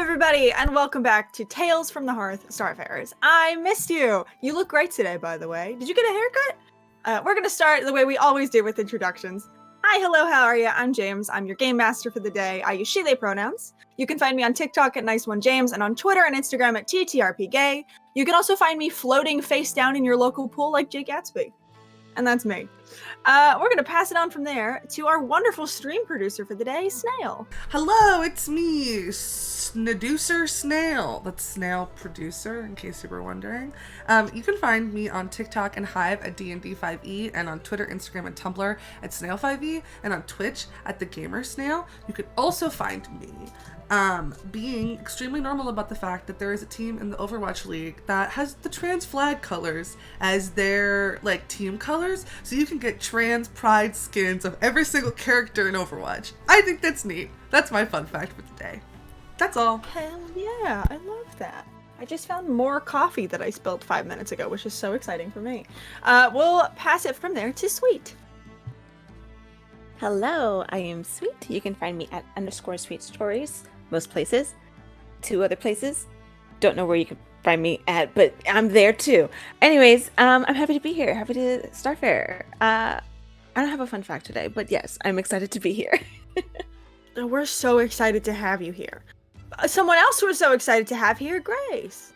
everybody, and welcome back to Tales from the Hearth, Starfarers. I missed you. You look great today, by the way. Did you get a haircut? We're going to start the way we always do with introductions. Hi, hello, how are you? I'm James. I'm your game master for the day. I use she, they pronouns. You can find me on TikTok at Nice1James and on Twitter and Instagram at TTRPGay. You can also find me floating face down in your local pool like Jake Gatsby. And that's me. We're going to pass it on from there to our wonderful stream producer for the day, Snail. Hello, it's me, Snaducer Snail. That's Snail Producer, in case you were wondering. You can find me on TikTok and Hive at DND5E, and on Twitter, Instagram, and Tumblr at Snail5E, and on Twitch at The Gamer Snail. You can also find me being extremely normal about the fact that there is a team in the Overwatch League that has the trans flag colors as their team colors, so you can get trans pride skins of every single character in Overwatch. I think that's neat. That's my fun fact for today. That's all. Hell yeah, I love that. I just found more coffee that I spilled 5 minutes ago, which is so exciting for me. We'll pass it from there to Sweet. Hello, I am Sweet. You can find me at _SweetStories, most places. 2 other places. Don't know where you can find me at, but I'm there too. Anyways, I'm happy to be here. Happy to Starfarer. I don't have a fun fact today, but yes, I'm excited to be here. We're so excited to have you here. Someone else we're so excited to have here, Grace.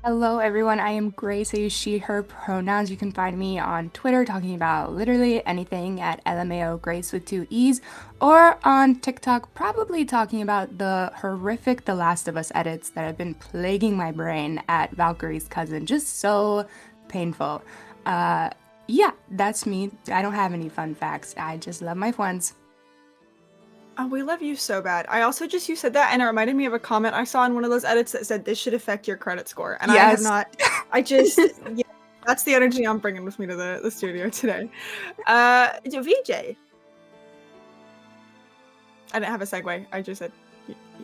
Hello everyone, I am Grace. I use she, her pronouns. You can find me on Twitter talking about literally anything at LMAO Grace with 2 E's, or on TikTok probably talking about the horrific The Last of Us edits that have been plaguing my brain at Valkyrie's cousin. Just so painful. Yeah, that's me. I don't have any fun facts. I just love my friends. Oh, we love you so bad. I also you said that, and it reminded me of a comment I saw in one of those edits that said, this should affect your credit score. And yes. Yeah, that's the energy I'm bringing with me to the studio today. VJ. I didn't have a segue. I just said,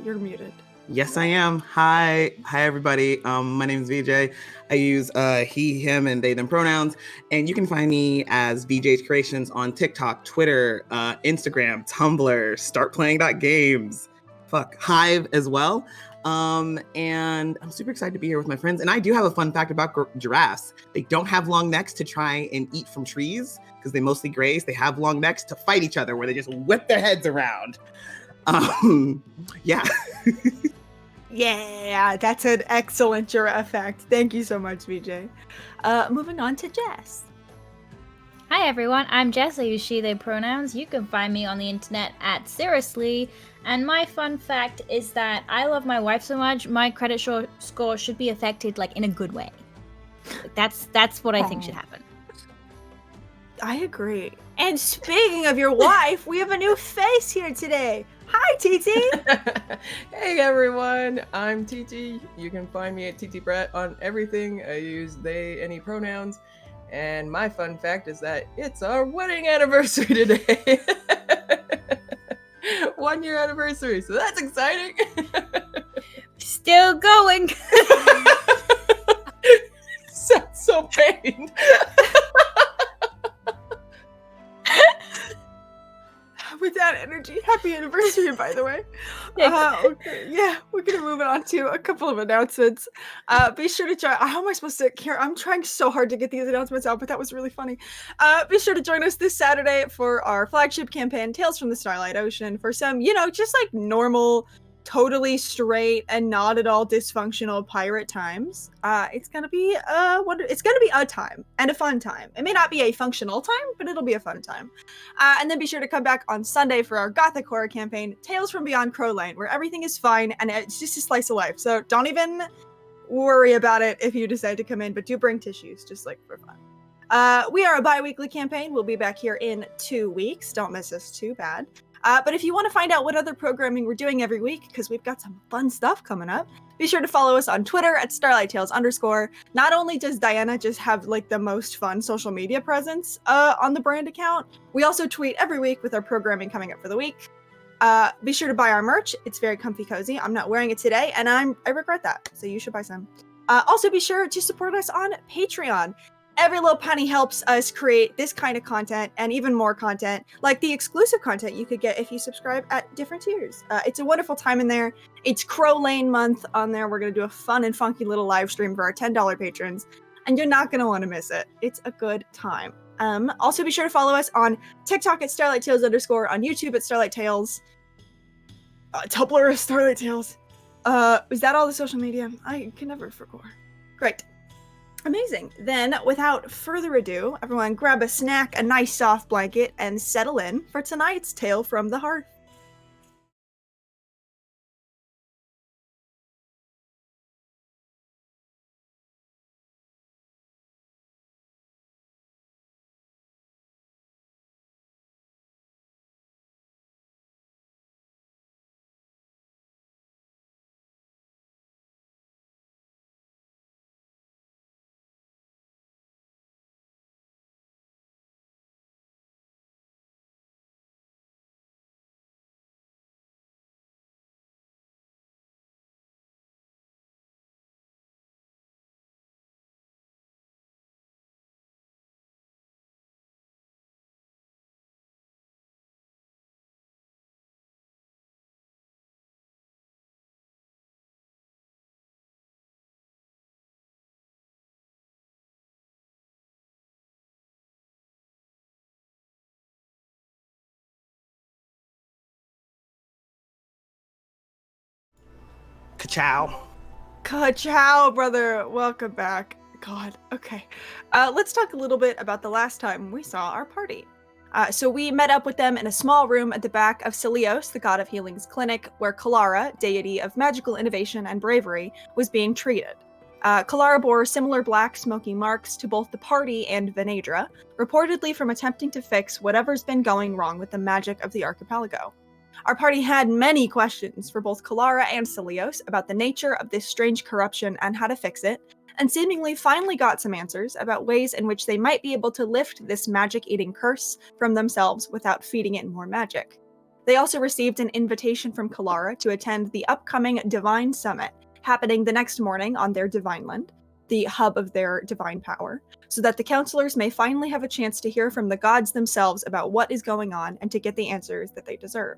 you're muted. Yes, I am. Hi everybody. My name is VJ. I use he, him, and they, them pronouns. And you can find me as VJ's Creations on TikTok, Twitter, Instagram, Tumblr, startplaying.games, Hive as well. And I'm super excited to be here with my friends. And I do have a fun fact about giraffes. They don't have long necks to try and eat from trees because they mostly graze. They have long necks to fight each other where they just whip their heads around. Yeah. Yeah, that's an excellent giraffe fact. Thank you so much, VJ. Moving on to Jess. Hi everyone, I'm Jess. I use she, they pronouns. You can find me on the internet at Seriously. And my fun fact is that I love my wife so much, my credit score should be affected in a good way. That's what I think should happen. I agree. And speaking of your wife, we have a new face here today. Hi, TT! Hey everyone, I'm TT. You can find me at TT Brett on everything. I use they, any pronouns. And my fun fact is that it's our wedding anniversary today. 1 year anniversary, so that's exciting. Still going. Sounds so pained. With that energy, happy anniversary, by the way. Okay, yeah, we're gonna move on to a couple of announcements. Be sure to join. How am I supposed to care? I'm trying so hard to get these announcements out, but that was really funny. Be sure to join us this Saturday for our flagship campaign, Tales from the Starlight Ocean, for some, just normal, totally straight and not at all dysfunctional pirate times. It's gonna be a time and a fun time. It may not be a functional time, but it'll be a fun time. And then be sure to come back on Sunday for our gothic horror campaign, Tales from Beyond Crowlane, where everything is fine and it's just a slice of life. So don't even worry about it if you decide to come in, but do bring tissues, just for fun. We are a bi-weekly campaign. We'll be back here in 2 weeks. Don't miss us too bad. But if you want to find out what other programming we're doing every week, because we've got some fun stuff coming up, be sure to follow us on Twitter at StarlightTales_. Not only does Diana just have the most fun social media presence on the brand account, we also tweet every week with our programming coming up for the week. Be sure to buy our merch. It's very comfy cozy. I'm not wearing it today, and I regret that, so you should buy some. Also be sure to support us on Patreon. Every little penny helps us create this kind of content and even more content, like the exclusive content you could get if you subscribe at different tiers. It's a wonderful time in there. It's Crow Lane month on there. We're going to do a fun and funky little live stream for our $10 patrons, and you're not going to want to miss it. It's a good time. Also, be sure to follow us on TikTok at Starlight Tales _, on YouTube at Starlight Tales, Tumblr at Starlight Tales. Is that all the social media? I can never forget. Great. Amazing. Then, without further ado, everyone grab a snack, a nice soft blanket, and settle in for tonight's Tale from the Hearth. Ka-chow. Ka-chow, brother. Welcome back. God, okay. Let's talk a little bit about the last time we saw our party. So we met up with them in a small room at the back of Celios, the god of healing's clinic, where Kalara, deity of magical innovation and bravery, was being treated. Kalara bore similar black smoky marks to both the party and Venedra, reportedly from attempting to fix whatever's been going wrong with the magic of the archipelago. Our party had many questions for both Kalara and Celios about the nature of this strange corruption and how to fix it, and seemingly finally got some answers about ways in which they might be able to lift this magic-eating curse from themselves without feeding it more magic. They also received an invitation from Kalara to attend the upcoming Divine Summit, happening the next morning on their Divine Land, the hub of their divine power, so that the counselors may finally have a chance to hear from the gods themselves about what is going on and to get the answers that they deserve.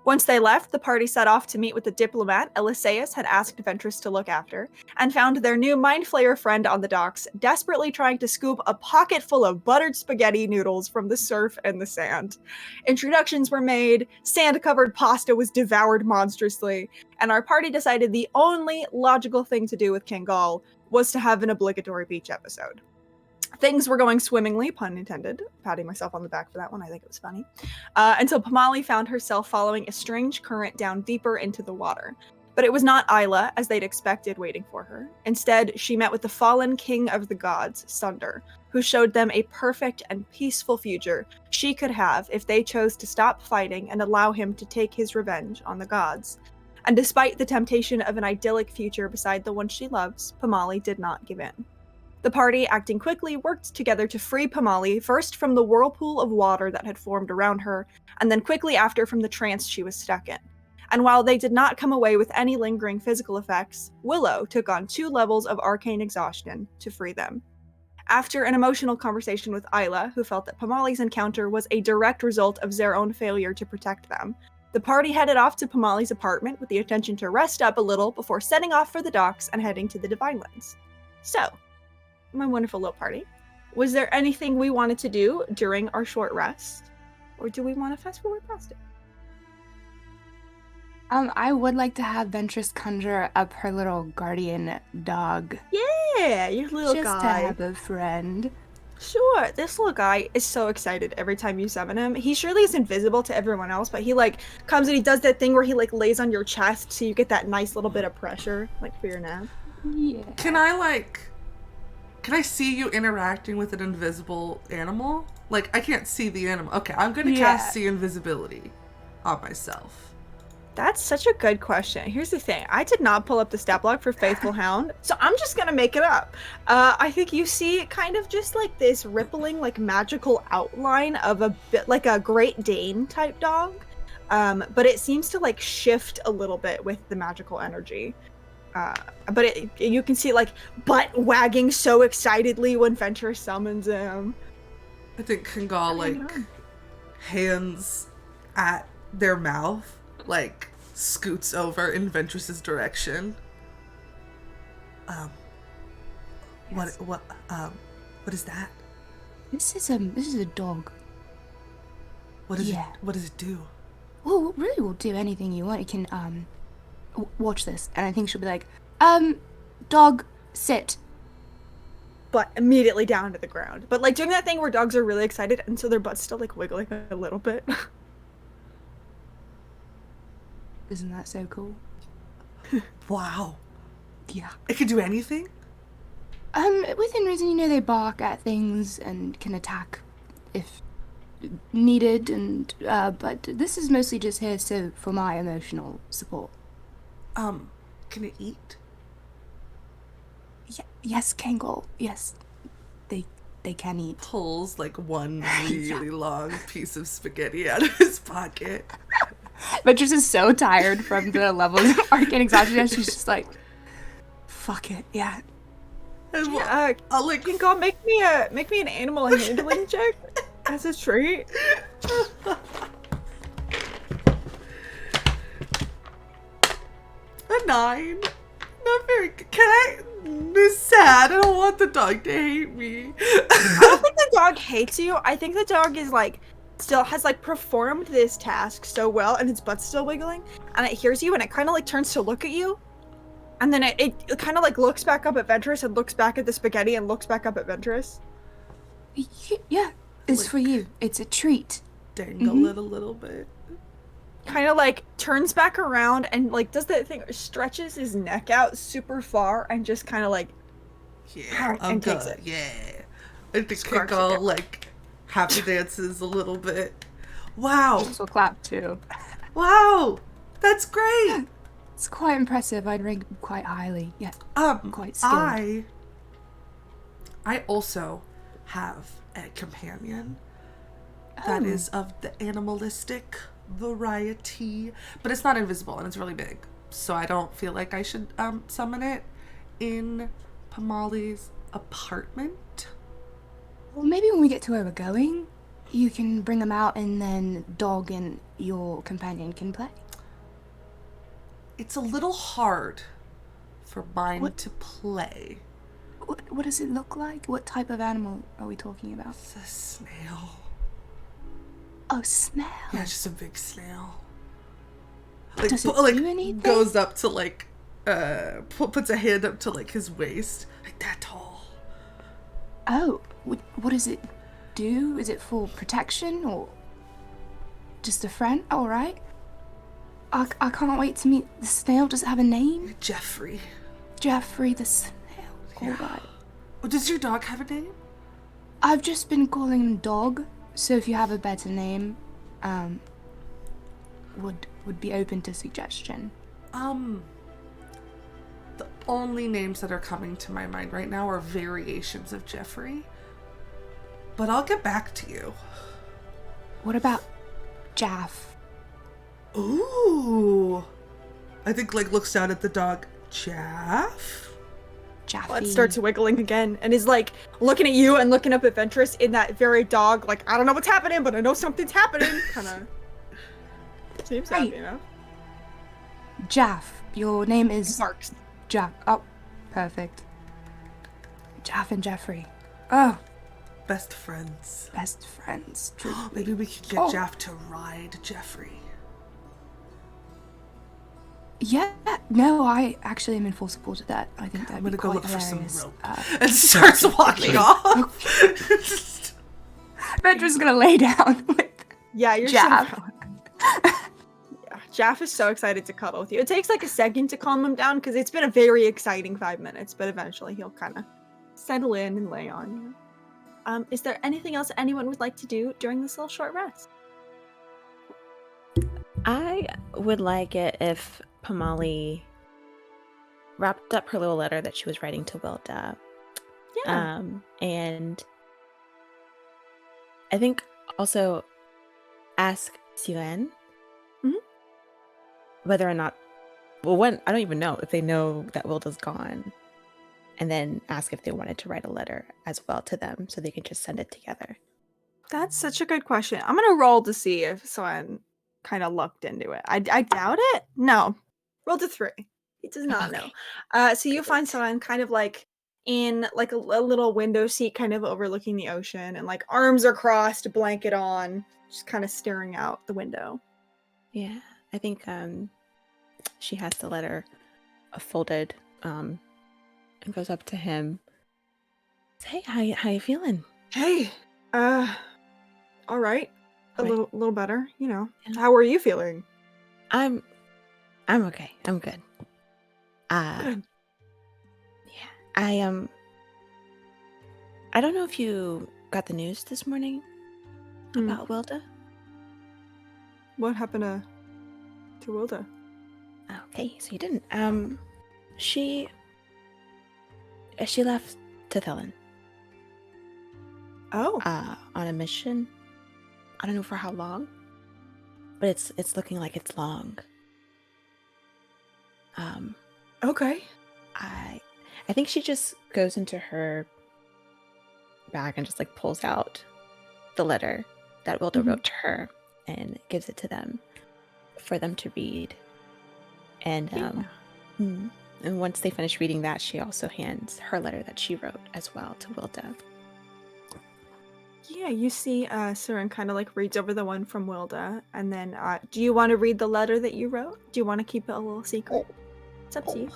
Once they left, the party set off to meet with the diplomat Eliseus had asked Ventress to look after, and found their new Mind Flayer friend on the docks, desperately trying to scoop a pocket full of buttered spaghetti noodles from the surf and the sand. Introductions were made, sand-covered pasta was devoured monstrously, and our party decided the only logical thing to do with Kangol was to have an obligatory beach episode. Things were going swimmingly, pun intended. Patting myself on the back for that one, I think it was funny. Until Pamali found herself following a strange current down deeper into the water. But it was not Isla, as they'd expected, waiting for her. Instead, she met with the fallen king of the gods, Sunder, who showed them a perfect and peaceful future she could have if they chose to stop fighting and allow him to take his revenge on the gods. And despite the temptation of an idyllic future beside the one she loves, Pamali did not give in. The party, acting quickly, worked together to free Pamali, first from the whirlpool of water that had formed around her, and then quickly after from the trance she was stuck in. And while they did not come away with any lingering physical effects, Willow took on 2 levels of arcane exhaustion to free them. After an emotional conversation with Isla, who felt that Pamali's encounter was a direct result of their own failure to protect them, the party headed off to Pamali's apartment with the intention to rest up a little before setting off for the docks and heading to the Divine Lands. So, my wonderful little party, was there anything we wanted to do during our short rest? Or do we want to fast forward past it? I would like to have Ventress conjure up her little guardian dog. Yeah, your little Just guy. to have a friend. Sure, this little guy is so excited every time you summon him. He surely is invisible to everyone else, but he comes and he does that thing where he lays on your chest so you get that nice little bit of pressure, for your nap. Yeah. Can I see you interacting with an invisible animal? I can't see the animal. Okay, I'm gonna cast see invisibility on myself. That's such a good question. Here's the thing. I did not pull up the stat block for Faithful Hound, so I'm just gonna make it up. I think you see kind of just this rippling, magical outline of a bit like a Great Dane type dog. But it seems to shift a little bit with the magical energy. But you can see like butt wagging so excitedly when Ventress summons him. I think Kangal like hands at their mouth, like scoots over in Ventress's direction. Yes. What is that? This is a dog. What does it do? Well, it really will do anything you want. It can watch this, and I think she'll be like, dog, sit. But immediately down to the ground. But like doing that thing where dogs are really excited and so their butt's still like wiggling a little bit. Isn't that so cool? Wow. Yeah. It can do anything? Within reason, you know, they bark at things and can attack if needed, and but this is mostly just here for my emotional support. Can it eat? Yes, Kangol. Yes, they can eat. Pulls like one really long piece of spaghetti out of his pocket. Ventress is so tired from the levels of arcane exhaustion. She's just like, fuck it, yeah. I'll like Kinko, make me an animal handling check as a trait. A 9. Not very good. Can I? It's sad. I don't want the dog to hate me. I don't think the dog hates you. I think the dog is like still has like performed this task so well, and its butt's still wiggling, and it hears you, and it kind of like turns to look at you, and then it kind of like looks back up at Ventress and looks back at the spaghetti and looks back up at Ventress. Yeah, it's Like, for you. It's a treat. Dangle it a little bit. Kind of like turns back around and like does that thing, stretches his neck out super far and just kind of like Yeah, I'm and good. takes it. Yeah. I think Scarfs it Kinko down. like happy dances a little bit. Wow. This will clap too. Wow. That's great. It's quite impressive. I'd rank quite highly. Yeah, quite skilled. I also have a companion that is of the animalistic variety, but it's not invisible and it's really big, so I don't feel like I should summon it in Pamali's apartment. Well, maybe when we get to where we're going, you can bring them out, and then Dog and your companion can play. It's a little hard for mine What? to play. What does it look like? What type of animal are we talking about? It's a snail. Oh, snail. Yeah, just a big snail. Like, Does it like do anything? goes up to like puts a hand up to like his waist, like that tall. Oh, what does it do? Is it for protection or just a friend? All right. I can't wait to meet the snail. Does it have a name? Jeffrey. Jeffrey the snail. All Yeah. right. Oh, does your dog have a name? I've just been calling him Dog, so if you have a better name, would be open to suggestion. The only names that are coming to my mind right now are variations of Jeffrey. But I'll get back to you. What about Jaff? Ooh. I think like looks down at the dog. Jaff? Jaffy. Butt starts wiggling again and is like looking at you and looking up at Ventress in that very dog, like, I don't know what's happening, but I know something's happening. Kind of seems Right. happy enough. Jaff. Your name is Marks. Jaff. Oh, perfect. Jaff and Jeffrey. Oh, Best friends. best friends. Truly. Maybe we could get Oh. Jaff to ride Jeffrey. Yeah, no, I actually am in full support of that. I think that'd I'm be gonna go quite look for some hilarious. rope. And starts walking off. Ventra's gonna lay down with Yeah, you're Jaff. so yeah, Jaff is so excited to cuddle with you. It takes like a second to calm him down because it's been a very exciting 5 minutes, but eventually he'll kind of settle in and lay on you. Is there anything else anyone would like to do during this little short rest? I would like it if Pamali wrapped up her little letter that she was writing to Wilda. Yeah. And I think also ask Siren Mhm. whether or not well, one, I don't even know if they know that Wilda's gone, and then ask if they wanted to write a letter as well to them so they can just send it together. That's such a good question. I'm gonna roll to see if someone kind of looked into it. I doubt it. No, roll to 3. He does not know. So you find someone kind of like in like a little window seat, kind of overlooking the ocean, and like arms are crossed, blanket on, just kind of staring out the window. Yeah, I think she has the letter folded and goes up to him. Hey, how you feeling? Hey, all right, a All right. little better, you know. Yeah. How are you feeling? I'm okay. I'm good. Good. Yeah. I don't know if you got the news this morning about Wilda. What happened to Wilda? Okay, so you didn't. She left to Thelen. Oh. On a mission. I don't know for how long, but it's looking like it's long. Okay. I think she just goes into her bag and just like pulls out the letter that Wilda wrote to her and gives it to them for them to read. And and once they finish reading that, she also hands her letter that she wrote as well to Wilda. Yeah, you see Surin kind of like reads over the one from Wilda, and then do you want to read the letter that you wrote? Do you want to keep it a little secret? It's up to you.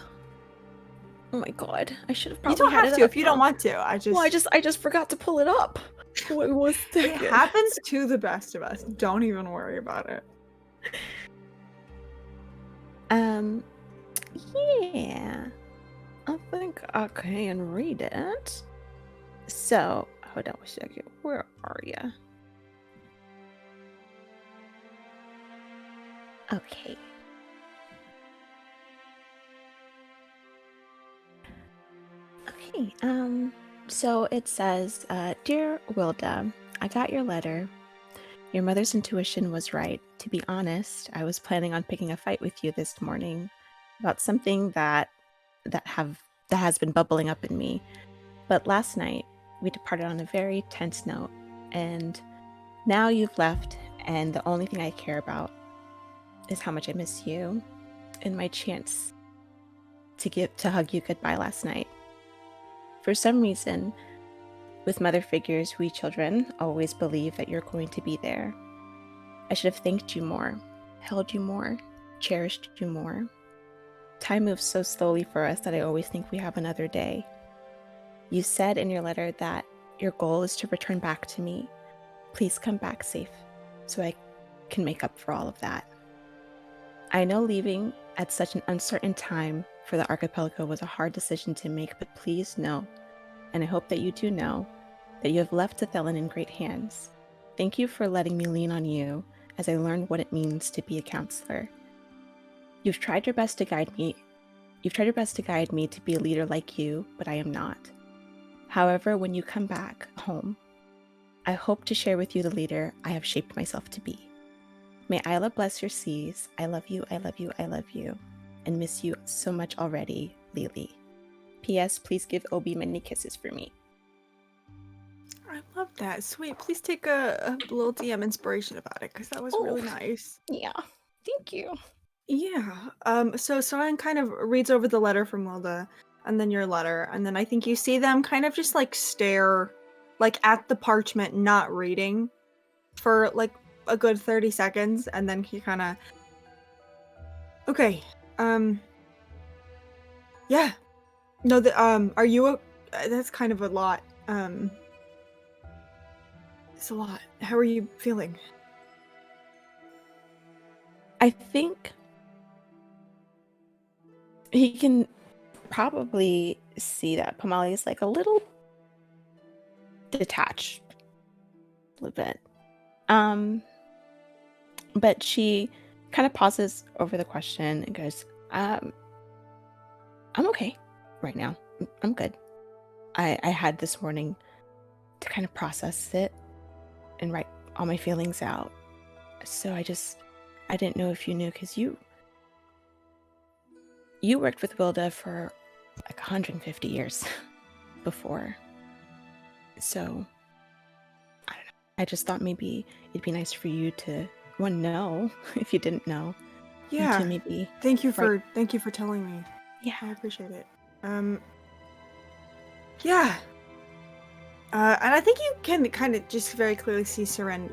Oh my god, I should have You probably don't have to if you don't want to. I just forgot to pull it up. What was it happens to the best of us. Don't even worry about it. Yeah. I think I can read it. So, hold on a second. Where are you? Okay. Okay, so it says, Dear Wilda, I got your letter. Your mother's intuition was right. To be honest, I was planning on picking a fight with you this morning about something that has been bubbling up in me. But last night, we departed on a very tense note, and now you've left, and the only thing I care about is how much I miss you and my chance to hug you goodbye last night. For some reason, with mother figures, we children always believe that you're going to be there. I should have thanked you more, held you more, cherished you more. Time moves so slowly for us that I always think we have another day. You said in your letter that your goal is to return back to me. Please come back safe so I can make up for all of that. I know leaving at such an uncertain time for the archipelago was a hard decision to make, but please know, and I hope that you do know, that you have left Thelen in great hands. Thank you for letting me lean on you as I learned what it means to be a counselor. You've tried your best to guide me to be a leader like you, but I am not. However, when you come back home, I hope to share with you the leader I have shaped myself to be. May Isla bless your seas. I love you, I love you, I love you, and miss you so much already, Lily. P.S. Please give Obi many kisses for me. I love that. Sweet. Please take a little DM inspiration about it, because that was really nice. Yeah, thank you. Yeah. So Soren kind of reads over the letter from Wilda, and then your letter, and then I think you see them kind of just like stare like at the parchment, not reading, for like a good 30 seconds, and then he kind of okay. Yeah. No, are you that's kind of a lot. It's a lot. How are you feeling? I think he can probably see that Pamali is like a little detached, a little bit. But she kind of pauses over the question and goes, I'm okay right now. I'm good. I had this morning to kind of process it and write all my feelings out. So I didn't know if you knew, because you worked with Wilda for like 150 years before. So, I don't know. I just thought maybe it'd be nice for you to, one, know if you didn't know. And Yeah. to maybe. Thank you for telling me. Yeah. I appreciate it. Yeah. And I think you can kind of just very clearly see Seren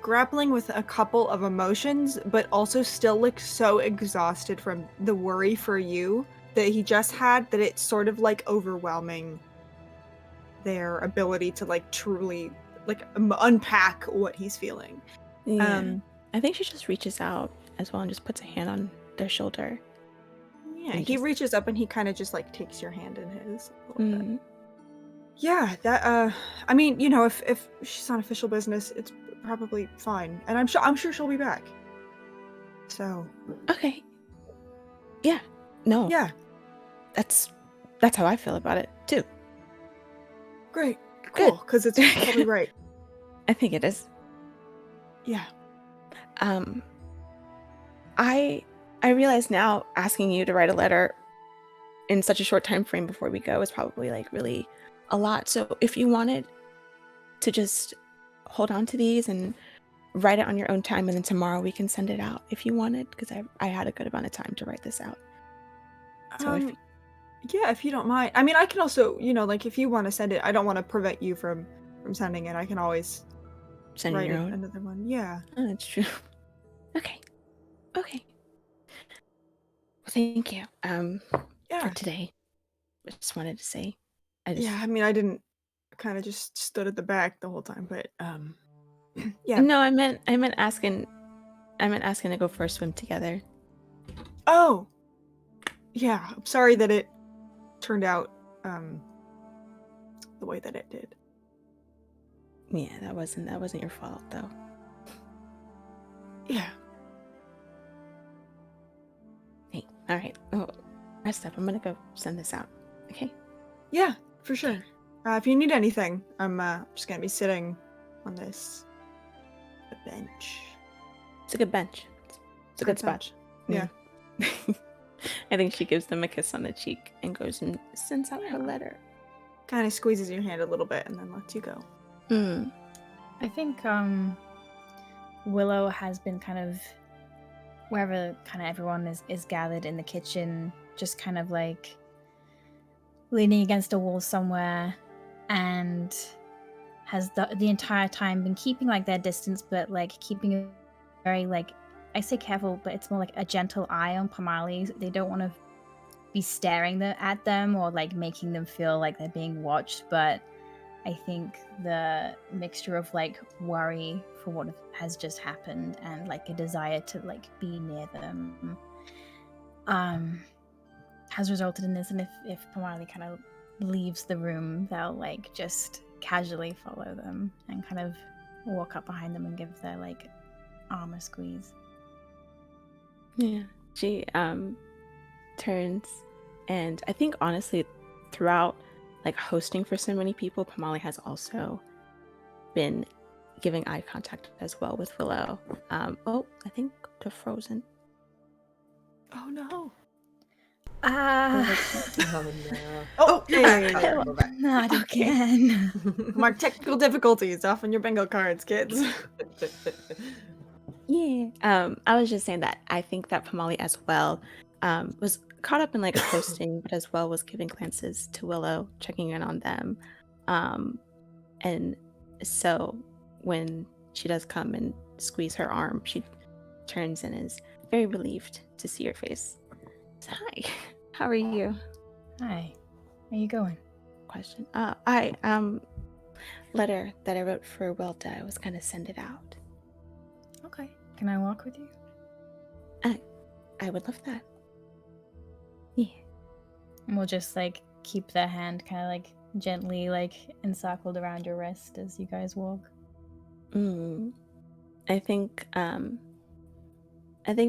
grappling with a couple of emotions, but also still like so exhausted from the worry for you that he just had that it's sort of like overwhelming their ability to like truly like unpack what he's feeling. Yeah. I think she just reaches out as well and just puts a hand on their shoulder. Yeah, he reaches up and he kind of just like takes your hand in his a little bit. Mm. Yeah, that I mean, you know, if she's on official business, it's probably fine. And I'm sure she'll be back. So, Okay. Yeah. No. yeah, That's how I feel about it too. great. Cool, Good. cuz it's probably right. I think it is. Yeah. I realize now asking you to write a letter in such a short time frame before we go is probably like really a lot. So if you wanted to just hold on to these and write it on your own time, and then tomorrow we can send it out if you wanted, because I had a good amount of time to write this out. So yeah, if you don't mind. I mean, I can also, you know, like if you want to send it, I don't want to prevent you from sending it. I can always send write your own. another one. Yeah. Oh, that's true. Okay. Well, thank you. Yeah. For today, I just wanted to say, Yeah, I mean, I didn't kind of just stood at the back the whole time, but yeah. No, I meant asking to go for a swim together. Oh. Yeah, I'm sorry that it turned out the way that it did. Yeah, that wasn't your fault though. Yeah. Hey, all right. Oh, rest up. I'm gonna go send this out. Okay. Yeah, for sure. If you need anything, I'm just gonna be sitting on this bench. It's a good bench. It's a good spot. Yeah. I think she gives them a kiss on the cheek and goes and sends out her letter. Kind of squeezes your hand a little bit and then lets you go. I think Willow has been kind of wherever kind of everyone is gathered in the kitchen, just kind of like leaning against a wall somewhere, and has the entire time been keeping like their distance, but like keeping a very like, I say careful, but it's more like a gentle eye on Pamali. They don't want to be staring at them or like making them feel like they're being watched, but I think the mixture of like worry for what has just happened and like a desire to like be near them has resulted in this. And if Pamali kind of leaves the room, they'll like just casually follow them and kind of walk up behind them and give their like arm a squeeze. Yeah, she turns, and I think honestly throughout like hosting for so many people, Pamali has also been giving eye contact as well with Willow. I think they're frozen. Oh no. Oh no. Oh, yeah. Not again. More technical difficulties off on your bingo cards, kids. Yeah. I was just saying that I think that Pamali as well was caught up in like hosting, but as well was giving glances to Willow, checking in on them. And so when she does come and squeeze her arm, she turns and is very relieved to see your face. So, hi, how are you? Hi, where you going? Question. Letter that I wrote for Wilda. I was gonna send it out. Okay, can I walk with you? I would love that. Yeah. And we'll just like keep the hand kind of like gently like encircled around your wrist as you guys walk. I think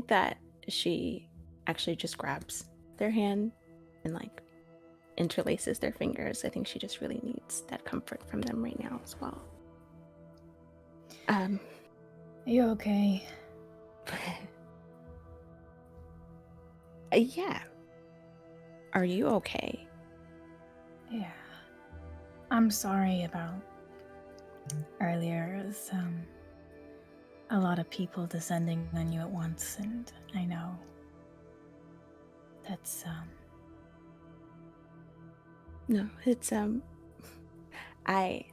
that she actually just grabs their hand and like interlaces their fingers. I think she just really needs that comfort from them right now as well. Are you okay? Yeah, Are you okay? Yeah. I'm sorry about earlier. It was a lot of people descending on you at once, and I know that's No, it's I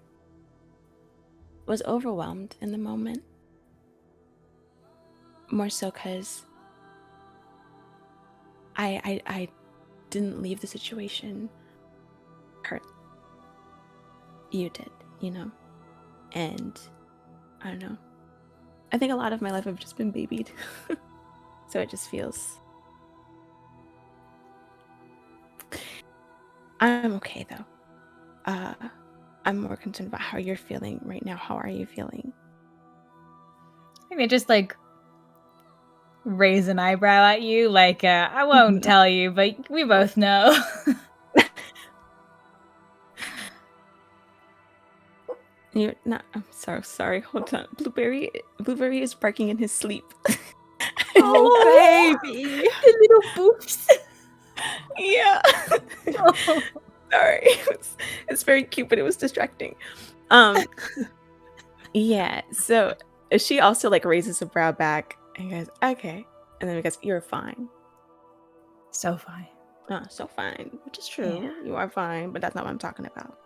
was overwhelmed in the moment. More so because I didn't leave the situation hurt. You did, you know? And I don't know. I think a lot of my life I've just been babied. So it just feels... I'm okay though. I'm more concerned about how you're feeling right now. How are you feeling? maybe just like raise an eyebrow at you, like I won't tell you, but we both know. You're not... I'm so sorry. Hold on. Blueberry is barking in his sleep. Oh, baby. The little boops. Yeah. Oh. Sorry. It's very cute, but it was distracting. Yeah, so she also like raises a brow back and goes, okay. And then goes, you're fine. So fine. So fine. Which is true. Yeah. You are fine, but that's not what I'm talking about.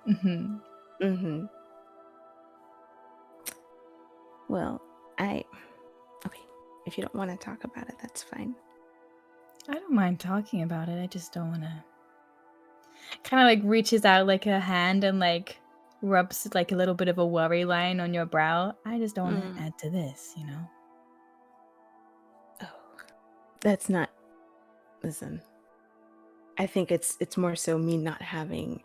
Mm-hmm. Mm-hmm. Well, okay. If you don't want to talk about it, that's fine. I don't mind talking about it. I just don't want to. Kind of like reaches out like a hand and like rubs like a little bit of a worry line on your brow. I just don't want to add to this, you know? Oh, that's not... Listen, I think it's more so me not having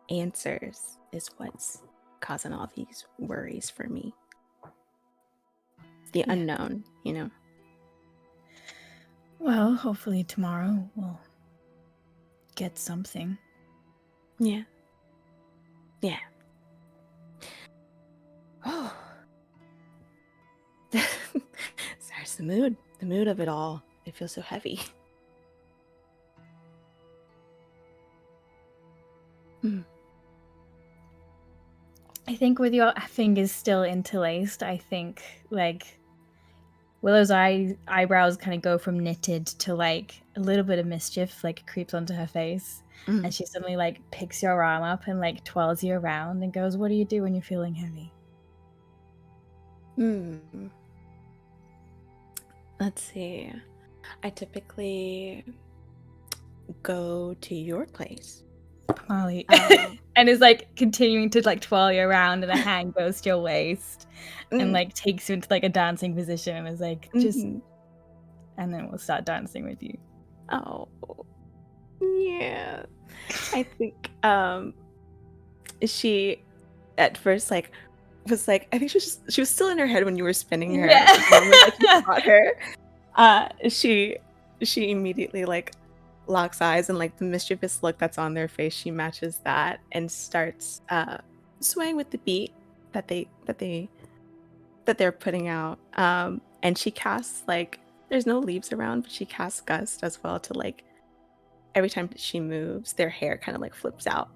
answers is what's causing all these worries for me. The unknown, you know? Well, hopefully tomorrow we'll get something. Yeah. Yeah. Oh. Sorry, it's the mood of it all. It feels so heavy. I think with your fingers still interlaced, I think like Willow's eyebrows kind of go from knitted to like a little bit of mischief like creeps onto her face. And she suddenly like picks your arm up and like twirls you around and goes, what do you do when you're feeling heavy? Let's see. I typically go to your place. Molly. And is like continuing to like twirl you around and a hand goes to your waist and like takes you into like a dancing position and is like just and then we'll start dancing with you. Oh yeah. I think she at first like was like, I think she was still in her head when you were spinning her. Yeah. Like, you caught her. She immediately like locks eyes and like the mischievous look that's on their face, she matches that and starts swaying with the beat that they're putting out. And she casts like, there's no leaves around, but she casts gust as well to like every time she moves, their hair kind of like flips out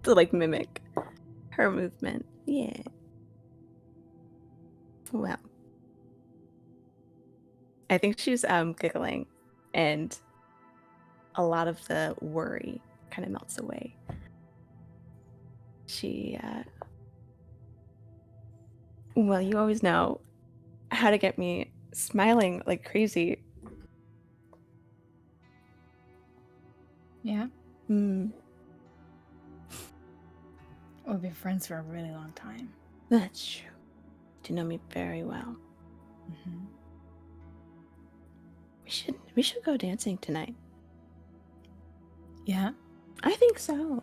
to like mimic her movement. Yeah. Well, I think she's giggling and a lot of the worry kind of melts away. She well, you always know how to get me smiling like crazy. Yeah. Mm. We've been friends for a really long time. That's true. You know me very well. Mm-hmm. We should go dancing tonight. Yeah. I think so.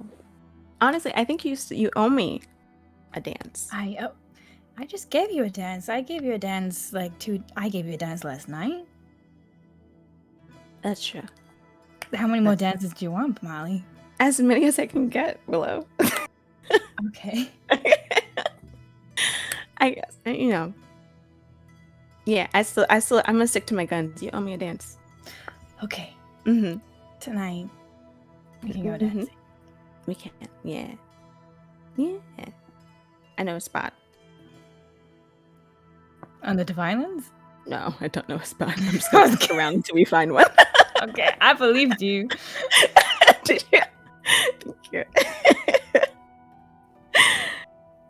Honestly, I think you owe me a dance. I just gave you a dance. I gave you a dance I gave you a dance last night. That's true. How many more dances do you want, Molly? As many as I can get, Willow. Okay. I guess, you know. Yeah, I'm gonna stick to my guns. You owe me a dance. Okay. Mm-hmm. Tonight. We can go Mhm. dancing. We can. Yeah. Yeah. I know a spot. On the Divine Lands? No, I don't know a spot. I'm just gonna look around until we find one. Okay, I believed you. Did you? Thank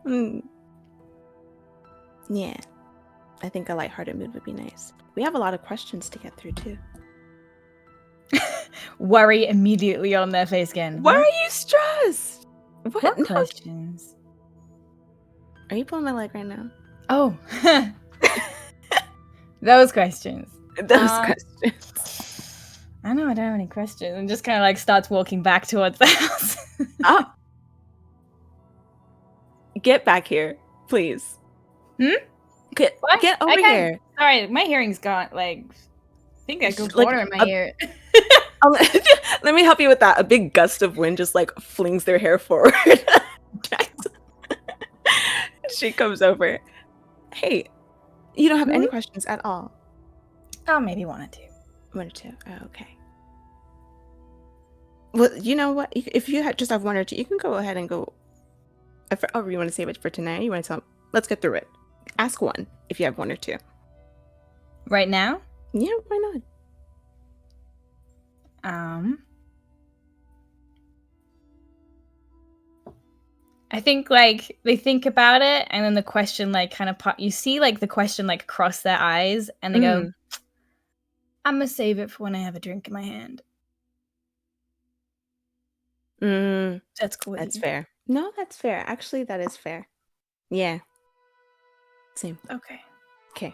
you. Yeah. I think a lighthearted mood would be nice. We have a lot of questions to get through too. Worry immediately on their face again. Why are you stressed? What No. questions? Are you pulling my leg right now? Oh. Those questions. Those questions. I know I don't have any questions. And just kind of like starts walking back towards the house. Oh. Get back here, please. Get What? over here. Sorry, my hearing's gone. Like, I think I got Like water in my ear. Let me help you with that. A big gust of wind just like flings their hair forward. She comes over. Hey, you don't have any questions at all? Oh, maybe one or two. One or two. Oh, okay. Well, you know what? If you just have one or two, you can go ahead and go. Oh, you want to save it for tonight? You want to tell? Let's get through it. Ask one if you have one or two. Right now? Yeah, why not? I think like they think about it, and then the question like kind of you see like the question like cross their eyes, and they go, "I'm gonna save it for when I have a drink in my hand." That's cool. That's fair. No, that's fair. Actually, that is fair. Yeah. Same. Okay. Okay.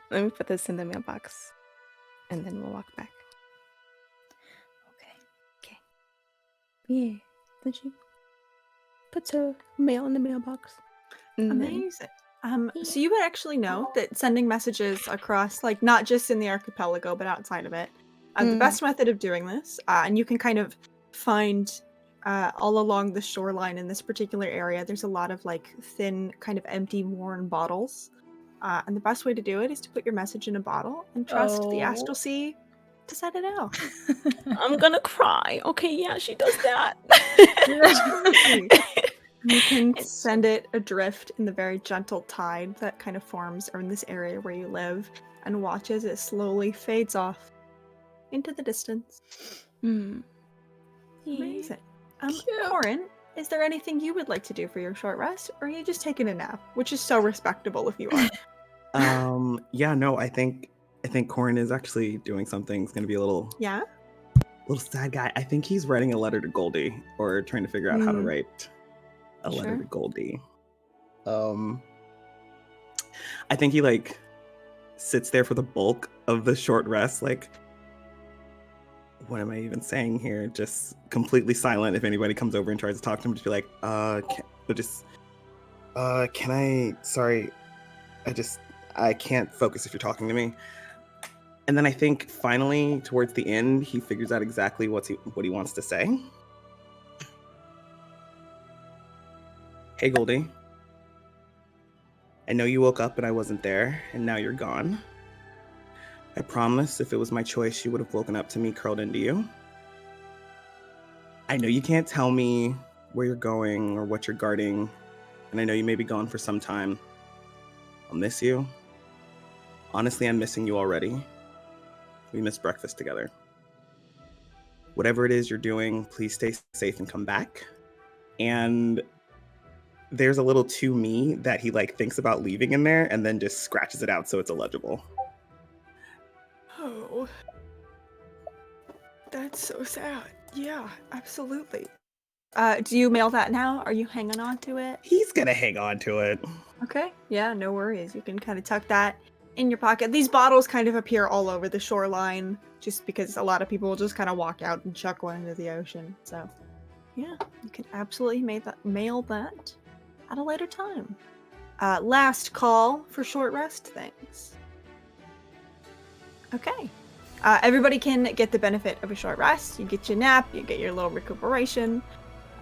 Let me put this in the mailbox, and then we'll walk back. Okay. Yeah. Did you put the mail in the mailbox? Amazing. So you would actually know that sending messages across, like not just in the archipelago, but outside of it, the best method of doing this, and you can kind of find all along the shoreline in this particular area, there's a lot of like thin, kind of empty, worn bottles. And the best way to do it is to put your message in a bottle and trust the astral sea to send it out. I'm gonna cry. Okay, yeah, she does that. You can send it adrift in the very gentle tide that kind of forms in this area where you live, and watch as it slowly fades off into the distance. Amazing. Corin, is there anything you would like to do for your short rest, or are you just taking a nap, which is so respectable if you are? Yeah, no, I think Corin is actually doing something. He's gonna be a little sad guy. I think he's writing a letter to Goldie, or trying to figure out how to write a letter to Goldie. I think he like sits there for the bulk of the short rest, like, what am I even saying here? Just completely silent. If anybody comes over and tries to talk to him, just be like, can I, sorry, I can't focus if you're talking to me. And then I think finally towards the end, he figures out exactly what he wants to say. Hey, Goldie. I know you woke up and I wasn't there, and now you're gone. I promise if it was my choice, you would have woken up to me curled into you. I know you can't tell me where you're going or what you're guarding, and I know you may be gone for some time. I'll miss you. Honestly, I'm missing you already. We missed breakfast together. Whatever it is you're doing, please stay safe and come back. And there's a little "to me" that he like thinks about leaving in there, and then just scratches it out so it's illegible. Oh, that's so sad. Yeah, absolutely. Do you mail that now? Are you hanging on to it? He's gonna hang on to it. Okay, yeah, no worries. You can kind of tuck that in your pocket. These bottles kind of appear all over the shoreline, just because a lot of people will just kind of walk out and chuck one into the ocean. So, yeah, you can absolutely mail that at a later time. Last call for short rest things. Okay. Everybody can get the benefit of a short rest. You get your nap, you get your little recuperation,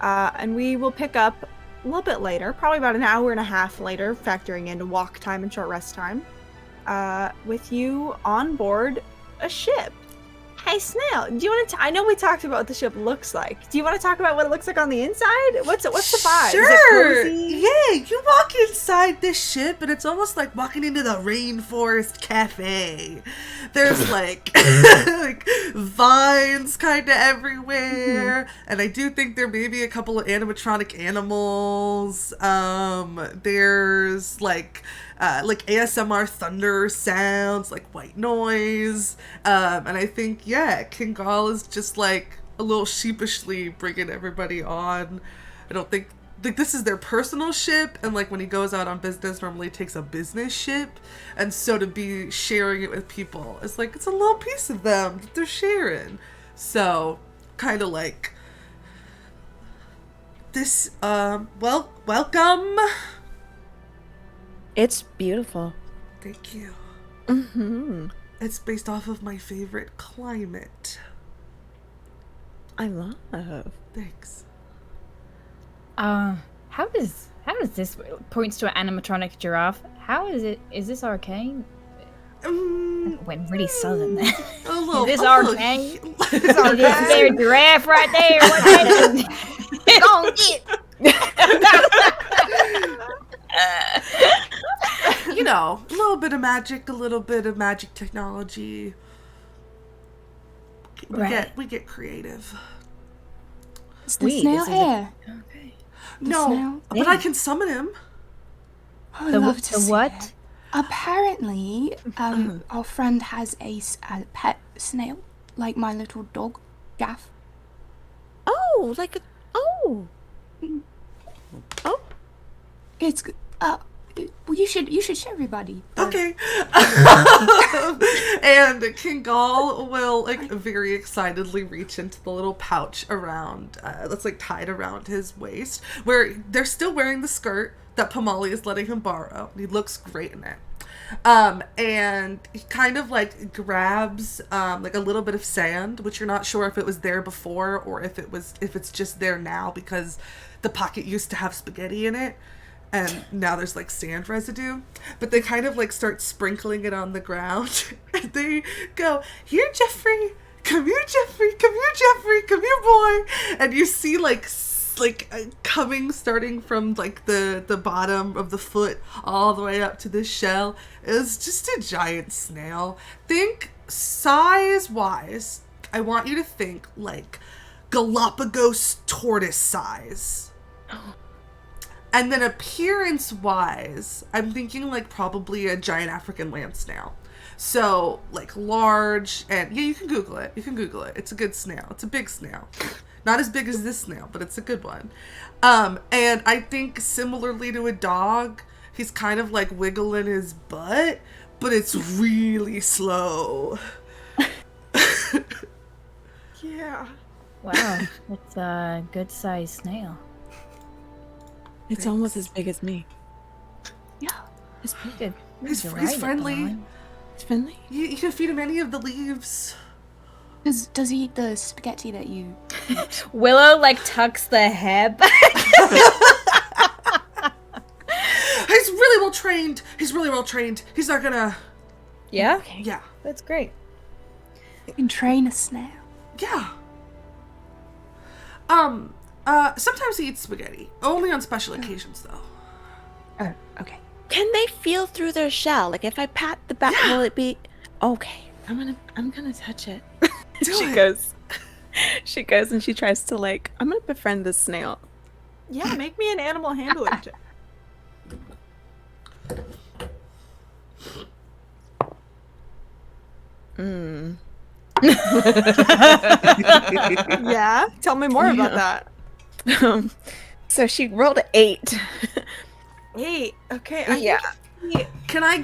and we will pick up a little bit later, probably about an hour and a half later, factoring in walk time and short rest time, with you on board a ship. Hey, nice snail. Do you want to? I know we talked about what the ship looks like. Do you want to talk about what it looks like on the inside? What's the vibe? Sure. Is it cozy? Yeah, you walk inside this ship, and it's almost like walking into the rainforest cafe. There's like, like vines kind of everywhere, and I do think there may be a couple of animatronic animals. There's like ASMR thunder sounds, like white noise, and I think Kingal is just like a little sheepishly bringing everybody on. I don't think like this is their personal ship, and like when he goes out on business, normally takes a business ship, and so to be sharing it with people, it's like it's a little piece of them that they're sharing. So kind of like this. Welcome. It's beautiful. Thank you. Mm-hmm. It's based off of my favorite climate. I love. Thanks. How does this points to an animatronic giraffe? How is it? Is this arcane? Went really southern there. Is this arcane? Is there a giraffe right there? What that is? Go get. You know, a little bit of magic, a little bit of magic technology. We get creative. Is the snail here? Okay. No, snail? but I can summon him. Oh, I'd love to The see what? it. Apparently, our friend has a pet snail, like my little dog, Gaff. Oh, like a oh. It's well, you should show everybody. Okay. And Kingal will like very excitedly reach into the little pouch around that's like tied around his waist, where they're still wearing the skirt that Pamali is letting him borrow. He looks great in it. And he kind of like grabs like a little bit of sand, which you're not sure if it was there before or if it's just there now because the pocket used to have spaghetti in it. And now there's like sand residue, but they kind of like start sprinkling it on the ground. And they go, "Here, Jeffrey, come here, Jeffrey, come here, Jeffrey, come here, boy." And you see like coming, starting from like the bottom of the foot all the way up to the shell. It's just a giant snail. Think size wise. I want you to think like Galapagos tortoise size. And then appearance-wise, I'm thinking like probably a giant African land snail. So like large, and yeah, you can Google it. It's a good snail. It's a big snail. Not as big as this snail, but it's a good one. And I think similarly to a dog, he's kind of like wiggling his butt, but it's really slow. Yeah. Wow, it's a good-sized snail. It's almost as big as me. Yeah. It's pretty good. He's You're right, friendly. It's friendly. You can feed him any of the leaves. Does he eat the spaghetti that you? Willow like tucks the hair back. He's really well trained. He's not gonna. Yeah, Yeah. that's great. You can train a snail. Yeah. Sometimes he eats spaghetti. Only on special occasions, though. Oh, okay. Can they feel through their shell? Like if I pat the back, will it be okay? I'm gonna touch it. She goes and she tries to like. I'm gonna befriend this snail. Yeah, make me an animal handling check. Yeah, tell me more about that. So she rolled an 8. Hey, okay. I Yeah. think Can I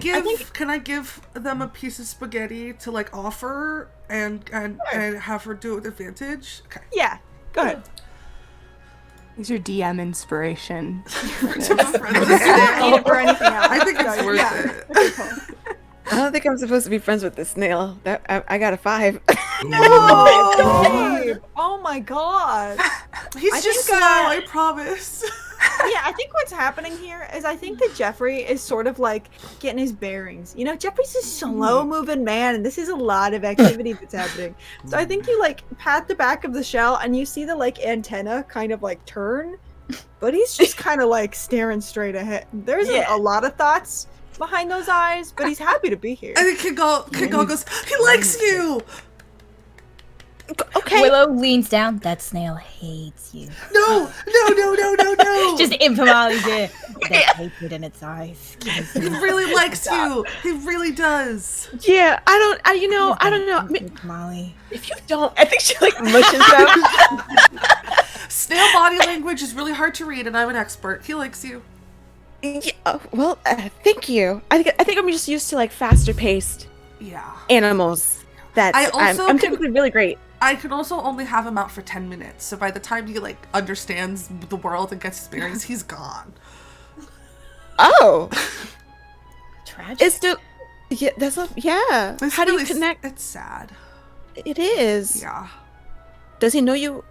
give them a piece of spaghetti to like offer and have her do it with advantage? Okay. yeah. Go ahead. These are DM inspiration. To befriend the I don't snail. need it for anything else. I think it's So, worth yeah. it. Okay, cool. I don't think I'm supposed to be friends with this snail. I got a 5. Oh, babe. Oh my god. He's I just think, slow, I promise. Yeah, I think what's happening here is I think that Jeffrey is sort of like getting his bearings. You know, Jeffrey's a slow moving man, and this is a lot of activity that's happening. So I think you like pat the back of the shell and you see the like antenna kind of like turn, but he's just kind of like staring straight ahead. There's a lot of thoughts behind those eyes, but he's happy to be here. And then Kingal goes, he likes you! Okay. Willow leans down. That snail hates you. No! Just infamous it. There's hatred in its eyes. He really likes you. He really does. Yeah, I don't know. Molly. If you don't, I think she like mushes them. Snail body language is really hard to read, and I'm an expert. He likes you. Yeah, well, thank you. I think I'm just used to like faster paced animals. I'm typically really great. I can also only have him out for 10 minutes, so by the time he like understands the world and gets his bearings, he's gone. Oh, Tragic. it's still How do you connect? It's sad. It is. Yeah. Does he know you?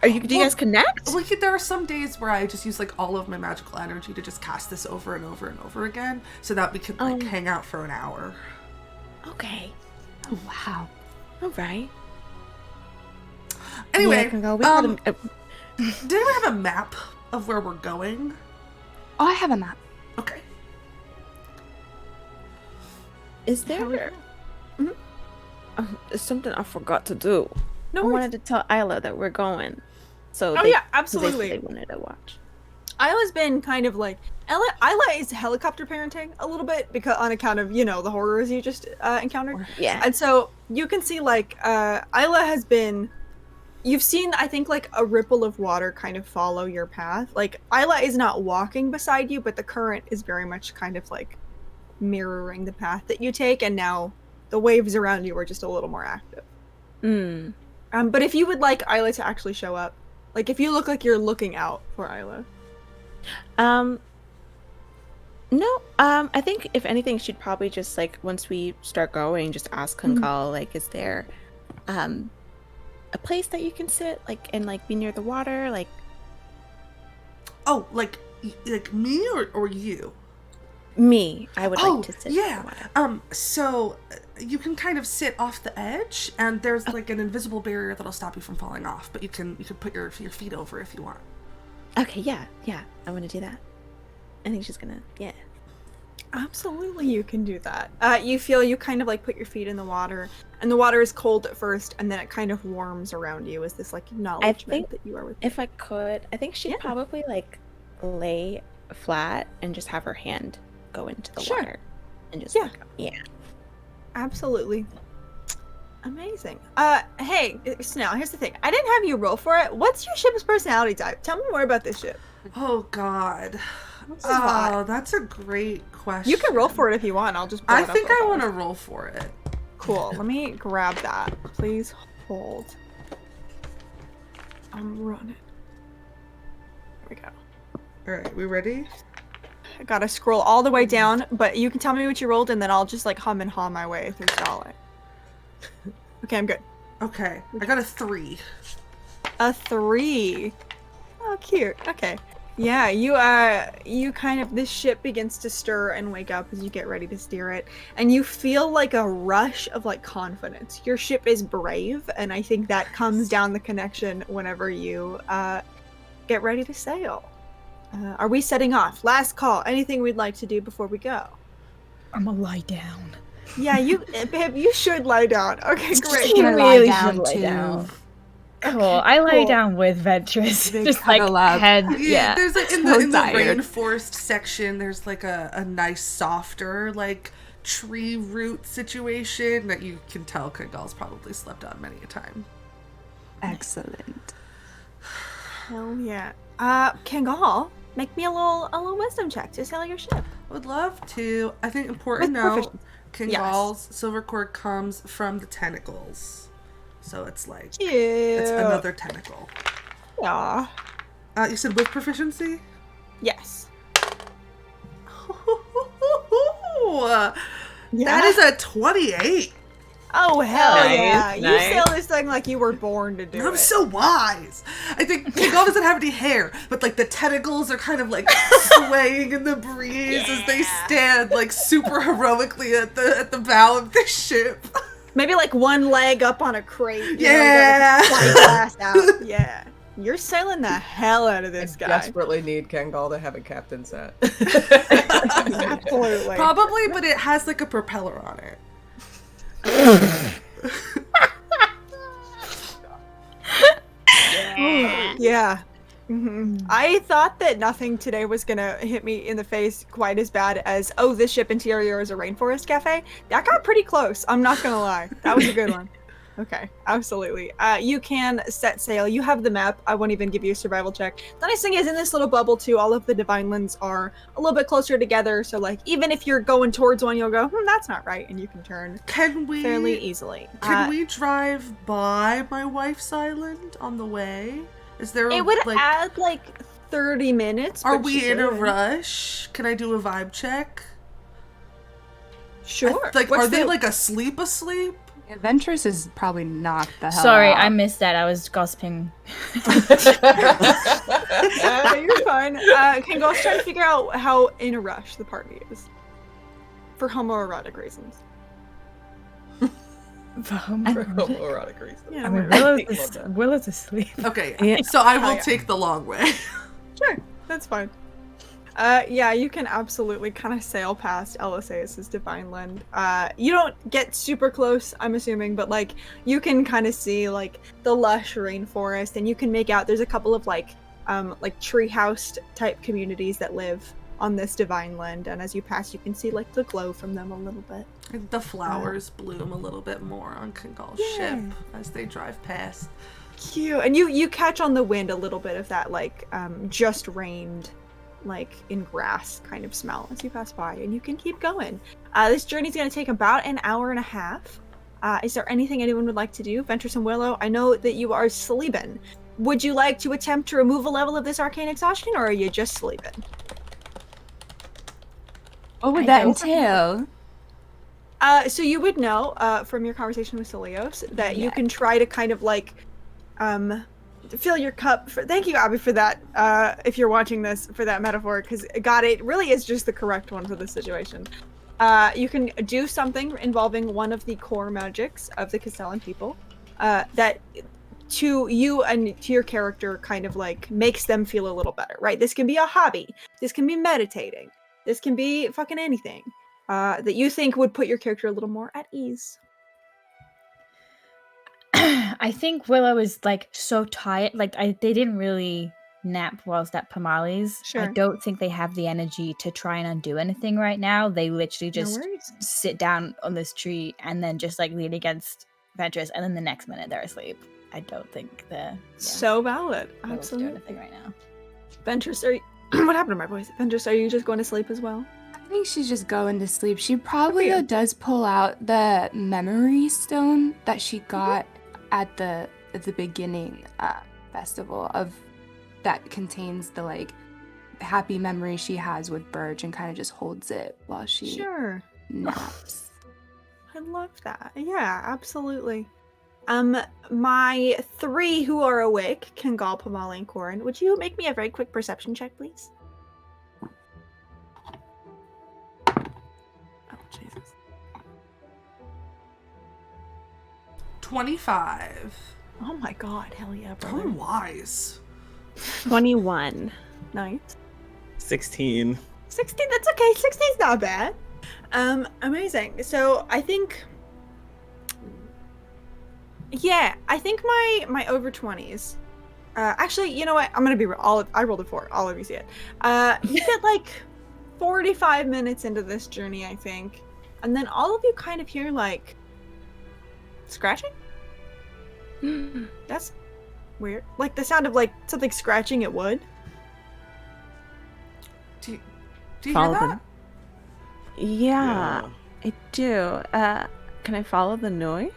Do you guys connect? Like, there are some days where I just use like all of my magical energy to just cast this over and over and over again, so that we could like hang out for an hour. Okay. Oh, wow. All right. Anyway, Yeah, did anyone have a map of where we're going? Oh, I have a map. Okay. Is there something I forgot to do? No I worries. wanted to tell Isla that we're going. So Oh, yeah, absolutely. They wanted to watch. Isla's been kind of like Isla is helicopter parenting a little bit because on account of the horrors you just encountered. Yeah. And so you can see like Isla has been. You've seen I think like a ripple of water kind of follow your path. Like Isla is not walking beside you, but the current is very much kind of like mirroring the path that you take, and now the waves around you are just a little more active. But if you would like Isla to actually show up, like if you look like you're looking out for Isla. No, I think if anything, she'd probably just like once we start going, just ask Kungal, like, is there a place that you can sit, like, and like be near the water, like. Oh, like me or you? Me, I would like to sit. Yeah. Near the water. So you can kind of sit off the edge, and there's like an invisible barrier that'll stop you from falling off. But you can put your feet over if you want. Okay, yeah, I want to do that. I think she's gonna, Absolutely, you can do that. You kind of like put your feet in the water, and the water is cold at first, and then it kind of warms around you as this like acknowledgement that you are with. If I could, I think she'd probably like lay flat and just have her hand go into the water and just Absolutely. Amazing. Hey, Snail, here's the thing. I didn't have you roll for it. What's your ship's personality type? Tell me more about this ship. Oh God. This is hot. That's a great question. You can roll for it if you want. I'll just pull I it up think real I want to fast. roll for it. Cool. Let me grab that. Please hold. I'm running. There we go. All right, we ready? I gotta scroll all the way down, but you can tell me what you rolled, and then I'll just like hum and haw my way through Starlight. Okay, I'm good. Okay, I got a 3. A 3. Oh, cute. Okay. Yeah, you kind of, this ship begins to stir and wake up as you get ready to steer it, and you feel like a rush of like confidence. Your ship is brave, and I think that comes down the connection whenever you get ready to sail. Are we setting off? Last call. Anything we'd like to do before we go? I'm gonna lie down. Yeah, babe, you should lie down. Okay, great. You gonna really lie down should lie too. down. Cool. I lay down with Ventress. They Just like cuddle up. head. Yeah, Yeah. there's like in So the tired. rainforest section, there's like a nice softer like tree root situation that you can tell Kagal's probably slept on many a time. Excellent. Hell yeah. Kangal, make me a little wisdom check to sail your ship. Would love to. I think important With note, proficiency. Kangal's silver cord comes from the tentacles. So it's like Cute. it's another tentacle. Aw. You said with proficiency? Yes. That is a 28. Oh, hell Nice, yeah. You nice. sail this thing like you were born to do I'm it. so wise. I think Kingol doesn't have any hair, but like the tentacles are kind of like swaying in the breeze as they stand like super heroically at the bow of the ship. Maybe like one leg up on a crate. Yeah. Know, like glass out. Yeah. You're sailing the hell out of this guy. Desperately need Kangol to have a captain's hat. Absolutely. Probably, but it has like a propeller on it. Yeah. I thought that nothing today was gonna hit me in the face quite as bad as, oh, this ship interior is a rainforest cafe. That got pretty close. I'm not gonna lie. That was a good one. Okay, absolutely. You can set sail. You have the map. I won't even give you a survival check. The nice thing is, in this little bubble too, all of the divine lands are a little bit closer together. So like, even if you're going towards one, you'll go, that's not right, and you can turn fairly easily. Can we drive by my wife's island on the way? Is there It would like, add like 30 minutes. are but we you in a could. rush? Can I do a vibe check? Sure. Like, What's are they the- like asleep? Adventurous is probably not the hell. Sorry, out. I missed that. I was gossiping. Yeah, you're fine. Kangol's trying to figure out how in a rush the party is. For homoerotic reasons. For homoerotic reasons. Yeah, I mean, right. Willow's asleep. Okay, Yeah. so I will Oh, yeah. take the long way. Sure, that's fine. Yeah, you can absolutely kind of sail past Elisaeus' Divine Land. You don't get super close, I'm assuming, but like you can kind of see like the lush rainforest, and you can make out there's a couple of like treehouse type communities that live on this Divine Land, and as you pass, you can see like the glow from them a little bit. The flowers bloom a little bit more on Kangol's Yeah. ship as they drive past. Cute, and you catch on the wind a little bit of that like just rained, like in grass kind of smell as you pass by, and you can keep going. This journey's going to take about an hour and a half. Is there anything anyone would like to do? Venturesome Willow, I know that you are sleeping. Would you like to attempt to remove a level of this arcane exhaustion, or are you just sleeping? What would I that don't- entail? So you would know from your conversation with Celios that you Yeah. can try to kind of like fill your cup. Thank you, Abby, for that. If you're watching this, for that metaphor, because God, it really is just the correct one for this situation. You can do something involving one of the core magics of the Castellan people that to you and to your character kind of like makes them feel a little better, right? This can be a hobby. This can be meditating. This can be fucking anything that you think would put your character a little more at ease. I think Willow is like so tired. Like they didn't really nap whilst at Pamali's. I Sure. don't think they have the energy to try and undo anything right now. They literally just sit down on this tree and then just like lean against Ventress, and then the next minute they're asleep. I don't think they're So valid. able to do Absolutely. anything right now. Ventress, are you... what happened to my voice? Ventress, are you just going to sleep as well? I think she's just going to sleep. She probably you. does pull out the memory stone that she got at the beginning festival of that contains the like happy memory she has with Burge, and kind of just holds it while she Sure. naps. I love that. Yeah, absolutely. My three who are awake, Kangol, Pamali, and Corin, would you make me a very quick perception check, please? Oh, Jesus. 25. Oh my god, hell yeah, Oh, brother. wise. 21. Nice. 16. 16, that's okay. 16's not bad. Amazing. So I think my over 20s. Actually, you know what? I'm gonna be I rolled a 4. All of you see it. You get like 45 minutes into this journey, I think, and then all of you kind of hear like scratching. That's weird. Like the sound of like something scratching at wood. Do you hear Follow that? them. Yeah, I do. Can I follow the noise?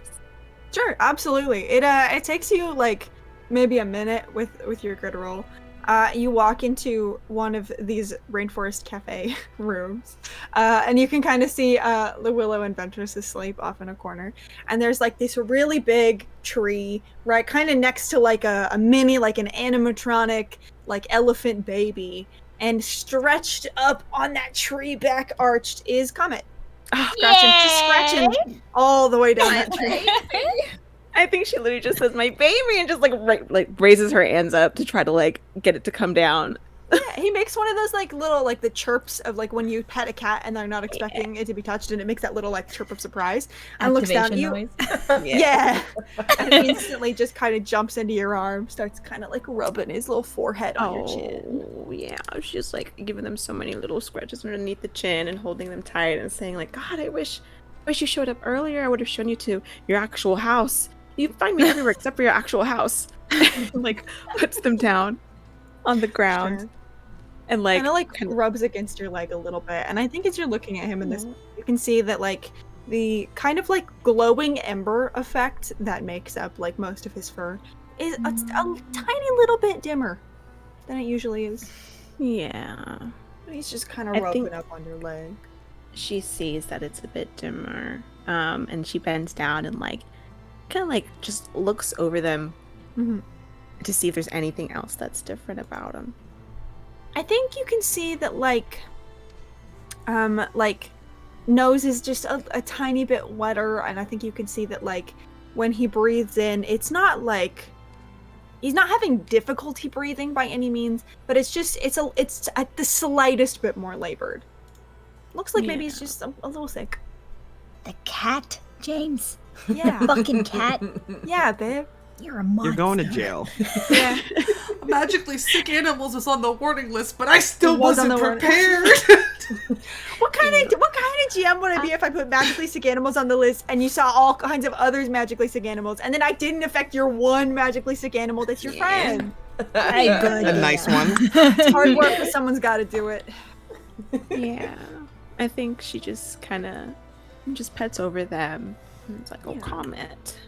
Sure, absolutely. It takes you like maybe a minute with your grid roll. You walk into one of these rainforest cafe rooms, and you can kind of see the Willow and Ventress asleep off in a corner. And there's like this really big tree, right, kind of next to like a mini, like an animatronic, like elephant baby. And stretched up on that tree back arched is Comet. Just scratching all the way down that tree. I think she literally just says my baby and just like raises her hands up to try to like get it to come down. Yeah, he makes one of those like little like the chirps of like when you pet a cat and they're not expecting it to be touched, and it makes that little like chirp of surprise and looks down at you. Noise. Yeah. And he instantly just kind of jumps into your arm, starts kind of like rubbing his little forehead on your chin. Oh yeah, she's like giving them so many little scratches underneath the chin and holding them tight and saying like, God, I wish you showed up earlier. I would have shown you to your actual house. You find me everywhere except for your actual house. Like puts them down on the ground. Sure. And like kind of rubs against your leg a little bit. And I think as you're looking at him in this, you can see that like the kind of like glowing ember effect that makes up like most of his fur is a tiny little bit dimmer than it usually is. Yeah. He's just kind of rubbing up on your leg. She sees that it's a bit dimmer, and she bends down and like kind of like just looks over them to see if there's anything else that's different about him. I think you can see that like nose is just a tiny bit wetter, and I think you can see that like when he breathes in, it's not like he's not having difficulty breathing by any means, but it's just it's at the slightest bit more labored. Looks like maybe he's just a little sick. The cat, James. Yeah. Fucking cat. Yeah, babe. You're a monster. You're going to jail. Yeah. Magically sick animals was on the warning list, but I still wasn't prepared. What kind of GM would I be if I put magically sick animals on the list and you saw all kinds of others magically sick animals, and then I didn't affect your one magically sick animal that's your friend? A nice one. It's hard work, but someone's got to do it. Yeah. I think she just kind of just pets over them. And it's like, oh, Comet.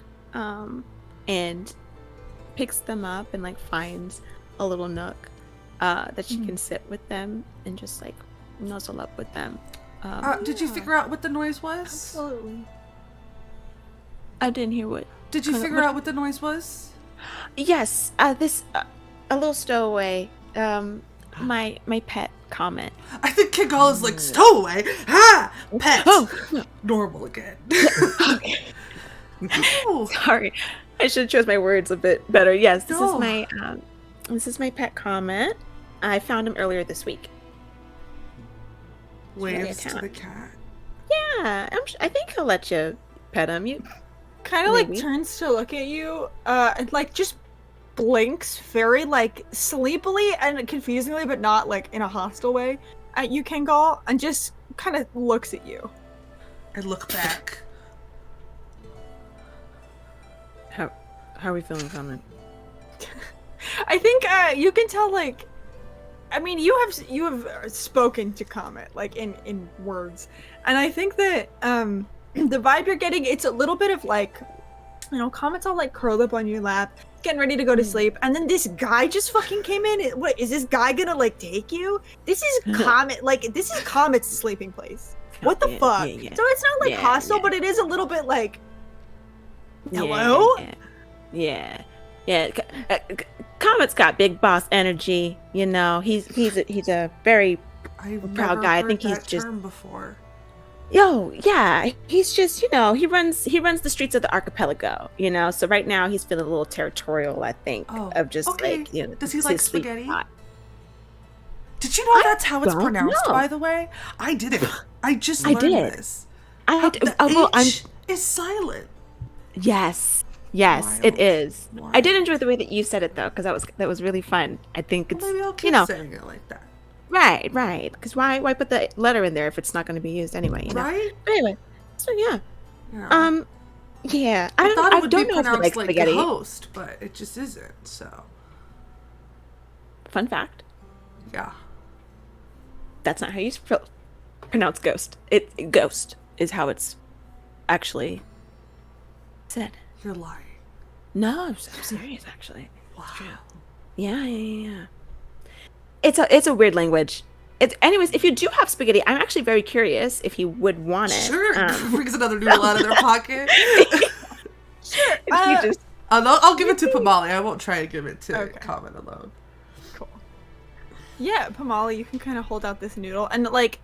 And picks them up and like finds a little nook that she can sit with them and just like nuzzle up with them. Did you figure out what the noise was? Absolutely. I didn't hear what. Did you figure out what the noise was? Yes, this a little stowaway. My pet Comet. I think Kigal is like stowaway. Ha! Pet. Oh. Normal again. Oh. Sorry. I should have chose my words a bit better. Yes, this is my pet Comet. I found him earlier this week. Waves to the cat. Yeah, I think he'll let you pet him. You kind of like turns to look at you, and like just blinks very like sleepily and confusingly, but not like in a hostile way at you, Kengal, and just kind of looks at you. I look back. How are we feeling, Comet? I think you can tell, like, I mean, you have spoken to Comet like in words, and I think that the vibe you're getting, it's a little bit of like, you know, Comet's all like curled up on your lap, getting ready to go to sleep, and then this guy just fucking came in. What is this guy gonna like take you? This is Comet, like this is Comet's sleeping place. What the fuck? Yeah. So it's not like hostile, but it is a little bit like, hello. Yeah. Comet's got big boss energy. You know, he's a very proud guy. I think he's just. Term before. Yo, yeah, he's just, you know, he runs the streets of the archipelago. You know, so right now he's feeling a little territorial. I think of just like, you know, does he like spaghetti? Spot. Did you know that's how it's pronounced? By the way, I didn't. I just learned this. The H is silent. Yes, Wild. it is. Wild. I did enjoy the way that you said it though, because that was really fun. I think it's, maybe I'll keep saying it like that. Right. Because why put the letter in there if it's not going to be used anyway? You know? Right. But anyway, so yeah. Yeah. I thought it would don't be know pronounced like like spaghetti. the host, but it just isn't. So. Fun fact. Yeah. That's not how you pronounce ghost. Ghost is how it's actually said. You're lying. No, I'm serious actually. Wow. It's true. Yeah. It's a weird language. Anyways, if you do have spaghetti, I'm actually very curious if you would want it. Sure. Brings another noodle out of their pocket. Sure. If you just I'll give it to Pamali. I won't try to give it to Okay. Comet alone. Cool. Yeah, Pamali, you can kind of hold out this noodle, and like,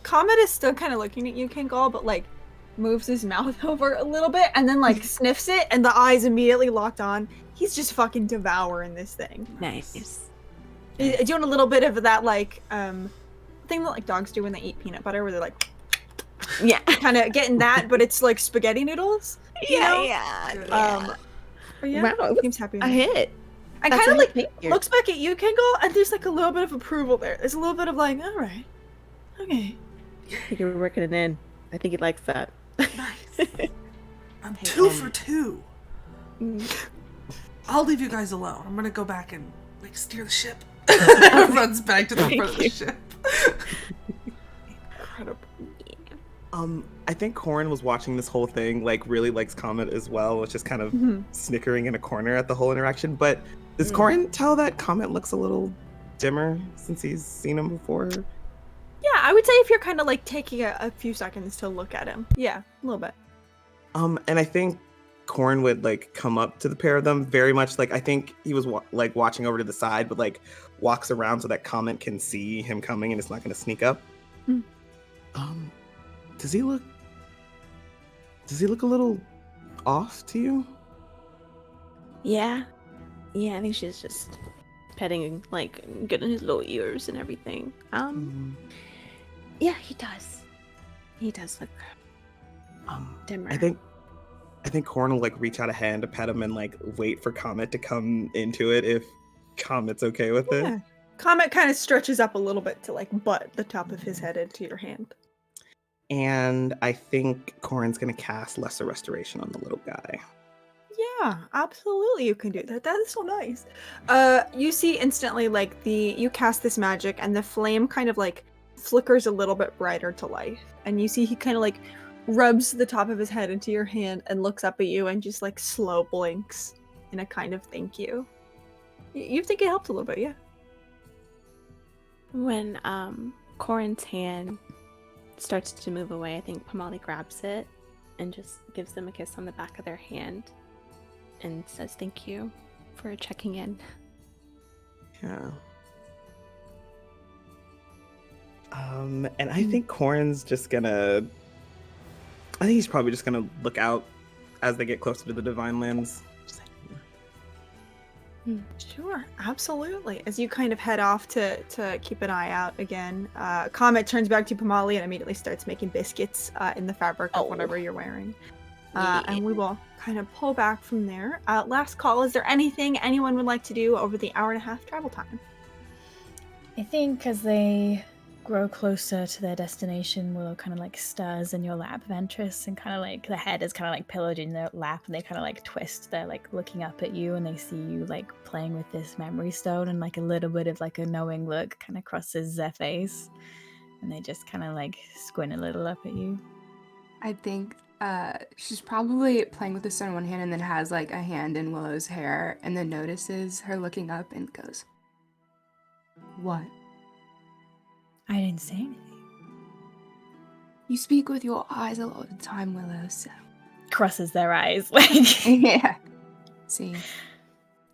Comet is still kind of looking at you, Kangol, but like, moves his mouth over a little bit, and then like sniffs it, and the eyes immediately locked on. He's just fucking devouring this thing. nice. He's doing a little bit of that like thing that like dogs do when they eat peanut butter, where they're like Yeah. kind of getting that, but it's like spaghetti noodles. You know? Yeah. But yeah, Wow, seems happy. A hit. And That's kind of a like hit here. looks back at you, Kangol, and there's like a little bit of approval there. There's a little bit of like, all right, okay. I think you're working it in. I think he likes that. Nice. I'm 2 for 2. I'll leave you guys alone. I'm gonna go back and like steer the ship. Runs back to the front of the ship. Incredible. I think Corin was watching this whole thing, like really likes Comet as well, was just kind of snickering in a corner at the whole interaction. But does Corin tell that Comet looks a little dimmer since he's seen him before? Yeah, I would say if you're kind of like taking a few seconds to look at him. Yeah, a little bit. And I think Corin would like come up to the pair of them very much like, I think he was like watching over to the side, but like walks around so that Comet can see him coming and it's not going to sneak up. Does he look a little off to you? Yeah. Yeah, I think she's just petting, like, getting his little ears and everything. Yeah, he does. He does look dimmer. I think Corin will like reach out a hand to pet him and like wait for Comet to come into it if Comet's okay with Yeah. it. Comet kind of stretches up a little bit to like butt the top of his head into your hand. And I think Corin's gonna cast Lesser Restoration on the little guy. Yeah, absolutely you can do that. That is so nice. You see instantly like you cast this magic and the flame kind of like flickers a little bit brighter to life. And you see he kind of like rubs the top of his head into your hand and looks up at you and just like slow blinks in a kind of thank you. You think it helped a little bit, yeah. When Corin's hand starts to move away, I think Pamali grabs it and just gives them a kiss on the back of their hand and says thank you for checking in. Yeah. And I think Corin's just gonna... I think he's probably just gonna look out as they get closer to the Divine Lands. Just like, Sure, absolutely. As you kind of head off to keep an eye out again, Comet turns back to Pamali and immediately starts making biscuits in the fabric of whatever you're wearing. And we will kind of pull back from there. Last call, is there anything anyone would like to do over the hour and a half travel time? I think as they grow closer to their destination, Willow kind of like stirs in your lap, Ventress, and kind of like the head is kind of like pillowed in their lap, and they kind of like twist. They're like looking up at you, and they see you like playing with this memory stone, and like a little bit of like a knowing look kind of crosses their face, and they just kind of like squint a little up at you. I think she's probably playing with the stone in one hand and then has like a hand in Willow's hair and then notices her looking up and goes, "What? I didn't say anything. You speak with your eyes a lot of the time, Willow, so." Crosses their eyes like. Yeah. See,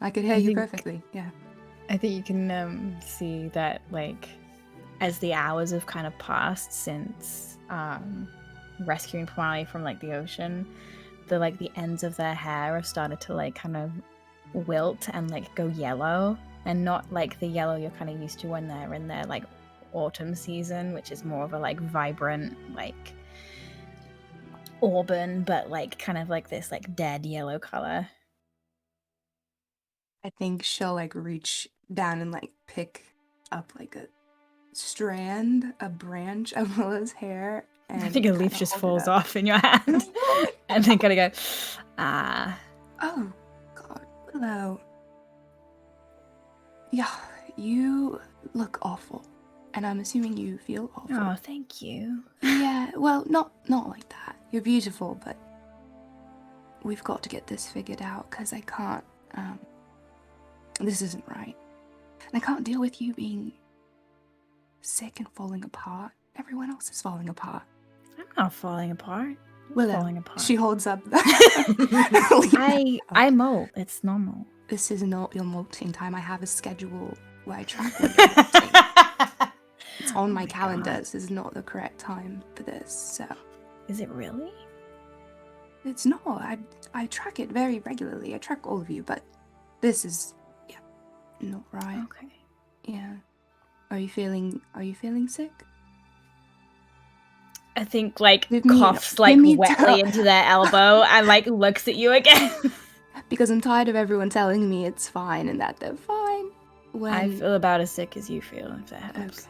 I could hear I you think- perfectly. Yeah. I think you can see that, like, as the hours have kind of passed since rescuing Pamali from like the ocean, the ends of their hair have started to like kind of wilt and like go yellow, and not like the yellow you're kind of used to when they're in their like autumn season, which is more of a like vibrant like auburn, but like kind of like this like dead yellow color. I think she'll like reach down and like pick up like a strand, a branch of Willow's hair. And I think a leaf kinda just hold it falls up. off in your hand, and then kind of go, Oh, God, Willow. Yeah, you look awful. And I'm assuming you feel awful. oh, thank you. Yeah, well, not like that. You're beautiful, but we've got to get this figured out because I can't, this isn't right. I can't deal with you being sick and falling apart. Everyone else is falling apart. I'm not falling apart. Willow, Falling apart. she holds up. I molt. It's normal. This is not your molting time. I have a schedule where I track when you're molting. It's on my calendar. God. This is not the correct time for this, so... Is it really? It's not. I track it very regularly. I track all of you, but this is... Yeah, not right. Okay. Yeah. Are you feeling sick? I think, like, Give me- coughs, like, give me wetly time. into their elbow and, like, looks at you again. Because I'm tired of everyone telling me it's fine and that they're fine. When... I feel about as sick as you feel, if that helps. Okay.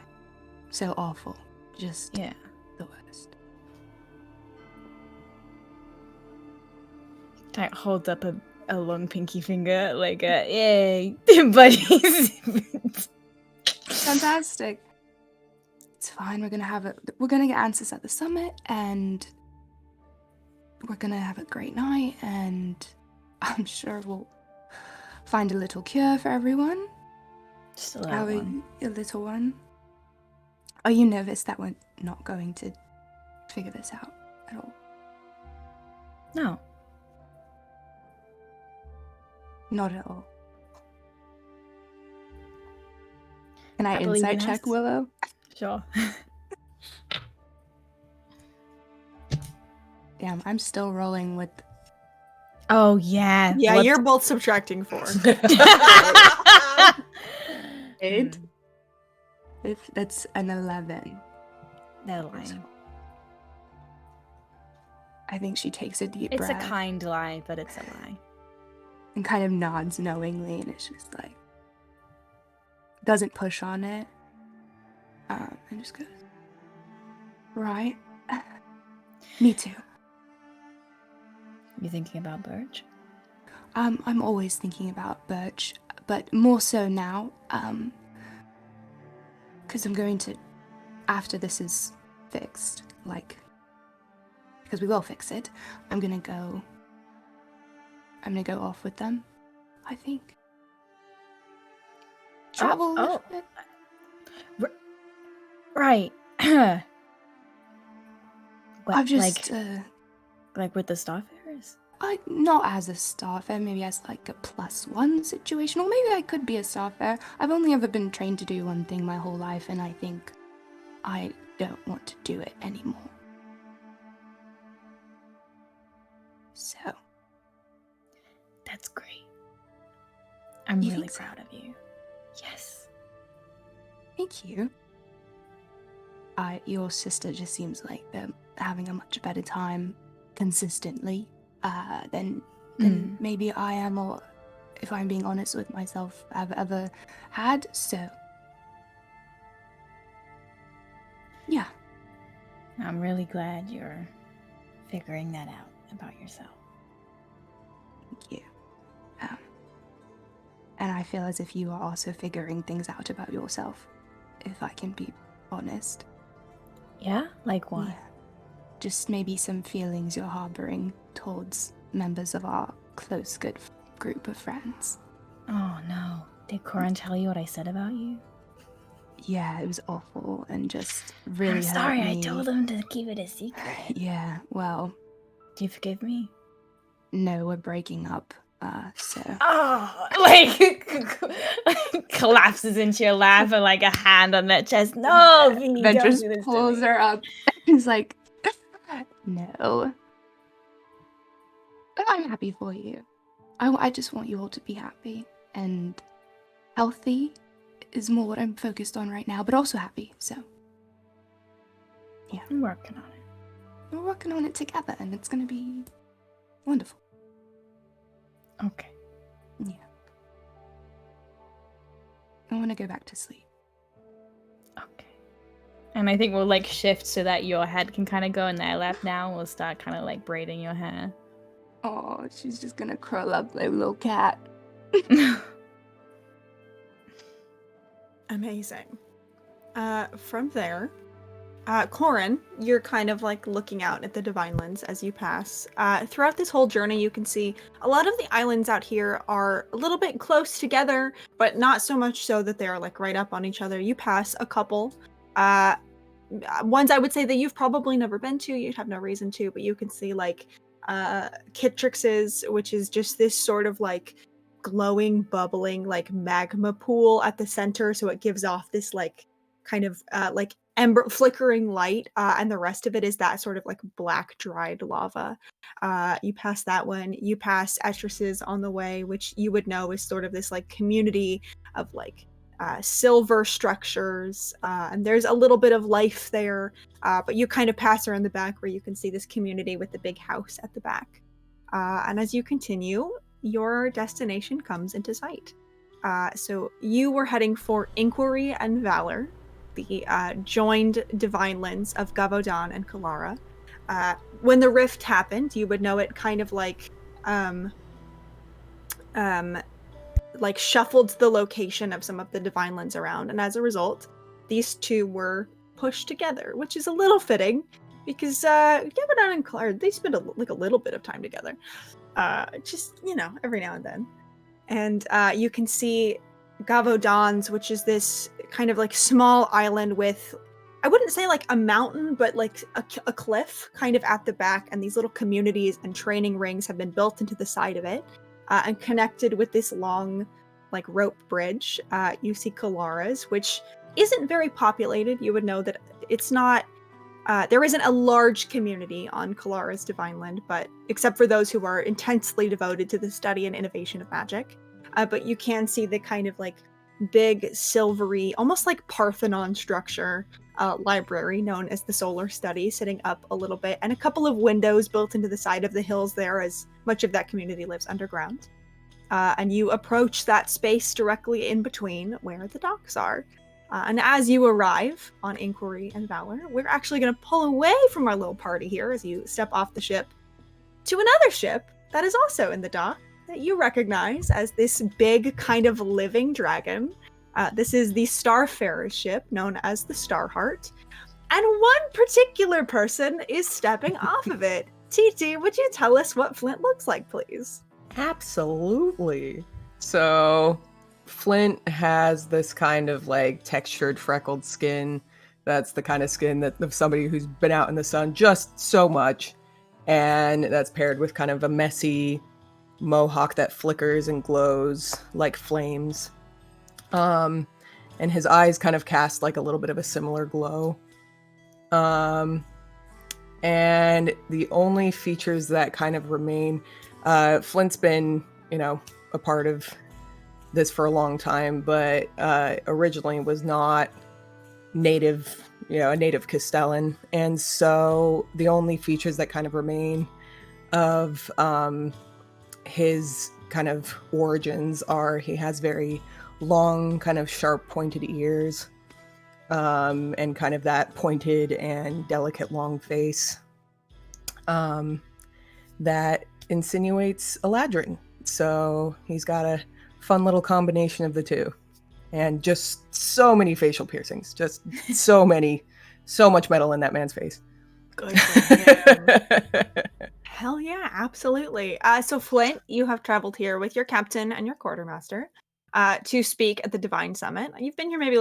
So awful. Just Yeah. the worst. Like, holds up a long pinky finger, like, yay, buddies. Fantastic. It's fine. We're gonna get answers at the summit, and we're gonna have a great night, and I'm sure we'll find a little cure for everyone. Just a little one. A little one. Are you nervous that we're not going to figure this out at all? No. Not at all. Can I believe insight in check, us. Willow? Sure. Damn, I'm still rolling with... Oh, yeah. Yeah, What's- you're both subtracting 4. Eight? That's an 11. They're lying. I think she takes a deep It's a breath kind lie, but it's a lie. and kind of nods knowingly, and it's just like... Doesn't push on it. And just goes... Right. Me too. You thinking about Birch? I'm always thinking about Birch, but more so now, because I'm going to, after this is fixed, like, because we will fix it, I'm gonna go off with them, I think. Travel a little bit. Right. What, I've just, like with the Starfarers? not as a starfare, maybe as like a +1 situation, or maybe I could be a starfare. I've only ever been trained to do one thing my whole life, and I think I don't want to do it anymore. So. That's great. I'm You really think so? proud of you. Yes. Thank you. Your sister just seems like they're having a much better time consistently than maybe I am, or if I'm being honest with myself, I've ever had. So, yeah. I'm really glad you're figuring that out about yourself. Thank you. And I feel as if you are also figuring things out about yourself, if I can be honest. Yeah? Like what? Yeah. Just maybe some feelings you're harboring towards members of our close, good group of friends. Oh no. Did Corin tell you what I said about you? Yeah, it was awful and just really I'm sorry, hurt I me. told him to keep it a secret. Yeah, well, Do you forgive me? no, we're breaking up, so... Oh, like collapses into your lap and like a hand on their chest. No, V, Then don't just do this to pulls me. her up. He's like, no. But I'm happy for you. I just want you all to be happy and healthy is more what I'm focused on right now, but also happy, so. Yeah. I'm working on it. We're working on it together and it's gonna be wonderful. Okay. Yeah. I want to go back to sleep. Okay. And I think we'll like shift so that your head can kind of go in their lap now. We'll start kind of like braiding your hair. Oh, she's just gonna curl up like a little cat. Amazing. From there, Corin, you're kind of like looking out at the Divine Lands as you pass. Throughout this whole journey, you can see a lot of the islands out here are a little bit close together, but not so much so that they're like right up on each other. You pass a couple. Ones I would say that you've probably never been to, you'd have no reason to, but you can see like Kitrix's, which is just this sort of like glowing, bubbling like magma pool at the center, so it gives off this like kind of like ember flickering light, and the rest of it is that sort of like black dried lava. You pass that one. You pass Estrus's on the way, which you would know is sort of this like community of like silver structures, and there's a little bit of life there, but you kind of pass around the back where you can see this community with the big house at the back. And as you continue, your destination comes into sight. So you were heading for Inquiry and Valor, the joined divine lands of Gavaudan and Kalara. When the rift happened, you would know it kind of like shuffled the location of some of the divine lands around, and as a result, these two were pushed together, which is a little fitting because Gavaudan and Kalara, they spend a little bit of time together, just every now and then. And you can see Gavaudan's, which is this kind of like small island with, I wouldn't say like a mountain, but like a cliff kind of at the back, and these little communities and training rings have been built into the side of it, and connected with this long like rope bridge. You see Kalara's, which isn't very populated. You would know that it's not, there isn't a large community on Kalara's Divine Land, but except for those who are intensely devoted to the study and innovation of magic. But you can see the kind of like big silvery, almost like Parthenon structure library known as the Solar Study sitting up a little bit, and a couple of windows built into the side of the hills there, as much of that community lives underground. And you approach that space directly in between where the docks are. And as you arrive on Inquiry and Valor, we're actually going to pull away from our little party here as you step off the ship to another ship that is also in the dock that you recognize as this big kind of living dragon. This is the Starfarers ship known as the Starheart. And one particular person is stepping off of it. TT, would you tell us what Flint looks like, please? Absolutely. So Flint has this kind of like textured freckled skin. That's the kind of skin that of somebody who's been out in the sun just so much. And that's paired with kind of a messy mohawk that flickers and glows like flames. And his eyes kind of cast like a little bit of a similar glow. And the only features that kind of remain, Flint's been, a part of this for a long time, but originally was not native, a native Castellan. And so the only features that kind of remain of his kind of origins are he has very long, kind of sharp pointed ears, and kind of that pointed and delicate long face that insinuates Eladrin. So he's got a fun little combination of the two, and just so many facial piercings, just so much metal in that man's face. Good for him. Hell yeah, absolutely. So Flint, you have traveled here with your captain and your quartermaster to speak at the Divine Summit. You've been here maybe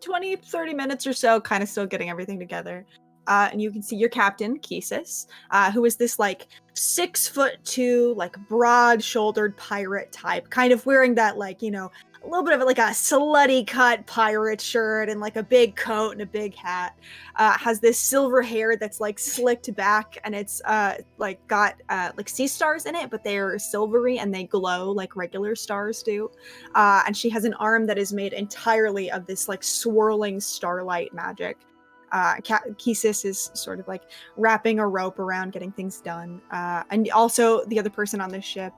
20, 30 minutes or so, kind of still getting everything together. And you can see your captain, Kesis, who is this 6'2", broad-shouldered pirate type, kind of wearing that a little bit of a slutty cut pirate shirt and a big coat and a big hat. Has this silver hair that's slicked back, and it's got sea stars in it, but they're silvery and they glow like regular stars do. And she has an arm that is made entirely of this swirling starlight magic. Kesis is sort of wrapping a rope around getting things done. And also the other person on this ship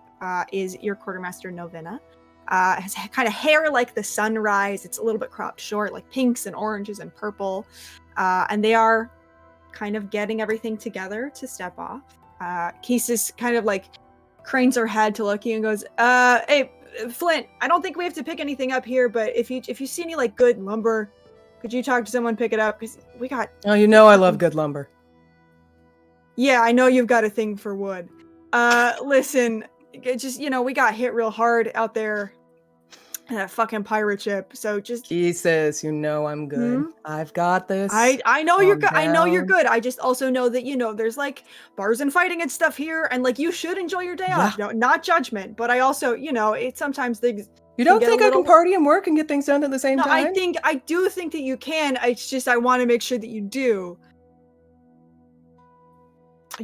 is your quartermaster Novena. Has kind of hair like the sunrise. It's a little bit cropped short, like pinks and oranges and purple. And they are kind of getting everything together to step off. Kesis kind of cranes her head to look at you and goes, hey, Flint, I don't think we have to pick anything up here, but if you see any good lumber, Could you talk to someone, pick it up? Because we got... Oh, you know I love good lumber. Yeah, I know you've got a thing for wood. Listen, just, we got hit real hard out there in that fucking pirate ship, so just... Jesus, you know I'm good. I've got this. I know you're good. I know you're down. good. I just also know that, there's, like, bars and fighting and stuff here, and, like, you should enjoy your day off. No, not judgment, but I also, it's sometimes things... You don't get a think I little- can party and work and get things done at the same No, time? I do think that you can. It's just I want to make sure that you do.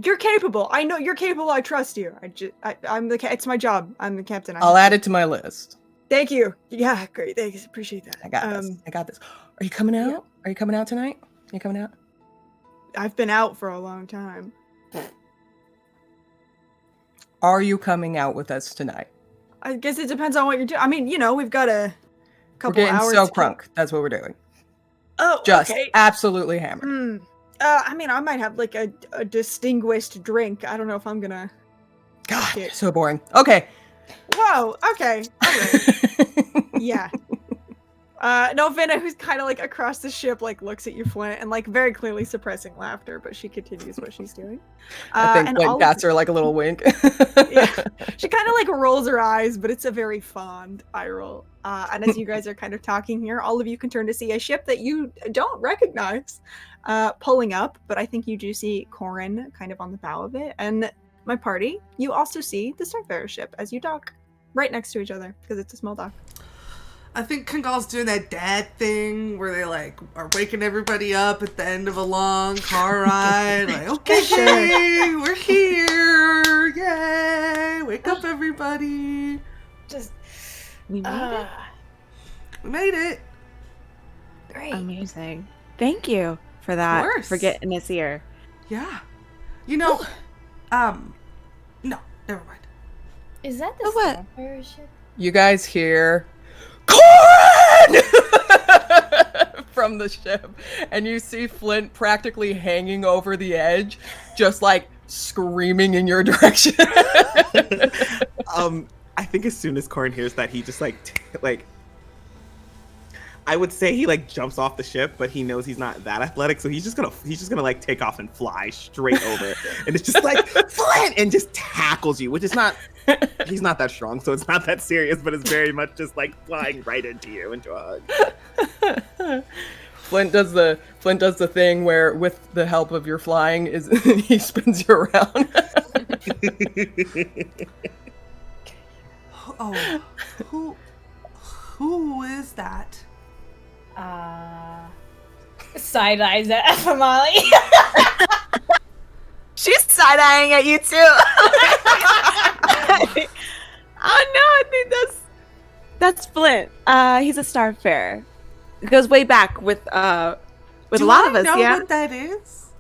You're capable. I know you're capable. I trust you. It's my job. I'm the captain. I'll add it to my list. Thank you. Yeah, great. Thanks. Appreciate that. I got this. Are you coming out? Yeah. Are you coming out tonight? You coming out? I've been out for a long time. Are you coming out with us tonight? I guess it depends on what you're doing. I mean, we've got a We're couple getting hours. so to- crunk. That's what we're doing. Oh, Just okay. absolutely hammered. I mean, I might have like a distinguished drink. I don't know if I'm gonna. God, Okay. so boring. Okay. Whoa. Okay. All right. Yeah. Novena, who's kind of like across the ship, like looks at you, Flint, and like very clearly suppressing laughter, but she continues what she's doing. I think and Flint all of- gats her like a little wink. Yeah. She kind of like rolls her eyes, but it's a very fond eye roll. And as you guys are kind of talking here, all of you can turn to see a ship that you don't recognize pulling up, but I think you do see Corin kind of on the bow of it. And my party, you also see the Starfarer ship as you dock right next to each other because it's a small dock. I think Kangal's doing that dad thing where they like are waking everybody up at the end of a long car ride. Like, okay, we're here. Yay. Wake up, everybody. We made it. We made it. Great. Amazing. Thank you for that. course. For getting us here. Yeah. No, never mind. Is that the Oh, what? Starfarers ship? You guys hear Corin from the ship, and you see Flint practically hanging over the edge, just like screaming in your direction. I think as soon as Corin hears that, he just I would say he like jumps off the ship, but he knows he's not that athletic, so he's just gonna like take off and fly straight over, and it's just like Flint, and just tackles you, which is not. He's not that strong, so it's not that serious, but it's very much just like flying right into you into a hug. Flint does the thing where, with the help of your flying, is he spins you around. Oh, who is that? Side eyes at Famali. She's side-eyeing at you too. Oh no, I think that's Flint. He's a Starfarer. It goes way back with a lot of us, know yeah. what that is?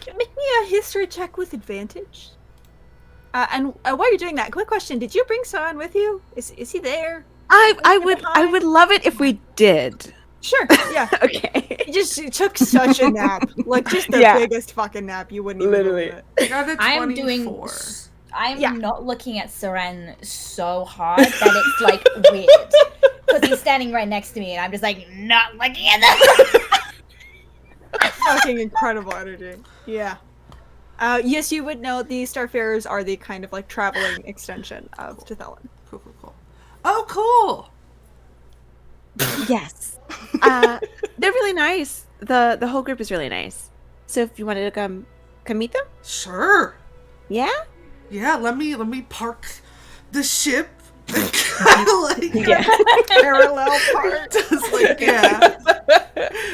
Make me a history check with advantage. And while you're doing that, quick question: did you bring Son with you? Is he there? I would love it if we did. Sure. Yeah. Okay. He just took such a nap, like just the Yeah. biggest fucking nap. You wouldn't even Literally. believe it. Got a I am doing. 24. I'm Yeah. not looking at Seren so hard that it's like weird because he's standing right next to me, and I'm just like not looking at them. Fucking incredible energy. Yeah. Yes, you would know the Starfarers are the kind of like traveling extension of Tethelin. Cool. Oh, cool. Yes. They're really nice. The whole group is really nice. So if you wanted to come meet them? Sure. Yeah? Yeah, let me park the ship. Kind of like Yeah. Parallel part. just like yeah.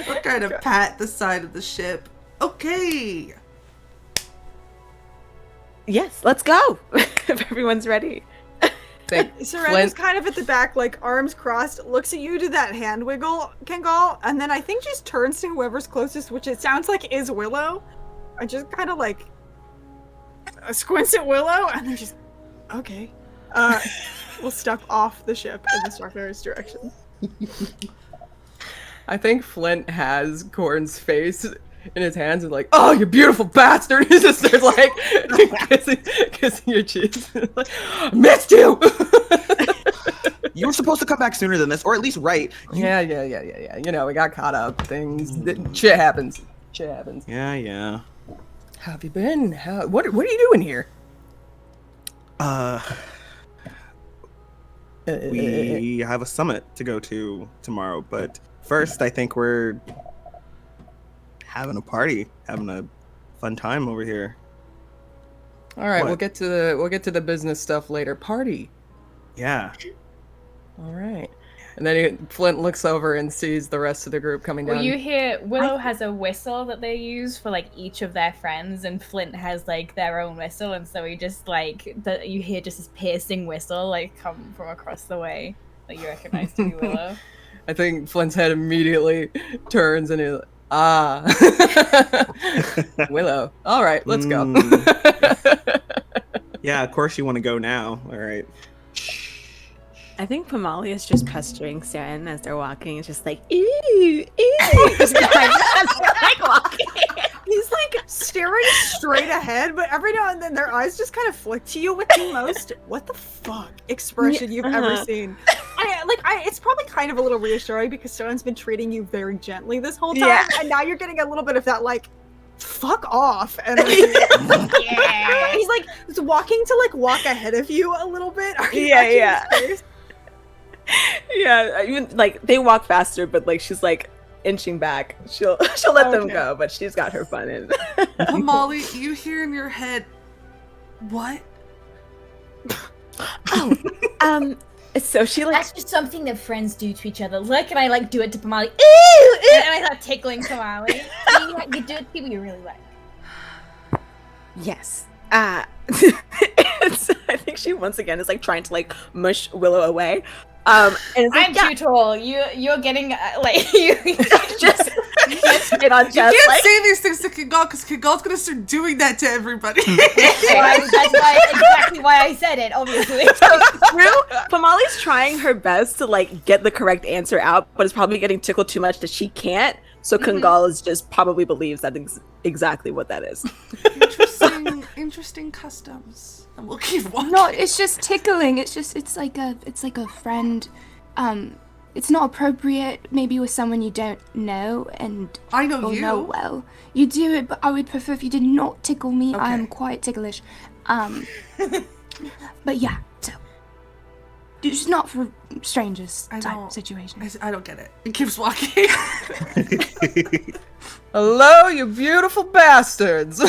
I'll kind of pat the side of the ship. Okay. Yes, let's go. If everyone's ready. Seren is kind of at the back, like arms crossed, looks at you, do that hand wiggle, Kangal, and then I think just turns to whoever's closest, which it sounds like is Willow. I just kind of like squints at Willow, and they're just okay. We'll step off the ship in the Starfarer's direction. I think Flint has Corin's face in his hands and like, oh, you beautiful bastard! He just starts like kissing your cheeks. Like, I missed you. You were supposed to come back sooner than this, or at least write. Yeah. You know, we got caught up. Things. Shit happens. Yeah. How have you been? What are you doing here? We have a summit to go to tomorrow, but first I think we're having a party, having a fun time over here. All right, What? we'll get to the business stuff later. Party. Yeah. All right. And then Flint looks over and sees the rest of the group coming down. Well, you hear Willow has a whistle that they use for like each of their friends, and Flint has like their own whistle, and so he just like you hear just this piercing whistle like come from across the way that you recognize to be Willow. I think Flint's head immediately turns and he's like, Willow. All right, let's go. Yeah, of course you want to go now. All right. I think Pamali is just pestering Saren as they're walking. It's just like, ew. Just like walking. He's like staring straight ahead, but every now and then their eyes just kind of flick to you with the most "what the fuck" expression you've ever seen. It's probably kind of a little reassuring because Saren's been treating you very gently this whole time, and now you're getting a little bit of that like, fuck off. And then he's like walking to like walk ahead of you a little bit. Are you watching his face? Yeah, even like they walk faster, but like she's like inching back. She'll let them go, but she's got her fun in. Molly, you hear in your head, what? So she like That's just something that friends do to each other. Look, and I like do it to Pamali. Ew! And I start tickling Pamali. You do it to people you really like. yes. I think she once again is like trying to like mush Willow away. And it's like, I'm too tall. You're getting like you just get on You just can't like say these things to Kingal because Kingal's gonna start doing that to everybody. that's exactly why I said it. Obviously. True. Pamali's trying her best to like get the correct answer out, but it's probably getting tickled too much that she can't. So Kingal is just probably believes that exactly what that is. Interesting customs. And we'll keep walking. No, it's just tickling. It's like a friend. It's not appropriate maybe with someone you don't know and I know or you. know well. You do it, but I would prefer if you did not tickle me. I am Okay. quite ticklish. But yeah, so it's not for strangers type situation. I don't get it. It keeps walking. Hello, you beautiful bastards.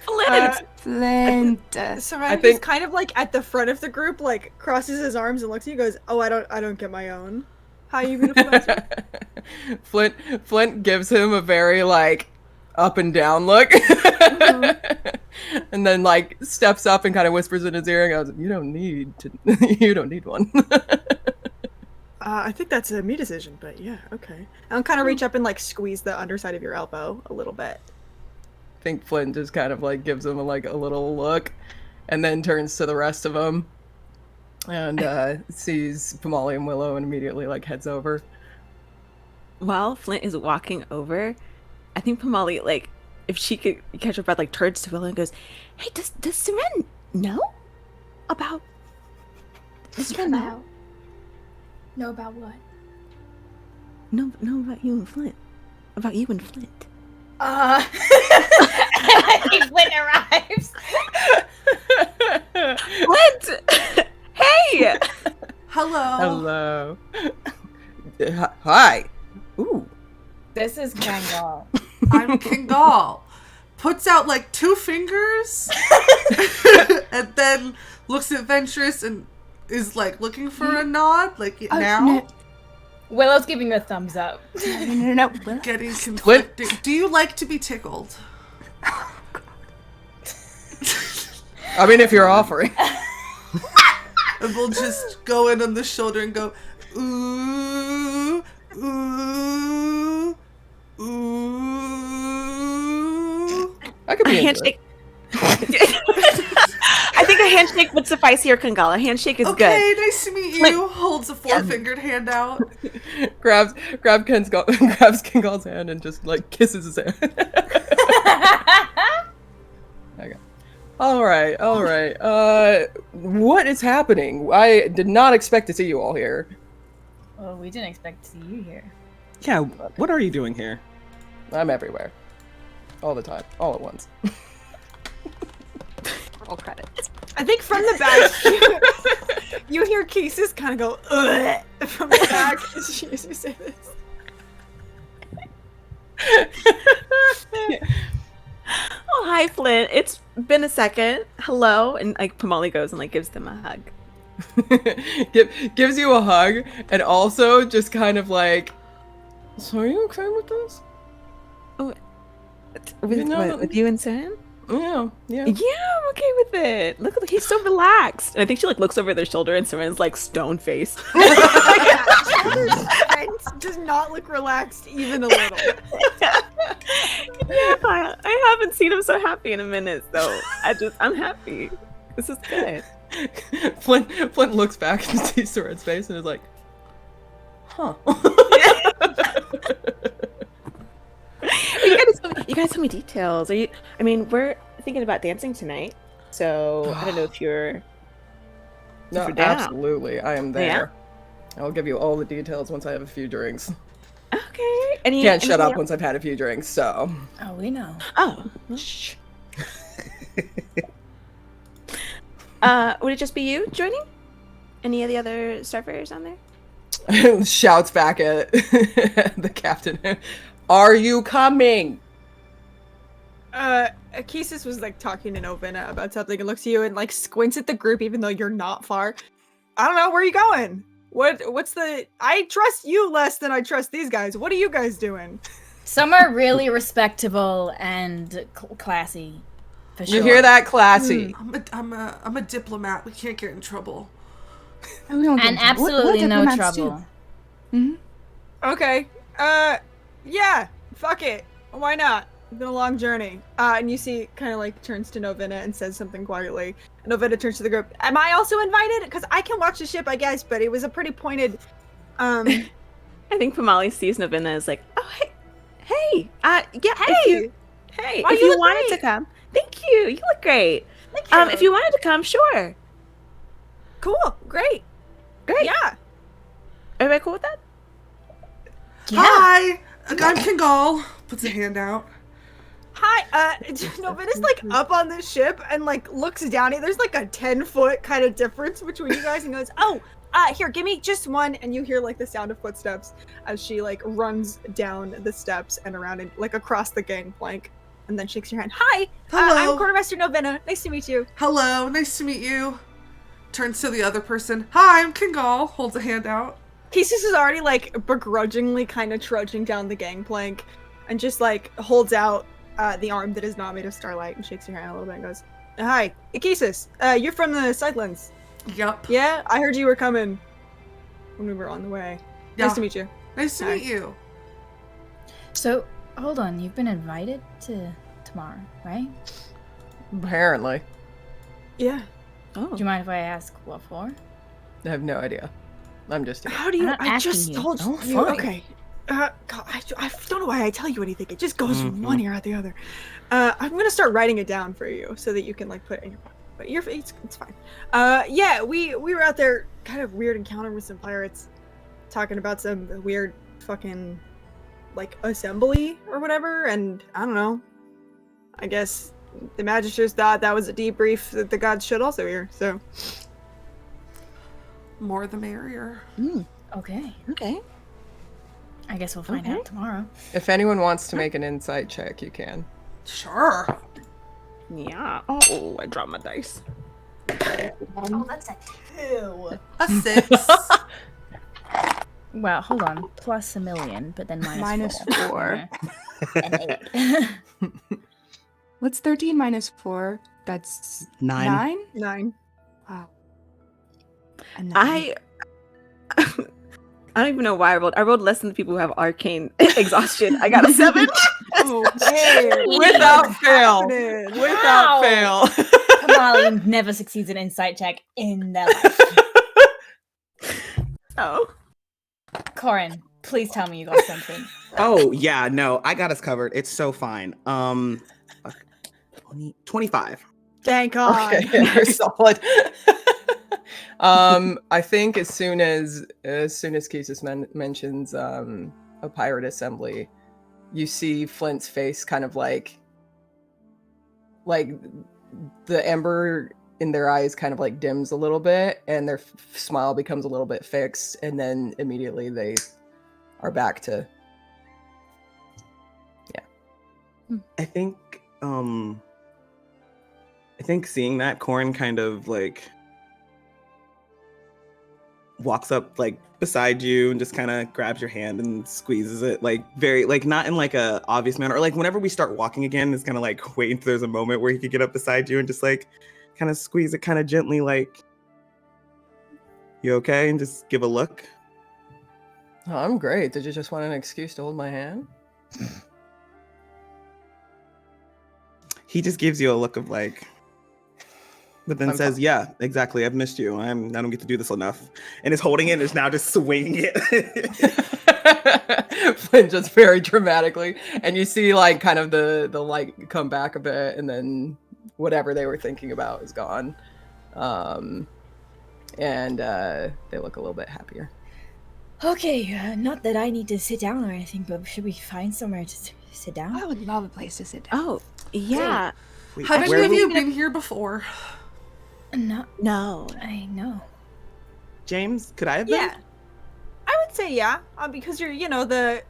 Flint. Saren is kind of like at the front of the group, like crosses his arms and looks at you and goes, "Oh, I don't get my own. Hi, you beautiful bastard." Flint gives him a very like up and down look. And then like steps up and kind of whispers in his ear and goes, you don't need one. I think that's a me decision, but yeah, okay. I'll kind of reach up and like squeeze the underside of your elbow a little bit. I think Flint just kind of like gives him a little look and then turns to the rest of them and sees Pamali and Willow and immediately like heads over. While Flint is walking over, I think Pamali, like, if she could catch her breath, like turns to Willow and goes, "Hey, does Saren know about? Does Saren know? Know about what? No, about you and Flint. About you and Flint." I think Flint arrives. Flint! Hey! Hello. Hi. Ooh. This is Kangal. I'm Kingal. Puts out like 2 fingers and then looks at Ventress and is like looking for a nod, like now. No. Willow's giving you a thumbs up. No. Willow. Getting conflicted. Do you like to be tickled? I mean, if you're offering. And we'll just go in on the shoulder and go, ooh, ooh, ooh. I could be A into handshake. I think a handshake would suffice here, Kangala. A handshake is Okay, good. nice to meet you. Holds a 4-fingered hand out. grabs Kingal's hand and just like kisses his hand. Okay. All right. What is happening? I did not expect to see you all here. Well, we didn't expect to see you here. Yeah, what are you doing here? I'm everywhere. All the time. All at once. Roll credits. I think from the back, you hear Cases kind of go, ugh, from the back as you say this. Oh, hi, Flint. It's been a second. Hello. And like Pomali goes and like gives them a hug. Gives you a hug, and also just kind of like, so are you okay with this? With you and Sam? Yeah. Yeah, I'm okay with it. Look, he's so relaxed. And I think she like looks over their shoulder and Saren's like stone faced. And does not look relaxed even a little. Yeah, I haven't seen him so happy in a minute, so I'm happy. This is good. Flint looks back and sees Soren's face and is like, huh. You gotta tell me details. We're thinking about dancing tonight, so I don't know if you're. No, you're down. absolutely, I am there. Yeah? I'll give you all the details once I have a few drinks. Okay. Can't shut up once I've had a few drinks, so. Oh, we know. Oh. Shh. Would it just be you joining? Any of the other Starfarers on there? Shouts back at the captain. Are you coming? Kesis was like talking to Novena about something and looks at you and like squints at the group even though you're not far. I don't know, where are you going? What's the... I trust you less than I trust these guys. What are you guys doing? Some are really respectable and classy. For sure. You hear that, classy? I'm a diplomat. We can't get in trouble. And we don't get And in trouble. absolutely no diplomats do. trouble. Mhm. Okay. Yeah. Fuck it. Why not? It's been a long journey. And you see, kind of like turns to Novena and says something quietly. And Novena turns to the group. Am I also invited? Because I can watch the ship, I guess, but it was a pretty pointed. I think Pomali sees Novena as like, oh hey, yeah, Hey, if you you look wanted great. to come, thank you. You look great. Thank you. If you wanted to come, sure. Cool. Great. Great. Yeah. Everybody cool with that? Hi, I'm Kingal. Puts a hand out. Hi. Novena's like up on the ship and like looks down. There's like a 10-foot kind of difference between you guys, and goes, "Oh, here, give me just one." And you hear like the sound of footsteps as she like runs down the steps and around and like across the gangplank, and then shakes your hand. Hi. Hello. I'm Quartermaster Novena. Nice to meet you. Hello, nice to meet you. Turns to the other person. Hi, I'm Kingal. Holds a hand out. Kesis is already like begrudgingly kind of trudging down the gangplank, and just like holds out the arm that is not made of Starlight and shakes your hand a little bit and goes, "Hi, Kesis. You're from the Sidelands. Yup. Yeah, I heard you were coming when we were on the way. Yeah. Nice to meet you." Nice to Hi. meet you. So, hold on. You've been invited to tomorrow, right? Apparently. Yeah. Oh. Do you mind if I ask what for? I have no idea. I'm just here. How do you? I'm not I asking just you. told Oh, you. fine. Okay. God, I don't know why I tell you anything. It just goes from one ear out the other. I'm gonna start writing it down for you so that you can like put it in your pocket. But it's fine. Yeah, we were out there, kind of weird encounter with some pirates, talking about some weird fucking like assembly or whatever, and I don't know. I guess the Magisters thought that was a debrief that the gods should also hear. So More the merrier. Okay. Okay. I guess we'll find Okay. out tomorrow. If anyone wants to make an insight check, you can. Sure. Yeah. Oh, I dropped my dice. Oh, that's a 2. A 6. Well, hold on. Plus a million, but then minus 4. And 8. What's 13 minus 4? That's 9. 9. Wow. A 9. I don't even know why I rolled less than the people who have arcane exhaustion. I got a 7. Oh, hey, Without fail. happening? Without Wow. fail. Kamali never succeeds in insight check in their life. Oh. Corin, please tell me you got something. Oh yeah, no, I got us covered. It's so fine. 25. Thank God. Okay, yeah, you're solid. I think as soon as Kesis mentions a pirate assembly, you see Flint's face kind of like the ember in their eyes kind of like dims a little bit, and their smile becomes a little bit fixed, and then immediately they are back to I think seeing that, Corn kind of like walks up like beside you and just kind of grabs your hand and squeezes it, like very like not in like a obvious manner, or like whenever we start walking again, it's kind of like waiting till there's a moment where he could get up beside you and just like kind of squeeze it kind of gently, like, you okay? And just give a look. Oh, I'm great. Did you just want an excuse to hold my hand? He just gives you a look of like, but then says, "Yeah, exactly. I've missed you. I don't get to do this enough." And is holding it and is now just swinging it. Flynn just very dramatically, and you see like kind of the light come back a bit, and then whatever they were thinking about is gone, and they look a little bit happier. Okay, not that I need to sit down or anything, but should we find somewhere to sit down? I would love a place to sit down. Oh, yeah. Wait, Have any of you been here before? No. I know. James, could I have been? Yeah. I would say yeah, because you're, the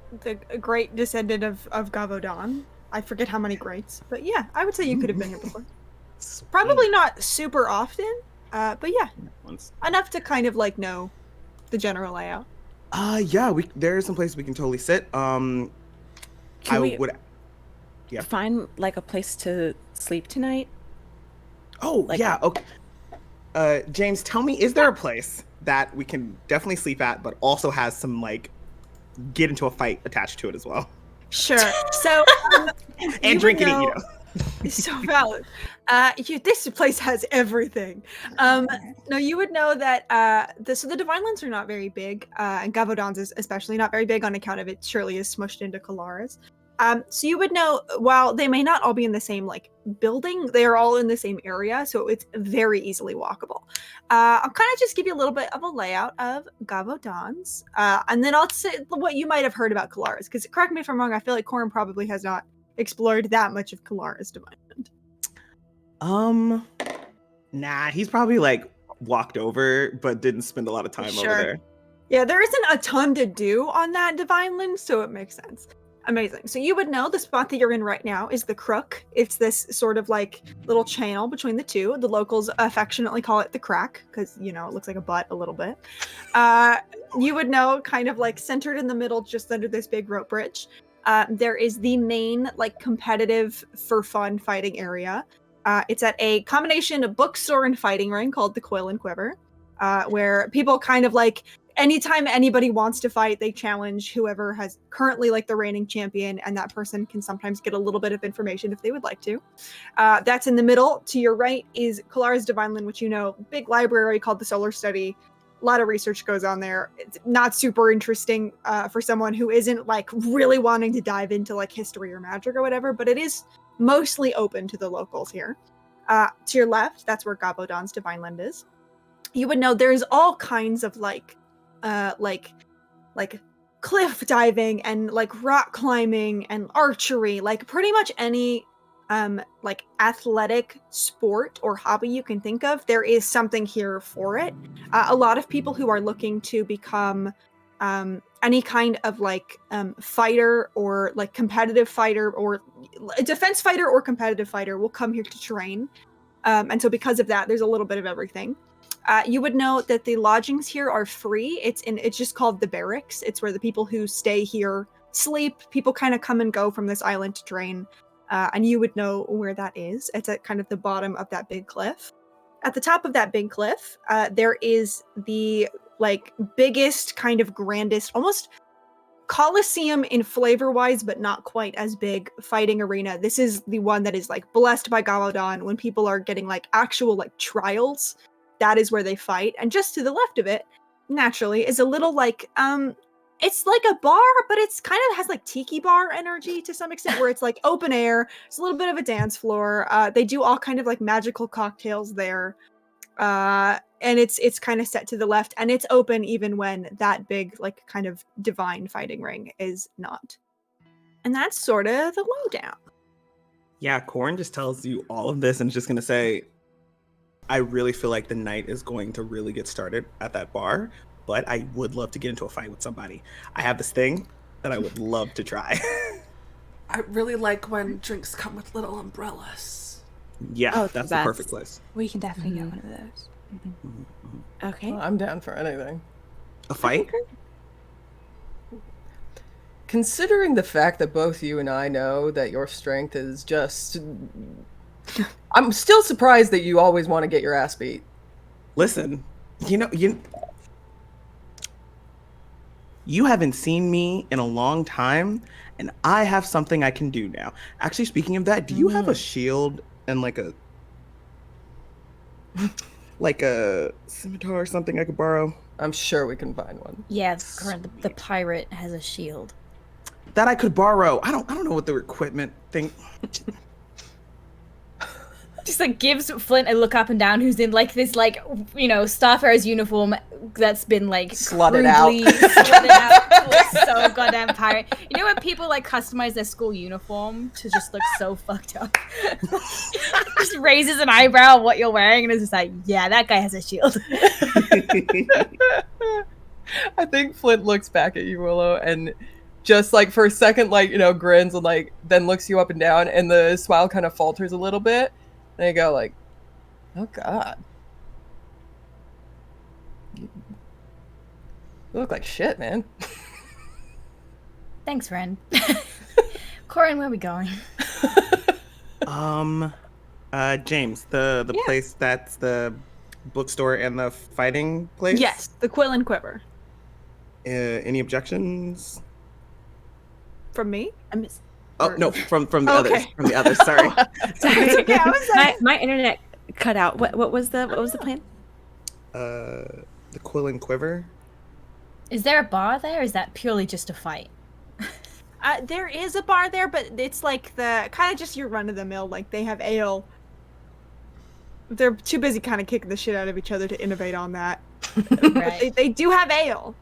great descendant of Gavaudan. I forget how many greats, but yeah, I would say you could have been here before. Probably not super often, but yeah, Once. enough to kind of like know the general layout. Yeah, there's some place we can totally sit. Can I we would. Yeah. find like a place to sleep tonight? Oh, Like- yeah. Okay. James, tell me, is there a place that we can definitely sleep at, but also has some like get into a fight attached to it as well? Sure. So And drink and eat, It's so valid. This place has everything. No, you would know that the Divine Lands are not very big, and Gavaudan's is especially not very big on account of it surely is smushed into Kalaras. So you would know, while they may not all be in the same like building, they are all in the same area, so it's very easily walkable. I'll kind of just give you a little bit of a layout of Gavaudan's, and then I'll say what you might have heard about Kalaras, because correct me if I'm wrong, I feel like Corin probably has not explored that much of Kalaras Divine Land. Nah, he's probably like walked over, but didn't spend a lot of time over Sure. there. Yeah, there isn't a ton to do on that Divine Land, so it makes sense. Amazing. So you would know the spot that you're in right now is the Crook. It's this sort of like little channel between the two. The locals affectionately call it the Crack because, it looks like a butt a little bit. You would know kind of like centered in the middle, just under this big rope bridge. There is the main like competitive for fun fighting area. It's at a combination of bookstore and fighting ring called the Quill and Quiver, where people kind of like anytime anybody wants to fight, they challenge whoever has currently like the reigning champion, and that person can sometimes get a little bit of information if they would like to. That's in the middle. To your right is Kalaras Divine Land, which big library called the Solar Study. A lot of research goes on there. It's not super interesting for someone who isn't like really wanting to dive into like history or magic or whatever, but it is mostly open to the locals here. To your left, that's where Gavaudan's Divine Land is. You would know there's all kinds of like cliff diving and like rock climbing and archery, like pretty much any like athletic sport or hobby you can think of. There is something here for it. A lot of people who are looking to become any kind of like fighter or like competitive fighter or a defense fighter or competitive fighter will come here to train. And so because of that, there's a little bit of everything. You would know that the lodgings here are free. It's just called the barracks. It's where the people who stay here sleep. People kind of come and go from this island to train. And you would know where that is. It's at kind of the bottom of that big cliff. At the top of that big cliff, there is the like biggest, kind of grandest, almost Colosseum in flavor-wise, but not quite as big fighting arena. This is the one that is like blessed by Gavaudan when people are getting like actual like trials. That is where they fight. And just to the left of it, naturally, is a little like It's like a bar, but it's kind of has like tiki bar energy to some extent, where it's like open air. It's a little bit of a dance floor. They do all kind of like magical cocktails there, and it's kind of set to the left, and it's open even when that big like kind of divine fighting ring is not. And that's sort of the lowdown. Yeah, Corin just tells you all of this and is just gonna say, I really feel like the night is going to really get started at that bar, but I would love to get into a fight with somebody. I have this thing that I would love to try. I really like when drinks come with little umbrellas. Yeah, Oh, that's the perfect place. We can definitely get one of those. Okay. Well, I'm down for anything. A fight? Considering the fact that both you and I know that your strength is just... I'm still surprised that you always want to get your ass beat. Listen, you haven't seen me in a long time, and I have something I can do now. Actually, speaking of that, do you have a shield and like a scimitar or something I could borrow? I'm sure we can find one. Yeah, the pirate has a shield. That I could borrow. I don't know what the equipment thing. Just like gives Flint a look up and down, who's in like this like Starfarers uniform that's been like Slutted out to look so goddamn pirate. You know when people like customize their school uniform to just look so fucked up? Just raises an eyebrow at what you're wearing and is just like, yeah, that guy has a shield. I think Flint looks back at you, Willow, and just like for a second, like, grins and like then looks you up and down, and the smile kind of falters a little bit. And you go like, oh god. You look like shit, man. Thanks, friend. Corin, where are we going? James, the place that's the bookstore and the fighting place? Yes, the Quill and Quiver. Any objections? From me? Oh no, from the Okay. others. From the others, sorry. It's okay, I was like, My internet cut out. What was the plan? The Quill and Quiver. Is there a bar there, or is that purely just a fight? there is a bar there, but it's like the kind of just your run of the mill. Like they have ale. They're too busy kind of kicking the shit out of each other to innovate on that. Right. They do have ale.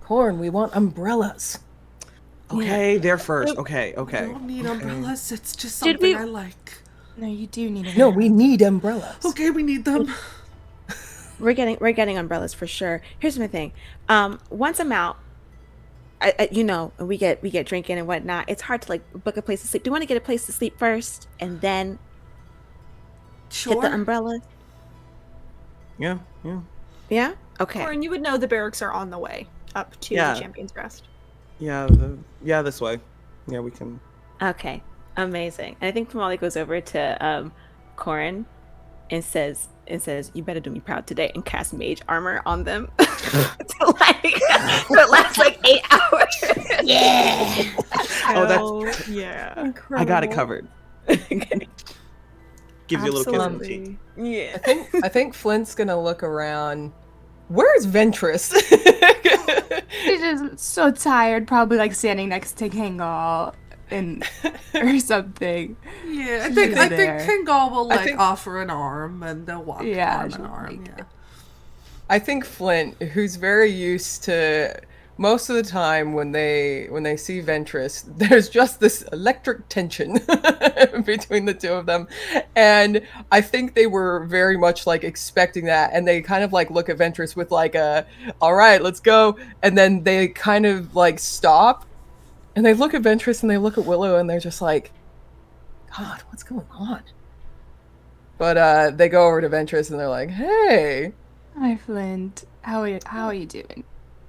Corn, we want umbrellas. Okay, they're first. Okay. We don't need umbrellas. It's just Did something we- I like. No, you do need a No, we need umbrellas. Okay, we need them. We're getting umbrellas for sure. Here's my thing. Once I'm out, we get drinking and whatnot. It's hard to like book a place to sleep. Do you want to get a place to sleep first and then Sure. get the umbrella? Yeah. Yeah. Okay. Or, and you would know the barracks are on the way up to Yeah. the Champion's Rest. Yeah, this way. Yeah, we can. Okay. Amazing. And I think Tamale goes over to Corin and says, "You better do me proud today," and cast mage armor on them to last like 8 hours. Yeah. Oh, yeah. I got it covered. Gives you a little kiss on the cheek. Yeah. I think Flint's gonna look around. Where's Ventress? She's just so tired, probably like standing next to Kangal and or something. Yeah, I She's think there. Kangal will like think- offer an arm and they'll walk Yeah, arm in she'll arm. make Yeah. I think Flint, who's very used to most of the time when they see Ventress, there's just this electric tension between the two of them. And I think they were very much like expecting that, and they kind of like look at Ventress with like a, all right, let's go. And then they kind of like stop and they look at Ventress and they look at Willow and they're just like, God, what's going on? But they go over to Ventress and they're like, hey. Hi, Flint. How are you doing?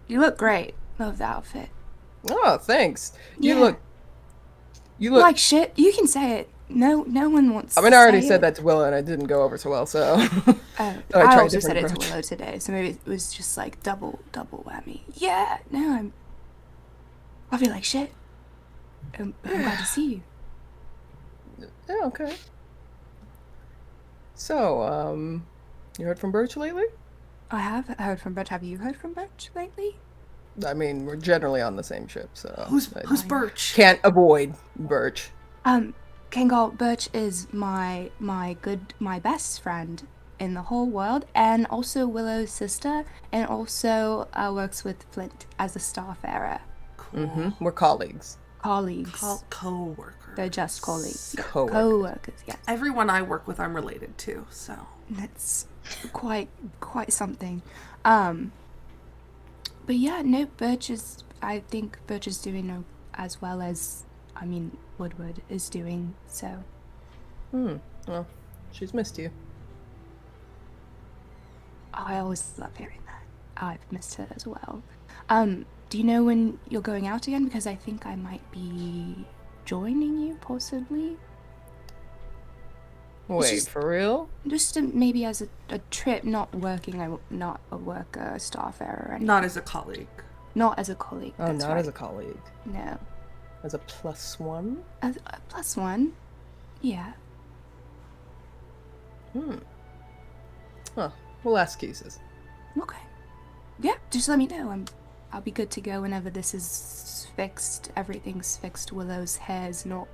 You look great. Love the outfit. Oh, thanks. Yeah. You look Like shit. You can say it. No one wants. I mean, to I already say said it. that to Willow and I didn't go over so well, so. Oh, I I tried a also said different it to approach. Willow today, so maybe it was just like double whammy. Yeah. No, I feel like shit. I'm glad to see you. Yeah, okay. So, you heard from Birch lately? I have heard from Birch. Have you heard from Birch lately? I mean, we're generally on the same ship, so Who's I Birch? can't avoid Birch. Kangol, Birch is my best friend in the whole world, and also Willow's sister, and also works with Flint as a Starfarer. Cool. We're colleagues. Colleagues. Co-workers. They're just colleagues. Co-workers. Co-workers, yes. Everyone I work with, I'm related to, so. That's quite something. But yeah, no, I think Birch is doing as well as, Woodward is doing, so. Well, she's missed you. Oh, I always love hearing that. I've missed her as well. Do you know when you're going out again? Because I think I might be joining you, possibly. Wait, for real? Just maybe as a trip, not working. I'm not a worker, Starfarer, or anything. Not as a colleague. Not as a colleague. Oh, that's not right. as a colleague. No. As a +1? As a +1? Yeah. Huh. We'll ask Kisses. Okay. Yeah, just let me know. I'll be good to go whenever this is fixed. Everything's fixed. Willow's hair's not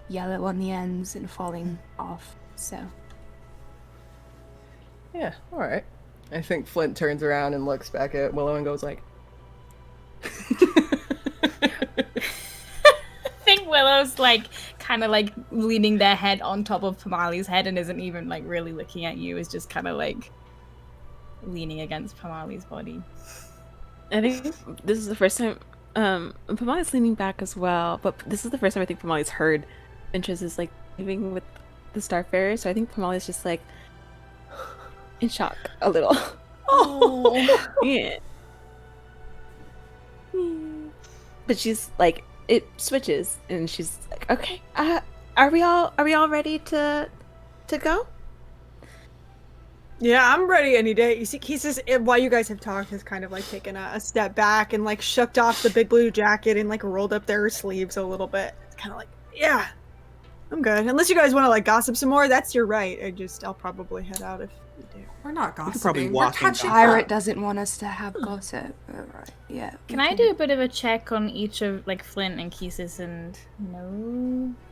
yellow on the ends and falling off, so. Yeah, alright. I think Flint turns around and looks back at Willow and goes like... I think Willow's like kind of like leaning their head on top of Pamali's head and isn't even like really looking at you. Is just kind of like leaning against Pamali's body. I think this is the first time Pamali's leaning back as well, but this is the first time I think Pamali's heard Ventress is like leaving with the Starfarers, so I think Pamali's just like in shock a little. Oh. Yeah. But she's like, it switches and she's like, okay, are we all ready to go? Yeah, I'm ready any day. You see, Kisses, while you guys have talked, has kind of like taken a step back and like shucked off the big blue jacket and like rolled up their sleeves a little bit. It's kind of like, yeah, I'm good. Unless you guys want to like gossip some more, that's your right. I'll probably head out if you do. We're not gossiping. probably We're walk catching Pirate up. doesn't want us to have gossip. Right. Yeah. Can I do a bit of a check on each of like Flint and Kisses and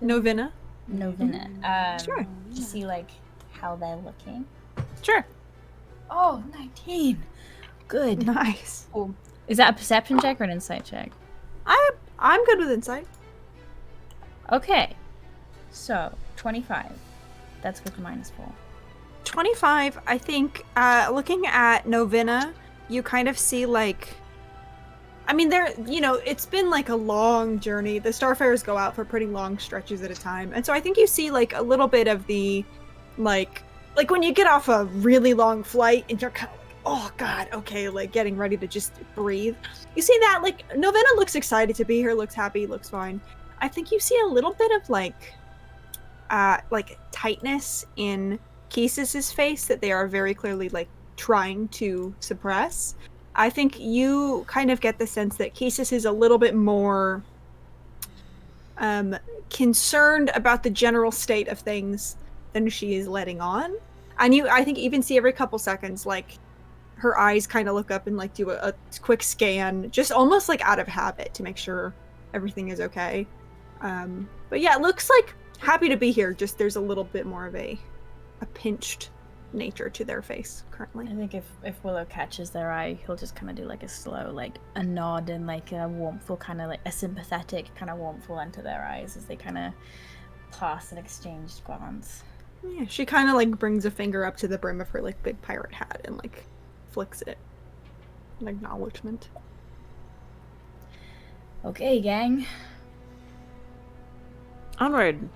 Novena? Novena? Sure. To see like how they're looking. Sure. Oh, 19. Good. Nice. Cool. Is that a perception check or an insight check? I'm good with insight. Okay. So, 25. That's with -4. 25, I think, looking at Novena, you kind of see like, I mean, it's been like a long journey. The Starfarers go out for pretty long stretches at a time. And so I think you see like a little bit of the, like when you get off a really long flight and you're kind of like, oh God, okay, like getting ready to just breathe. You see that, like, Novena looks excited to be here, looks happy, looks fine. I think you see a little bit of like tightness in Kisses' face that they are very clearly like trying to suppress. I think you kind of get the sense that Kisses is a little bit more concerned about the general state of things than she is letting on. And I think even see every couple seconds, like her eyes kind of look up and like do a quick scan, just almost like out of habit to make sure everything is okay. But yeah, it looks like happy to be here. Just there's a little bit more of a pinched nature to their face currently. I think if Willow catches their eye, he'll just kind of do like a slow, like a nod and like a warmthful kind of like a sympathetic kind of warmthful into their eyes as they kind of pass an exchanged glance. Yeah, she kind of like brings a finger up to the brim of her like big pirate hat and like flicks it in acknowledgement. Okay, gang. Onward.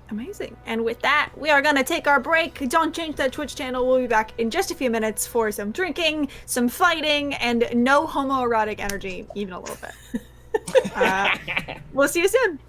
Amazing. And with that, we are gonna take our break. Don't change that Twitch channel. We'll be back in just a few minutes for some drinking, some fighting, and no homoerotic energy, even a little bit. We'll see you soon.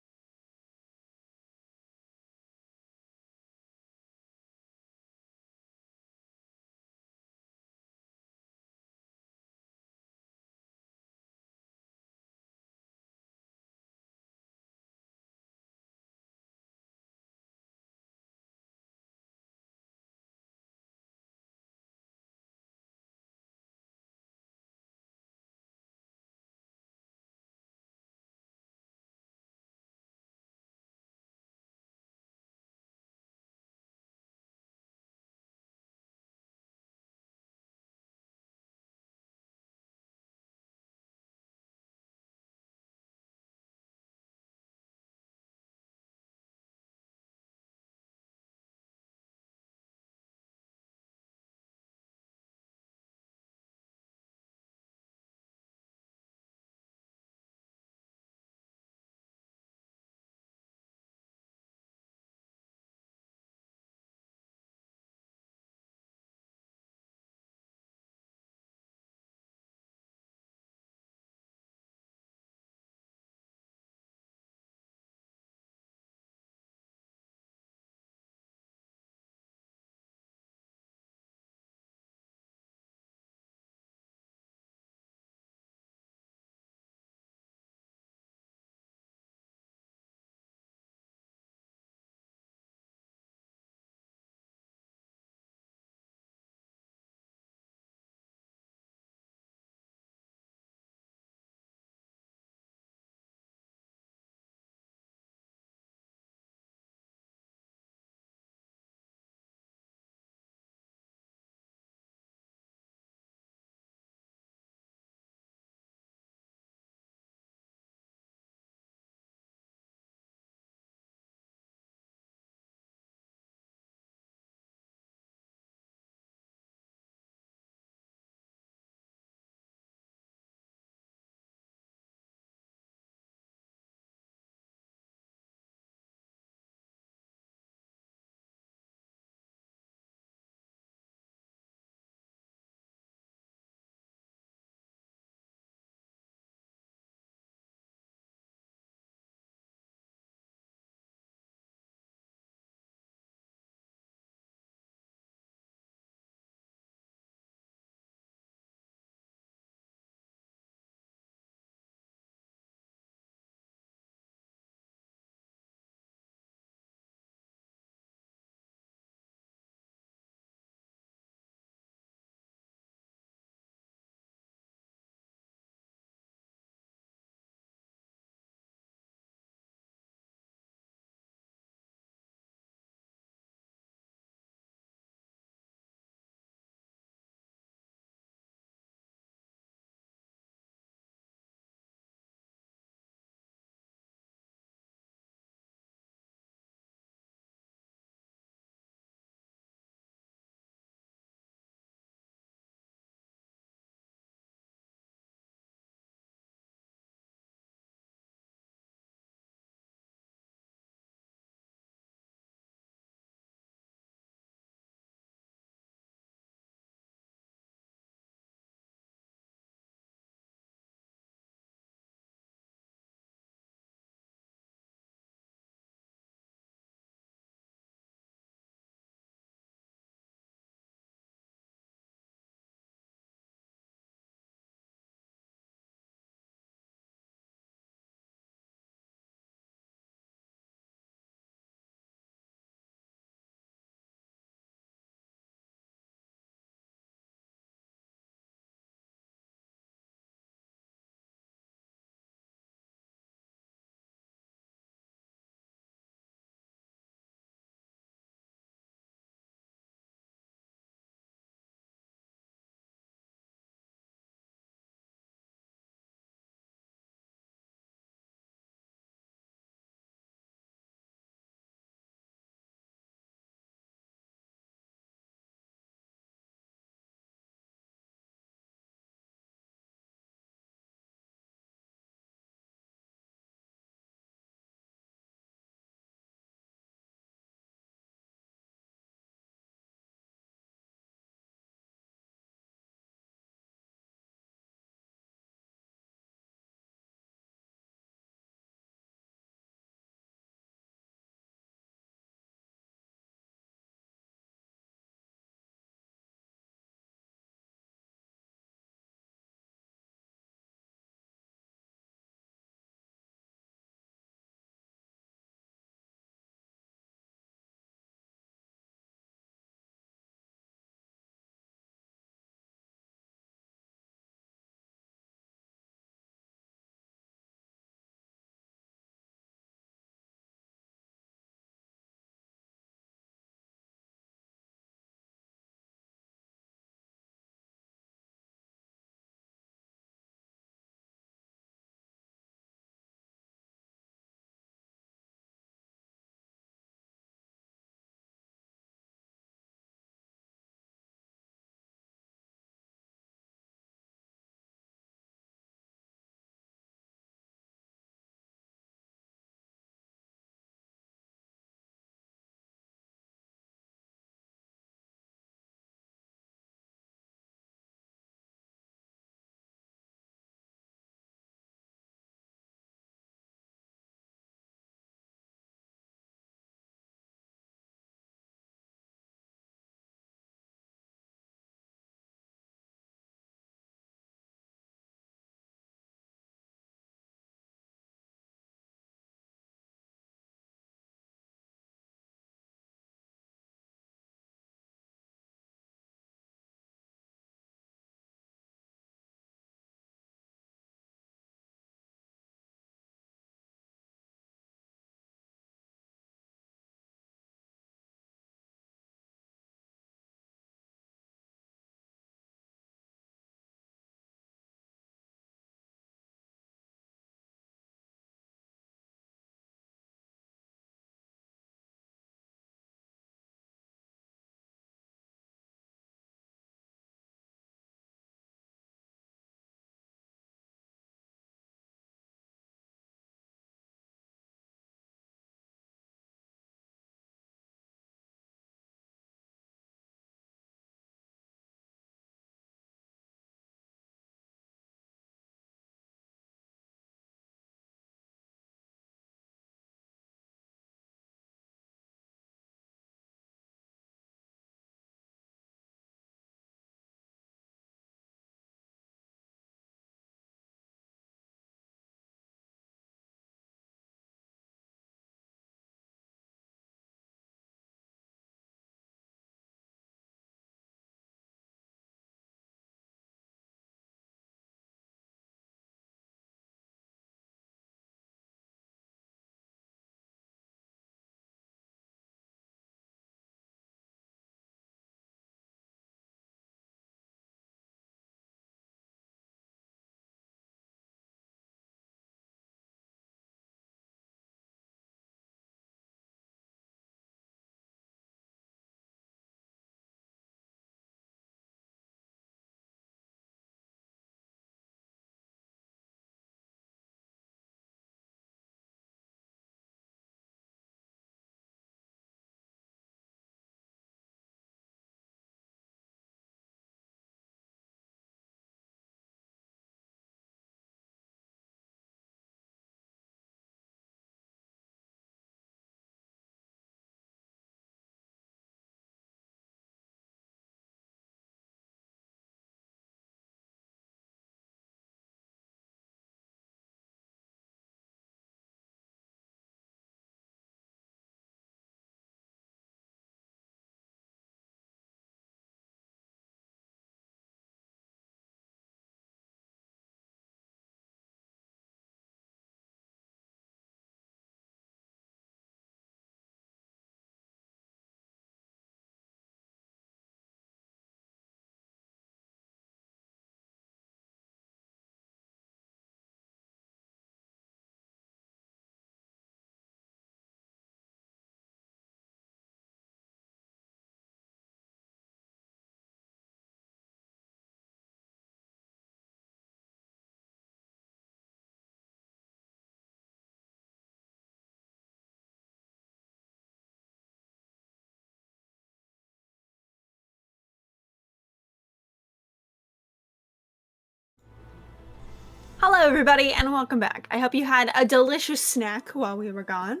Hello, everybody, and welcome back. I hope you had a delicious snack while we were gone.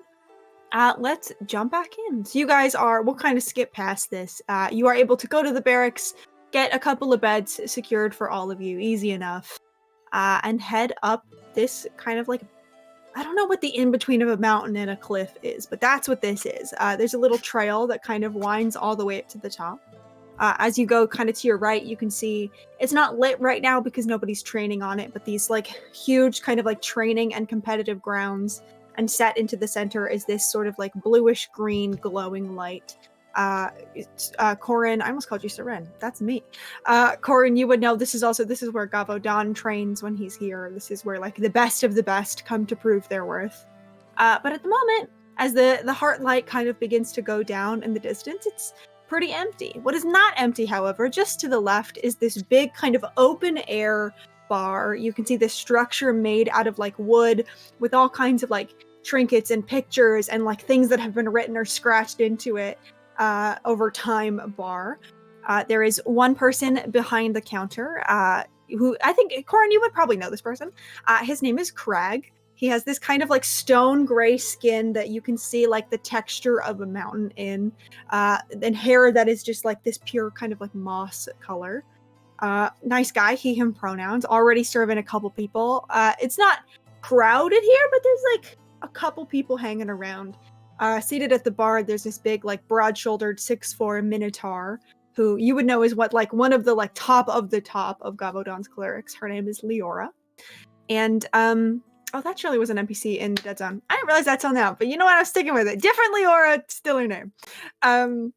Let's jump back in. So you guys we'll kind of skip past this. You are able to go to the barracks, get a couple of beds secured for all of you, easy enough, and head up this kind of like, I don't know what the in-between of a mountain and a cliff is, but that's what this is. There's a little trail that kind of winds all the way up to the top. As you go kind of to your right, you can see it's not lit right now because nobody's training on it, but these like huge kind of like training and competitive grounds, and set into the center is this sort of like bluish green glowing light. Corin, I almost called you Seren. That's me. Corin, you would know this is where Gavaudan trains when he's here. This is where like the best of the best come to prove their worth. But at the moment, as the heart light kind of begins to go down in the distance, it's pretty empty. What is not empty, however, just to the left is this big kind of open air bar. You can see this structure made out of like wood with all kinds of like trinkets and pictures and like things that have been written or scratched into it over time bar. There is one person behind the counter who I think, Corin, you would probably know this person. His name is Crag. He has this kind of like stone gray skin that you can see like the texture of a mountain in, and hair that is just like this pure kind of like moss color. Nice guy, he, him pronouns, already serving a couple people. It's not crowded here, but there's like a couple people hanging around. Seated at the bar, there's this big like broad-shouldered 6'4" minotaur who you would know is one of the like top of Gavaudan's clerics. Her name is Leora. And oh, that surely was an NPC in Dead Zone. I didn't realize that till now, but you know what? I'm sticking with it. Different Leora, still her name. Kind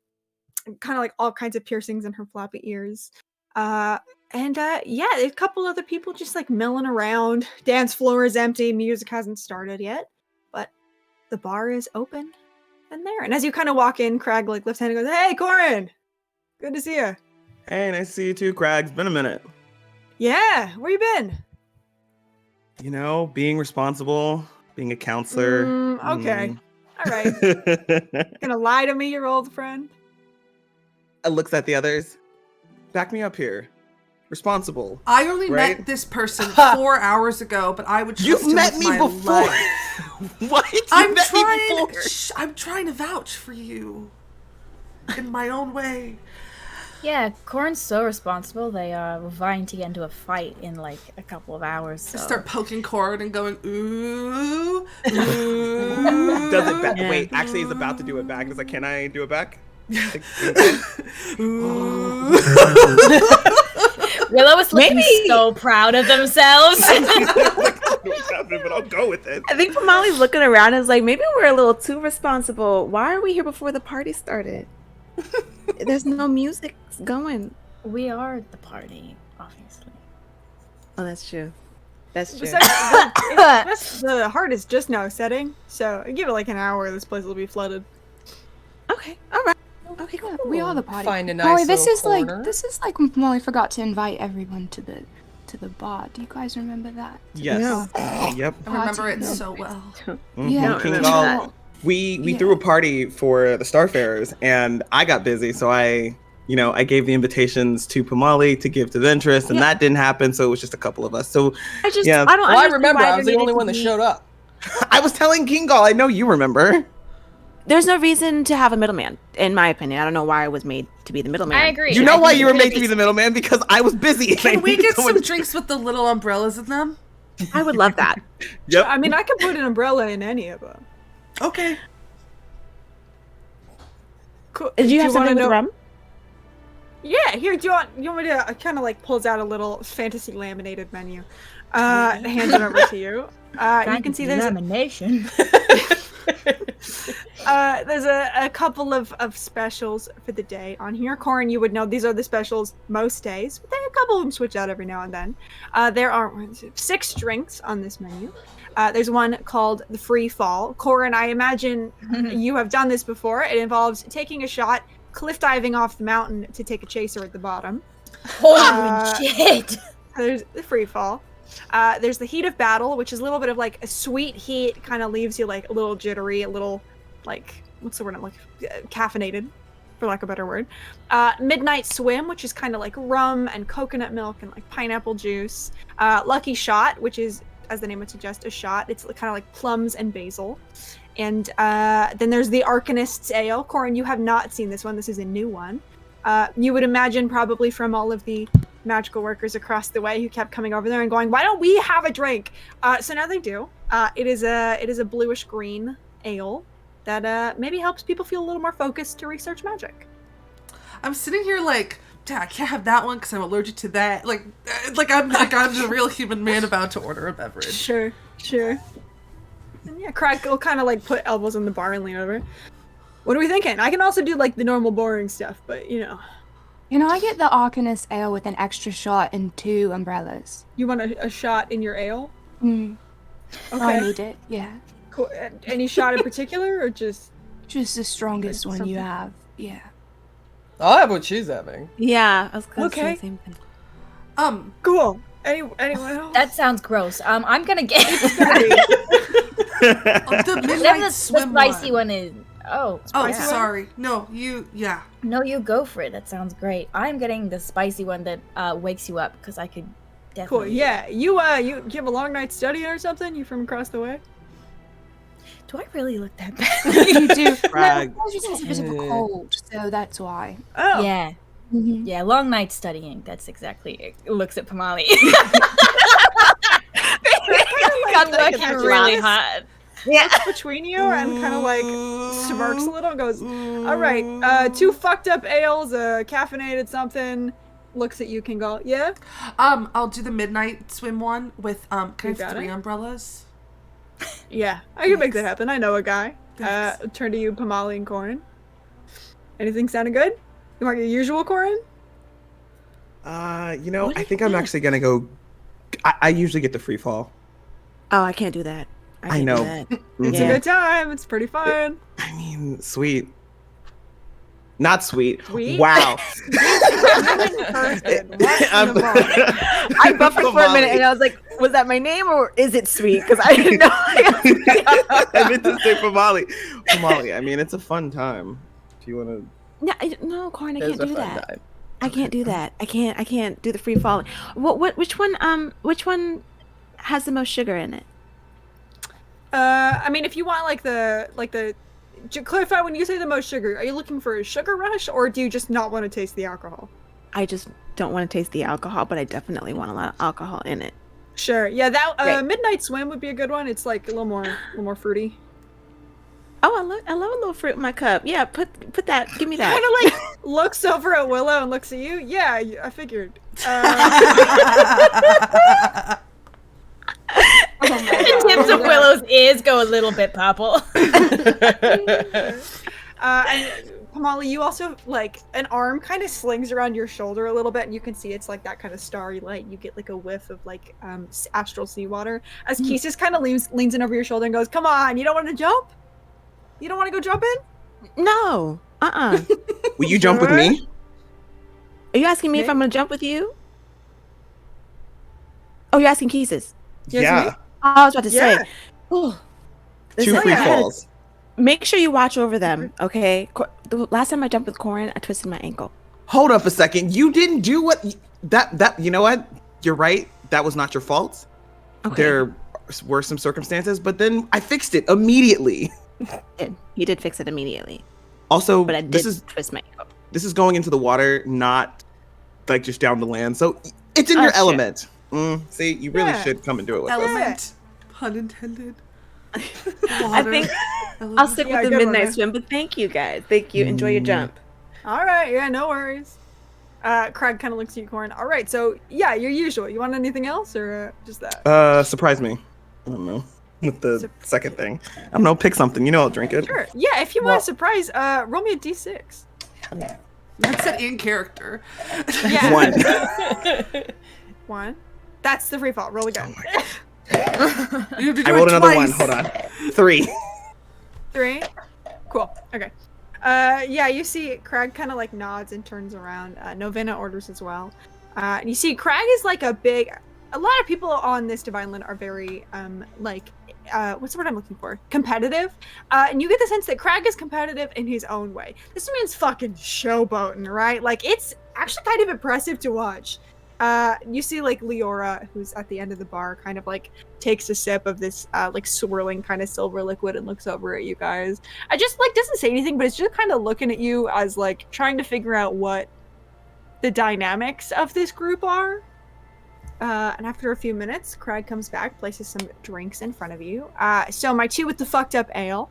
of like all kinds of piercings in her floppy ears. Yeah, a couple other people just like milling around. Dance floor is empty. Music hasn't started yet, but the bar is open and there. And as you kind of walk in, Crag like lifts hand and goes, "Hey, Corin, good to see you." Hey, nice to see you too, Crag. It's been a minute. Yeah, where you been? You know, being responsible, being a counselor. Okay. All right. Gonna lie to me, your old friend? Looks at the others. Back me up here. Responsible. I only right? met this person 4 hours ago, but I would trust him met with me my before. life. What? You I'm met me trying. before. I'm trying to vouch for you in my own way. Yeah, Corin's so responsible. They were vying to get into a fight in like a couple of hours. So. I start poking Corin and going, ooh, ooh. Does it back? Yeah. Wait, actually, he's about to do it back. He's like, "Can I do it back?" Willow was looking so proud of themselves. But I'll go with it. I think Molly's looking around and is like, maybe we're a little too responsible. Why are we here before the party started? There's no music going. We are the party, obviously. Oh, that's true. That's true. The heart is just now setting, so give it like an hour. This place will be flooded. Okay, all right. Okay, cool. We are the party. Find a nice Molly, corner. this is like when Molly forgot to invite everyone to the bar. Do you guys remember that? Yes. Yep. I remember it so well. Yeah. King Gall. We threw a party for the Starfarers, and I got busy, so I gave the invitations to Pamali to give to Ventress, and that didn't happen, so it was just a couple of us. So I don't I remember I was the only one that showed up. I was telling King Gall, I know you remember. There's no reason to have a middleman, in my opinion. I don't know why I was made to be the middleman. I agree. You know why you were made to be the middleman? Because I was busy. Can we get some drinks with the little umbrellas in them? I would love that. Yep. I mean, I could put an umbrella in any of them. Okay. Cool. Did you have something with rum? Yeah, here, do you want me to kind of like pulls out a little fantasy laminated menu. Hands it over to you. You can see there's lamination. There's a couple of specials for the day on here. Corin, you would know these are the specials most days, but there are a couple of them switch out every now and then. There are 6 drinks on this menu. There's one called the Free Fall. Corin, I imagine you have done this before. It involves taking a shot, cliff diving off the mountain to take a chaser at the bottom. Holy shit! There's the Free Fall. There's the Heat of Battle, which is a little bit of like a sweet heat, kind of leaves you like a little jittery, a little like, what's the word I'm like, caffeinated. for lack of a better word. Midnight Swim, which is kind of like rum and coconut milk and like pineapple juice. Lucky Shot, which is, as the name would suggest, a shot. It's kind of like plums and basil. And then there's the Arcanist's Ale. Corin, you have not seen this one. This is a new one. You would imagine probably from all of the magical workers across the way who kept coming over there and going, why don't we have a drink? So now they do. It is a bluish green ale that maybe helps people feel a little more focused to research magic. I'm sitting here like, I can't have that one because I'm allergic to that. Like I'm the real human man about to order a beverage. Sure. And yeah, Craig will kind of like put elbows on the bar and lean over. What are we thinking? I can also do like the normal boring stuff, but you know. Can I get the Arcanist ale with an extra shot and 2 umbrellas? You want a shot in your ale? Okay. I need it, yeah. Cool. Any shot in particular, or just the strongest one you have, yeah. I'll have what she's having. Yeah, I was gonna say Okay. the same thing. Cool. Anyone else? That sounds gross. I'm gonna get The midnight the swim spicy one is. Oh, Oh, spicy one? sorry. No, yeah. No, you go for it. That sounds great. I'm getting the spicy one that wakes you up because I could Cool. definitely. Yeah. You have a long night studying or something? You from across the way? Do I really look that bad? You do. Frag. No, you just a bit of a cold, so that's why. Oh. Yeah. Mhm. Yeah, long night studying. That's exactly it. Looks at Pamali. Got looking really hot. Yeah. Between you and kind of like smirks a little and goes, all right, 2 fucked up ales, caffeinated something. Looks at you, can go, yeah? I'll do the midnight swim one with can I You have got 3 it. umbrellas? Yeah, I can make that happen. I know a guy. Thanks. Turn to you, Pamali and Corin. Anything sounding good? You want your usual, Corin? I think I'm actually gonna go. I usually get the free fall. Oh, I can't do that. I can't know. do that. It's Yeah. a good time. It's pretty fun. I mean, sweet. Not sweet. Sweet? Wow. Person, what's in I'm- the bowl? I buffered for a minute and I was like, was that my name or is it sweet? Because I didn't know. I meant to say Pamali. Pamali. I mean, it's a fun time. If you want to. No, Corin, I It's can't a do fun that. time. I can't do that. I can't do the free falling. Which one has the most sugar in it? I mean, if you want to clarify, when you say the most sugar, are you looking for a sugar rush or do you just not want to taste the alcohol? I just don't want to taste the alcohol, but I definitely want a lot of alcohol in it. Sure. Yeah, that Great. Midnight Swim would be a good one. It's like a little more fruity. Oh, I love a little fruit in my cup. Yeah, put that. Give me that. Kind of like looks over at Willow and looks at you. Yeah, I figured. The tips of Willow's ears go a little bit purple. And Pamali, you also like an arm kind of slings around your shoulder a little bit, and you can see it's like that kind of starry light. You get like a whiff of like astral seawater as Kisis kind of leans in over your shoulder and goes, "Come on, you don't want to jump? You don't want to go jump in? No. Will you jump with me? Are you asking me if I'm gonna jump with you? Oh, you're asking Keesis. Yes, Yeah. me? I was about to Yeah. say. Oh, 2 listen, free I gotta- falls. Make sure you watch over them, okay? The last time I jumped with Corin, I twisted my ankle. Hold up a second. You didn't do what that. You know what? You're right. That was not your fault. Okay. There were some circumstances, but then I fixed it immediately. He did fix it immediately, Also, but I did this is twist my ankle. going into the water, not like just down the land. So it's in your shit. element. See, you really Yeah. should come and do it with us. Element. Pun intended. I think I'll stick Yeah, with the good one, midnight man. swim, but thank you guys. Thank you. Enjoy your jump. All right, yeah, no worries. Craig kind of looks at you, Corin. All right, so yeah, your usual. You want anything else or just that? Surprise me. I don't know. With the second thing. I don't know, pick something. You know I'll drink it. Sure. Yeah, if you want a surprise, roll me a d6. That's it in character. Yeah. 1. 1. That's the free fall. Roll again. You have to do I rolled it another twice. 1. Hold on. 3. 3. Cool. Okay. Yeah, you see Crag kind of like nods and turns around. Novena orders as well. And you see Crag is like a lot of people on this Divine Land are very what's the word I'm looking for? Competitive. And you get the sense that Crag is competitive in his own way. This man's fucking showboating, right? Like, it's actually kind of impressive to watch. You see, like, Leora, who's at the end of the bar, kind of, like, takes a sip of this, like, swirling kind of silver liquid and looks over at you guys. I just, like, doesn't say anything, but it's just kind of looking at you as, like, trying to figure out what the dynamics of this group are. And after a few minutes, Craig comes back, places some drinks in front of you. So my 2 with the fucked up ale.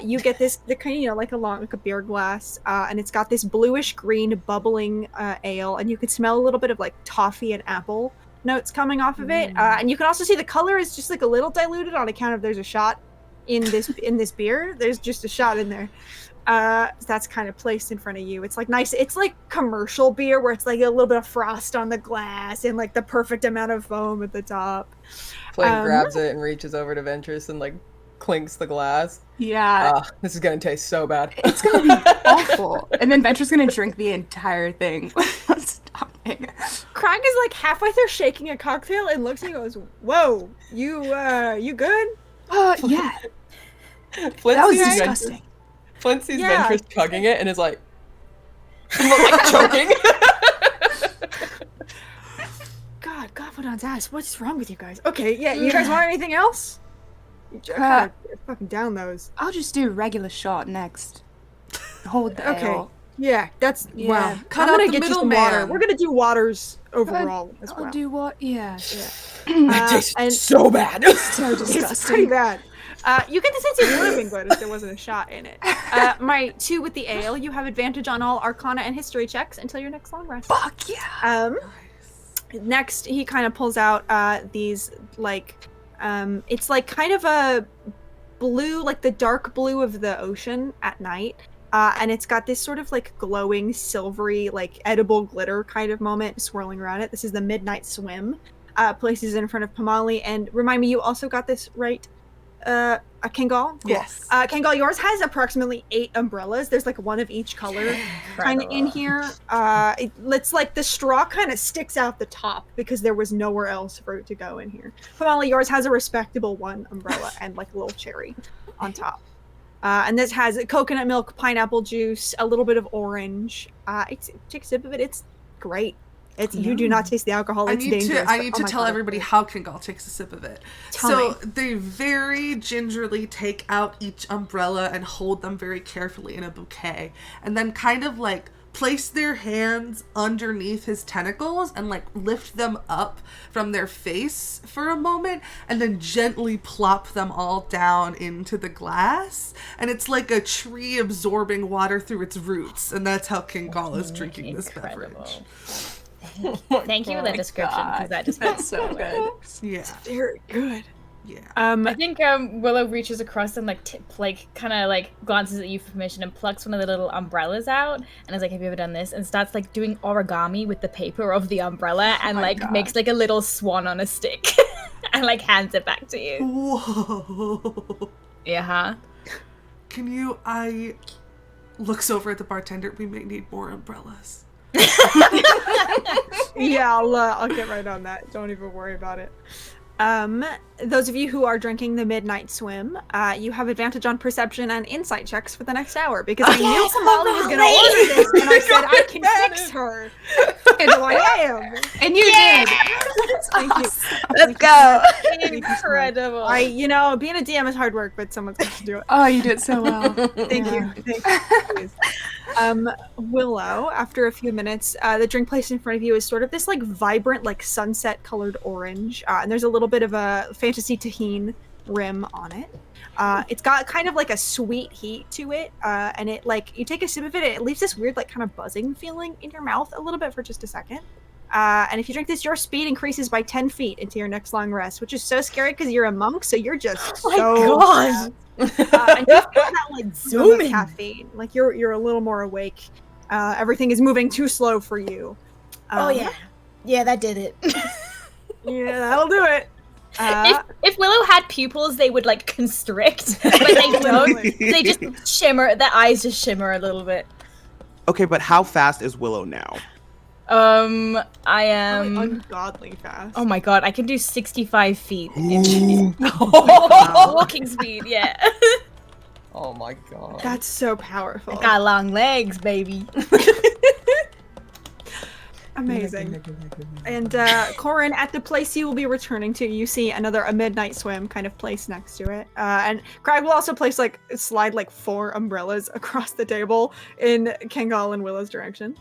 You get this, the kind of, you know, like a beer glass, and it's got this bluish green bubbling ale, and you could smell a little bit of like toffee and apple notes coming off of it. And you can also see the color is just like a little diluted on account of there's a shot in this beer. There's just a shot in there. That's kind of placed in front of you. It's like nice. It's like commercial beer where it's like a little bit of frost on the glass and like the perfect amount of foam at the top. Flynn grabs it and reaches over to Ventress and like clinks the glass. Yeah. This is gonna taste so bad. It's gonna be awful. And then Venture's gonna drink the entire thing without stopping. Krag is like halfway through shaking a cocktail and looks and goes, "Whoa, you good?" Yeah. Flynn That was sees disgusting. Flynn sees Yeah. Ventress chugging it and is like, like choking. God, put on ass. What's wrong with you guys? Okay, yeah, you guys want anything else? God, fucking down those. I'll just do regular shot next. Hold the Okay. ale. Yeah, that's Yeah. wow. Cut I'm out gonna the get you some middleman. water. We're gonna do waters overall as well. I'll do what? Yeah. It tastes and so bad. So it's pretty disgusting. bad. You get the sense it would have been good if there wasn't a shot in it. My 2 with the ale, you have advantage on all Arcana and History checks until your next long rest. Fuck yeah. Next, he kind of pulls out these, like, it's like kind of a blue, like the dark blue of the ocean at night. And it's got this sort of like glowing, silvery, like edible glitter kind of moment swirling around it. This is the Midnight Swim. Places in front of Pamali. And remind me, you also got this right, a Kangal? Cool. Yes. Kangal, yours has approximately 8 umbrellas. There's like one of each color kind of in here. It's like the straw kind of sticks out the top because there was nowhere else for it to go in here. Pamali, yours has a respectable 1 umbrella and like a little cherry on top. And this has coconut milk, pineapple juice, a little bit of orange. Take a sip of it. It's great. You do not taste the alcohol. It's dangerous. I need to tell everybody how Kingal takes a sip of it. Tell me. They very gingerly take out each umbrella and hold them very carefully in a bouquet, and then kind of like place their hands underneath his tentacles and like lift them up from their face for a moment, and then gently plop them all down into the glass. And it's like a tree absorbing water through its roots, and that's how Kingal is drinking this beverage. Thank you for that description, because that just That's so good. Yeah. Very good. Yeah. I think Willow reaches across and like kind of like glances at you for permission and plucks one of the little umbrellas out and is like, "Have you ever done this?" And starts like doing origami with the paper of the umbrella and makes like a little swan on a stick and like hands it back to you. Whoa. Yeah. I looks over at the bartender. We may need more umbrellas. Yeah, I'll get right on that. Don't even worry about it. Those of you who are drinking the Midnight Swim, you have advantage on perception and insight checks for the next hour because I knew Kamali was going to order this, and I said I can fix her, and so I am. And you did. Thank you. Let's go. Incredible. Being a DM is hard work, but someone's got to do it. Oh, you did so well. Thank you. Please. Willow, after a few minutes, the drink placed in front of you is sort of this like vibrant, like sunset colored orange, and there's a little bit of a fantasy tahine rim on it. It's got kind of like a sweet heat to it, and it like you take a sip of it, it leaves this weird like kind of buzzing feeling in your mouth a little bit for just a second. And if you drink this, your speed increases by 10 feet into your next long rest, which is so scary because you're a monk, so you're just God. and you feel that like zooming caffeine, like you're a little more awake. Everything is moving too slow for you. Yeah, that did it. Yeah, that'll do it. If Willow had pupils, they would like constrict, but they don't. They just shimmer. Their eyes just shimmer a little bit. Okay, but how fast is Willow now? I Probably am. ungodly fast. Oh my god, I can do 65 feet Ooh. walking speed. Yeah. Oh my god. That's so powerful. I got long legs, baby. Amazing. And Corin, at the place you will be returning to, you see a midnight swim kind of place next to it. And Craig will also slide 4 umbrellas across the table in Kangal and Willow's direction.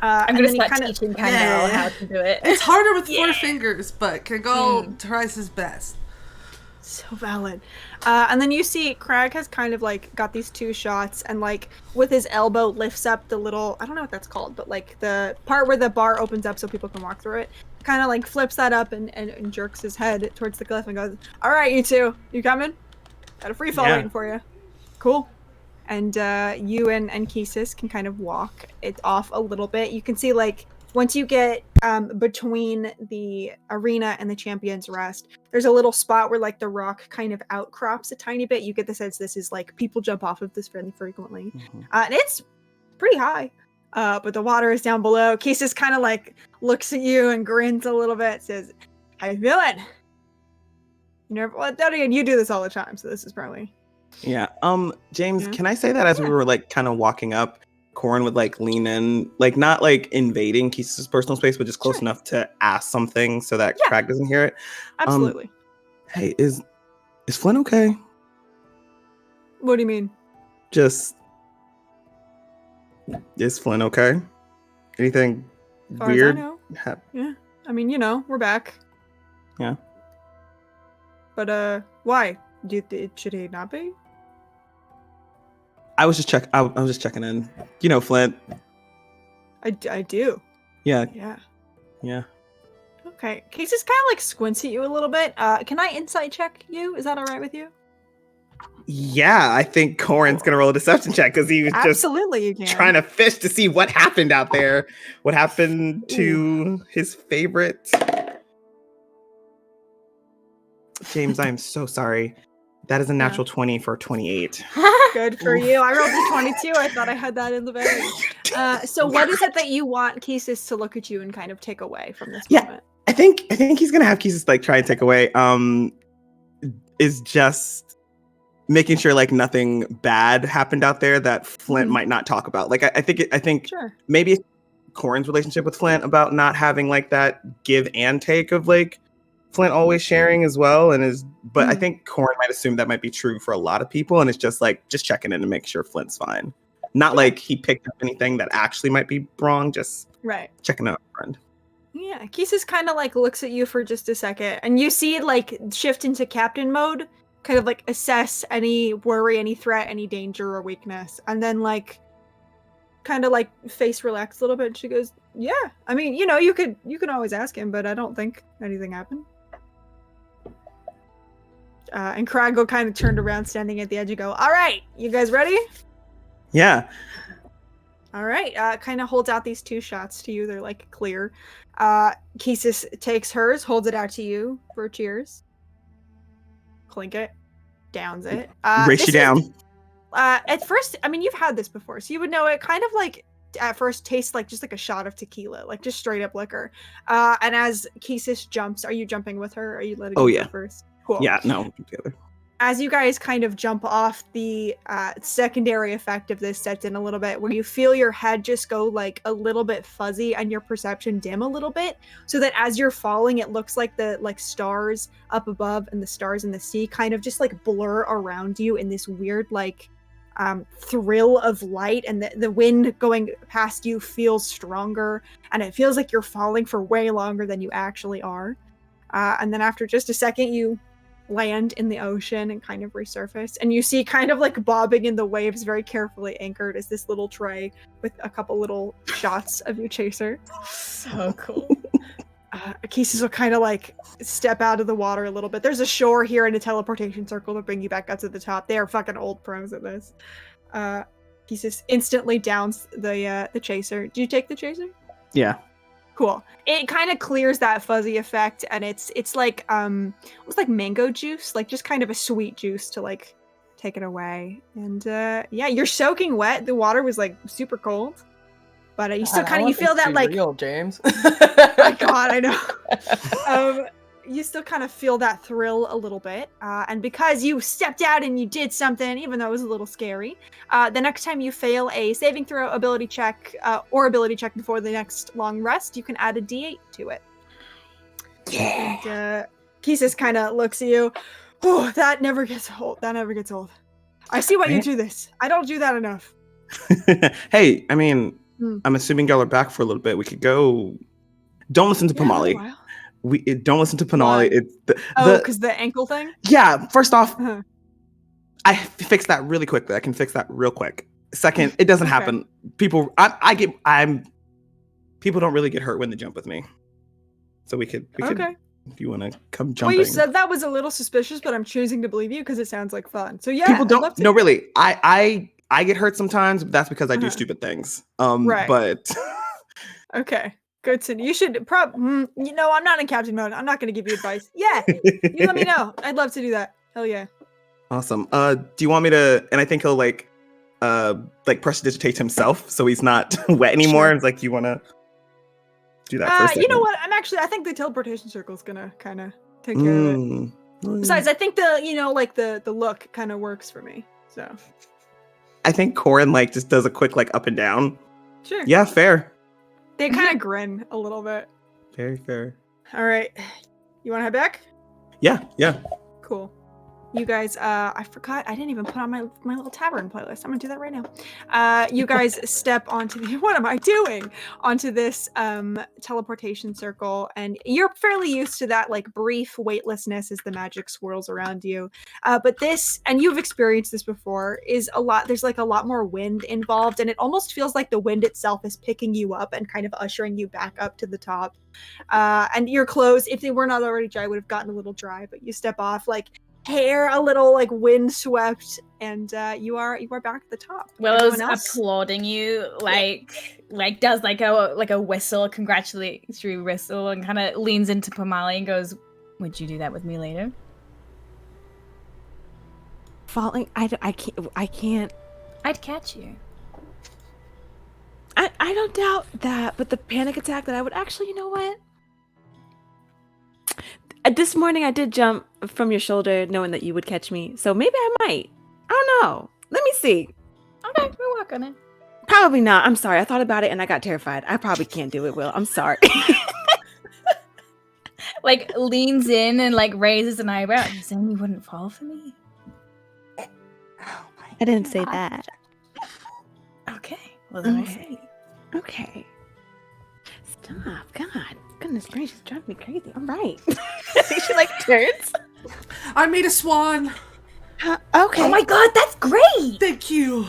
I'm gonna start teaching Kangal how to do it. It's harder with 4 fingers, but Kangal tries his best. So valid. And then you see Craig has kind of got these 2 shots and with his elbow lifts up the little, I don't know what that's called, but the part where the bar opens up so people can walk through it. Kind of flips that up and jerks his head towards the cliff and goes, "All right, you 2, you coming? Got a free fall waiting for you." Cool. And you and Kisis can kind of walk it off a little bit. You can see once you get between the arena and the Champion's Rest, there's a little spot where the rock kind of outcrops a tiny bit. You get the sense this is people jump off of this fairly frequently. And it's pretty high. But the water is down below. Kisis kind of looks at you and grins a little bit, says, "How you feeling?" Well, then again, you do this all the time, so this is probably... Yeah. James, can I say that as we were kind of walking up, Corin would lean in, not invading Keis's personal space, but just close enough to ask something so that Craig doesn't hear it. Absolutely. Hey, is Flynn okay? What do you mean? Just, is Flynn okay? Anything weird? Yeah. I mean, we're back. Yeah. But why? Should he not be? I was just checking in. Flint. I do. Yeah. Yeah. Yeah. Okay. Case just kind of squints at you a little bit. Can I insight check you? Is that all right with you? Yeah, I think Corin's gonna roll a deception check because he was absolutely you can. Trying to fish to see what happened out there. What happened to his favorite? James, I am so sorry. That is a natural 20 for 28. Good for you. I rolled a 22. I thought I had that in the bag. So what is it that you want Kisis to look at you and kind of take away from this moment? I think he's gonna have Kisis try and take away. Is just making sure nothing bad happened out there that Flint might not talk about. I think maybe Corin's relationship with Flint about not having that give and take of Flint always sharing as well, but I think Corin might assume that might be true for a lot of people, and it's just just checking in to make sure Flint's fine. Not he picked up anything that actually might be wrong, just checking out a friend. Yeah, Kisis kind of looks at you for just a second, and you see it shift into captain mode, kind of assess any worry, any threat, any danger or weakness, and then kind of face relax a little bit. And she goes, "Yeah, I mean, you can always ask him, but I don't think anything happened." And Krago kind of turned around, standing at the edge, and go, "All right, you guys ready?" Yeah. All right. Kind of holds out these 2 shots to you. They're clear. Kisis takes hers, holds it out to you for cheers. Clink it, downs it. Race you down. At first, I mean, you've had this before, so you would know it kind of at first tastes just a shot of tequila, just straight up liquor. And as Kisis jumps, are you jumping with her? Or are you letting her go first? Cool. Yeah, no, together. As you guys kind of jump off, the secondary effect of this sets in a little bit, where you feel your head just go a little bit fuzzy and your perception dim a little bit, so that as you're falling, it looks like the stars up above and the stars in the sea kind of just blur around you in this weird thrill of light, and the wind going past you feels stronger, and it feels like you're falling for way longer than you actually are. And then after just a second, you land in the ocean and kind of resurface, and you see kind of bobbing in the waves, very carefully anchored, is this little tray with a couple little shots of your chaser. So cool. Kisis will kind of step out of the water a little bit. There's a shore here and a teleportation circle to bring you back up to the top. They are fucking old pros at this. Kisis instantly downs the chaser. Do you take the chaser? Yeah. Cool. It kind of clears that fuzzy effect, and it's like mango juice, just kind of a sweet juice to take it away. And yeah, you're soaking wet. The water was super cold. But you still God, kind of, you feel that like, real, James. my God, I know. You still kind of feel that thrill a little bit. And because you stepped out and you did something, even though it was a little scary, the next time you fail a saving throw, ability check, or ability check before the next long rest, you can add a D8 to it. Yeah. And Kisis kind of looks at you. Oh, that never gets old. That never gets old. I see why you do this. I don't do that enough. Hey, I mean, I'm assuming y'all are back for a little bit. We could go. Don't listen to Pamali. Don't listen to Pamali. It's because the ankle thing. Yeah. First off, I fixed that really quickly. I can fix that real quick. Second, it doesn't happen. People, people don't really get hurt when they jump with me. So we could. If you want to come jumping. Well, you said that was a little suspicious, but I'm choosing to believe you because it sounds like fun. So yeah, people don't. No, really. I get hurt sometimes, but that's because I do stupid things. Right. But okay, good to know. You should I'm not in captain mode. I'm not going to give you advice. Yeah, you let me know. I'd love to do that. Hell yeah. Awesome. Do you want me to? And I think he'll like prestidigitate himself, so he's not wet anymore. Sure. It's like, you want to do that for a second? You know what? I think the teleportation circle is gonna kind of take care of it. Besides, I think the look kind of works for me. So I think Corin just does a quick up and down. Sure. Yeah, fair. They kind of grin a little bit. Very fair. All right. You want to head back? Yeah. Cool. You guys, I forgot. I didn't even put on my little tavern playlist. I'm gonna do that right now. You guys step onto what am I doing? Onto this teleportation circle, and you're fairly used to that brief weightlessness as the magic swirls around you. But this, and you've experienced this before, is a lot. There's a lot more wind involved, and it almost feels like the wind itself is picking you up and kind of ushering you back up to the top. And your clothes, if they were not already dry, would have gotten a little dry. But you step off hair a little wind swept, and you are back at the top. Willow's applauding you, does a whistle, congratulatory whistle, and kind of leans into Pamali and goes, "Would you do that with me later?" Falling, I can't. I'd catch you. I don't doubt that, but the panic attack that I would actually, you know what? This morning I did jump from your shoulder knowing that you would catch me, so maybe I might. I don't know. Let me see. Okay, we'll work on it. Probably not. I'm sorry. I thought about it and I got terrified. I probably can't do it, Will. I'm sorry. Leans in and raises an eyebrow. You saying you wouldn't fall for me? I didn't say that. Okay. Well, then I'll see. Okay. Stop. God. Goodness gracious, driving me crazy. I'm right. She turns. I made a swan. Okay. Oh my God, that's great. Thank you.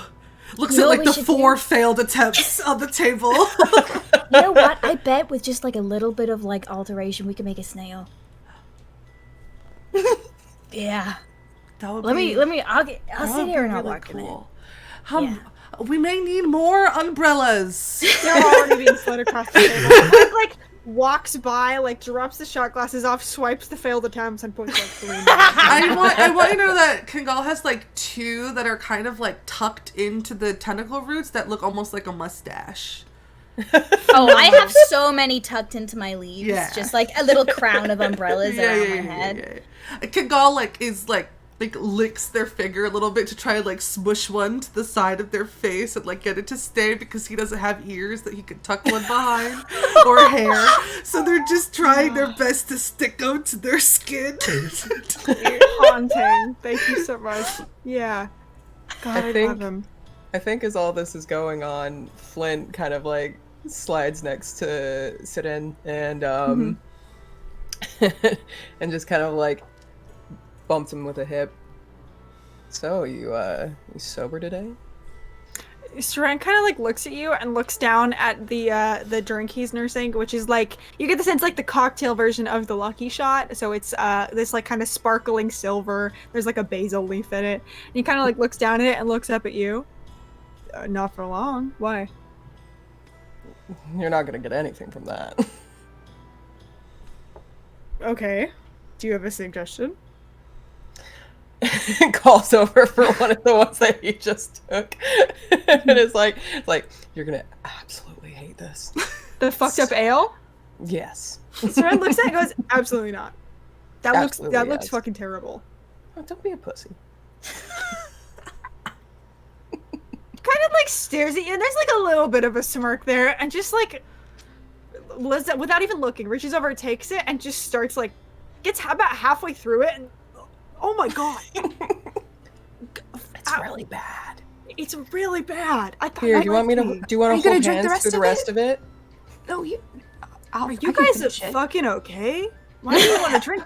Looks at the 4 failed attempts on the table. You know what? I bet with just a little bit of alteration, we can make a snail. Yeah. That would let me. I'll sit here and I'll work on it. We may need more umbrellas. They're already being slid across the table. Walks by, drops the shot glasses off, swipes the failed attempts, and puts 3 more. I want you to know that Kingal has 2 that are kind of tucked into the tentacle roots that look almost like a mustache. Oh, I have so many tucked into my leaves. Yeah. Just a little crown of umbrellas around my head. Yeah. Kingal is licks their finger a little bit to try to smush one to the side of their face and get it to stay because he doesn't have ears that he could tuck one behind or hair. So they're just trying their best to stick them to their skin. Haunting. Thank you so much. Yeah. God, I love him. I think as all this is going on, Flint kind of slides next to Sirin and and just kind of bumps him with a hip. So, you sober today? Saran kind of looks at you and looks down at the drink he's nursing, which is you get the sense the cocktail version of the Lucky Shot. So it's this kind of sparkling silver. There's a basil leaf in it. And he kind of looks down at it and looks up at you. Not for long. Why? You're not gonna get anything from that. Okay. Do you have a suggestion? Calls over for one of the ones that he just took. And it's like, you're gonna absolutely hate need this. The fucked up ale? Yes. Seren looks at it and goes, absolutely not. That Absolutely, looks yes. fucking terrible. Oh, don't be a pussy. Kind of like stares at you, and there's like a little bit of a smirk there, and just like without even looking, reaches over, takes it, and just starts like gets about halfway through it, and oh my god, It's really bad. it's really bad. I thought Here, do you want to Are you gonna hold drink the hands through the rest rest of it? No, you. Are you guys fucking okay? Why do you want to drink?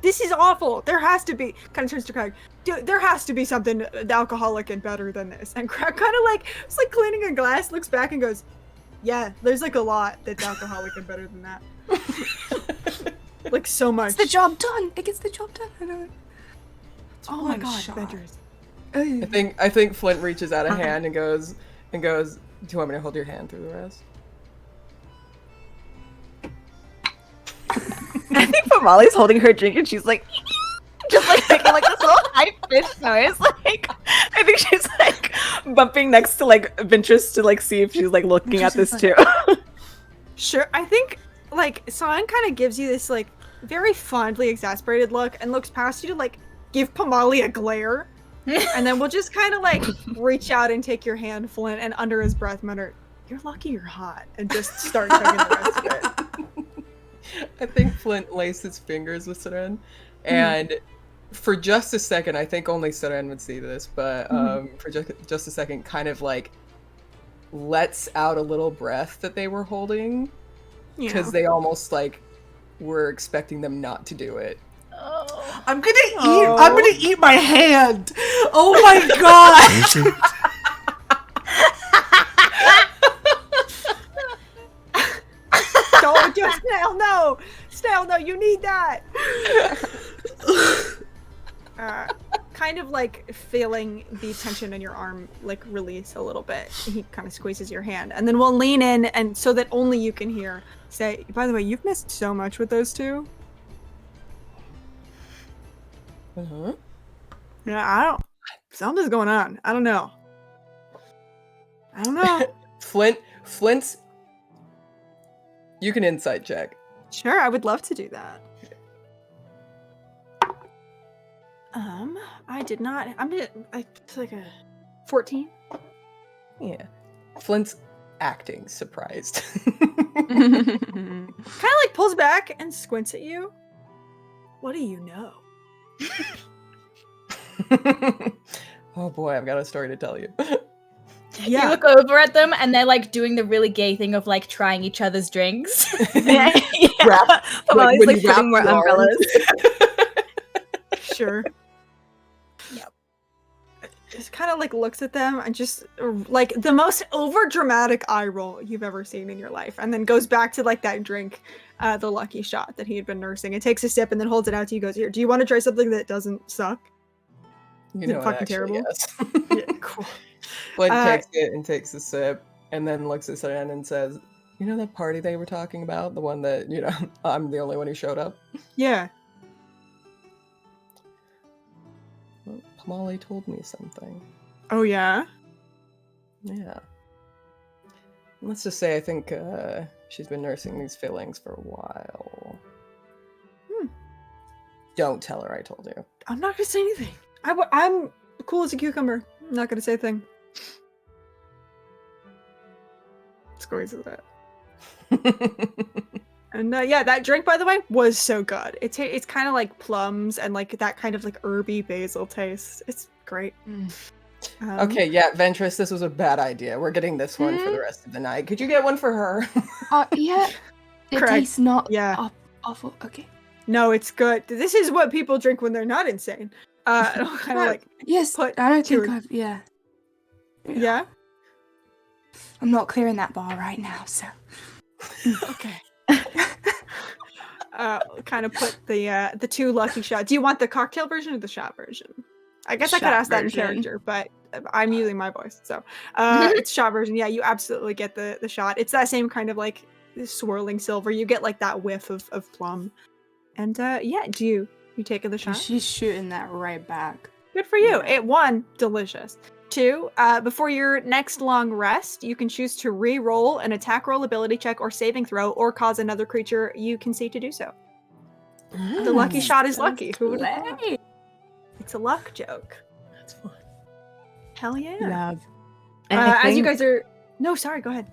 This is awful. There has to be. Kind of turns to Craig. Dude, there has to be something alcoholic and better than this. And Craig kind of like it's like cleaning a glass, looks back and goes, "Yeah, there's like a lot that's alcoholic and better than that. Like so much." It's the job done. It gets the job done. I know. Oh my god, Avengers. I think Flint reaches out a hand and goes, "Do you want me to hold your hand through the rest?" I think Molly's holding her drink and she's like, just like making like this little high pitched noise. Like, I think she's like bumping next to like Ventress to like see if she's like looking at this too. Sure, I think like San kind of gives you this like very fondly exasperated look and looks past you to like give Pamali a glare, and then we'll just kind of like reach out and take your hand, Flint, and under his breath mutter, "You're lucky you're hot," and just start chugging the rest of it. I think Flint laced his fingers with Seren, and for just a second, I think only Seren would see this, but for just a second, kind of like lets out a little breath that they were holding, because they almost like were expecting them not to do it. Oh. I'm gonna eat my hand. Oh my god. Don't do it, Snail, no! Snail, no, you need that! Kind of like feeling the tension in your arm like release a little bit. He kind of squeezes your hand, and then we'll lean in and so that only you can hear say, "By the way, you've missed so much with those two." Yeah, something's going on. I don't know. Flint's. You can insight check. Sure, I would love to do that. I did not. It's like a 14. Yeah. Flint's acting surprised. Kind of like pulls back and squints at you. What do you know? Oh boy, I've got a story to tell you. Yeah. You look over at them and they're like doing the really gay thing of like trying each other's drinks. Yeah. Wrap, Molly's like you wrap putting more your arms. umbrellas. Sure. Yep. Just kind of like looks at them and just like the most over dramatic eye roll you've ever seen in your life, and then goes back to like that drink, the lucky shot that he had been nursing, and takes a sip and then holds it out to you. Goes, "Here, do you want to try something that doesn't suck?" You Is know it fucking terrible? Yes. Yeah, cool. Flint takes it and takes a sip, and then looks at Seren and says, "You know that party they were talking about? The one that, I'm the only one who showed up?" Yeah. Well, Pamali told me something. Oh yeah. Yeah. Let's just say I think she's been nursing these feelings for a while. Don't tell her I told you. I'm not gonna say anything. I'm cool as a cucumber. I'm not gonna say a thing. Squeezes that. And yeah, that drink, by the way, was so good. It's kind of like plums and like that kind of like herby basil taste. It's great. Okay, yeah, Ventress, this was a bad idea. We're getting this one for the rest of the night. Could you get one for her? Yeah. It Correct. tastes not Yeah. awful. Okay. No, it's good. This is what people drink when they're not insane. Kind of like Yes, put I don't two think or- I've. Yeah. yeah. I'm not clearing that bar right now, so. Okay. Kind of put the two lucky shots. Do you want the cocktail version or the shot version? I guess I could Shot ask that in version. character, but I'm using my voice, so it's shot version. Yeah, you absolutely get the shot. It's that same kind of like swirling silver. You get like that whiff of plum, and yeah. Do you take the shot? She's shooting that right back. Good for you. It won. Delicious. 2, before your next long rest, you can choose to re-roll an attack roll, ability check, or saving throw, or cause another creature you can see to do so. The lucky shot is lucky. Who would have thought? It's a luck joke. That's fun. Hell yeah. Love. As you guys are... No, sorry, go ahead.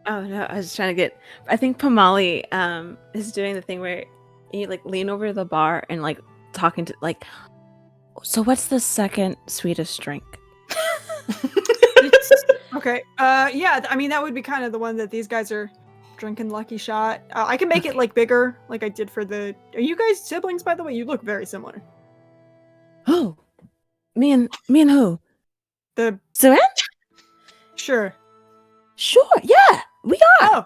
Oh no, I was trying to get. I think Pamali is doing the thing where you like lean over the bar and like talking to like. So what's the second sweetest drink? Okay. Yeah, I mean, that would be kind of the one that these guys are drinking Lucky Shot. I can make it like bigger, like I did for the... Are you guys siblings, by the way? You look very similar. Oh, me and who? The... Saran? Sure. Sure. Yeah, we are. Oh,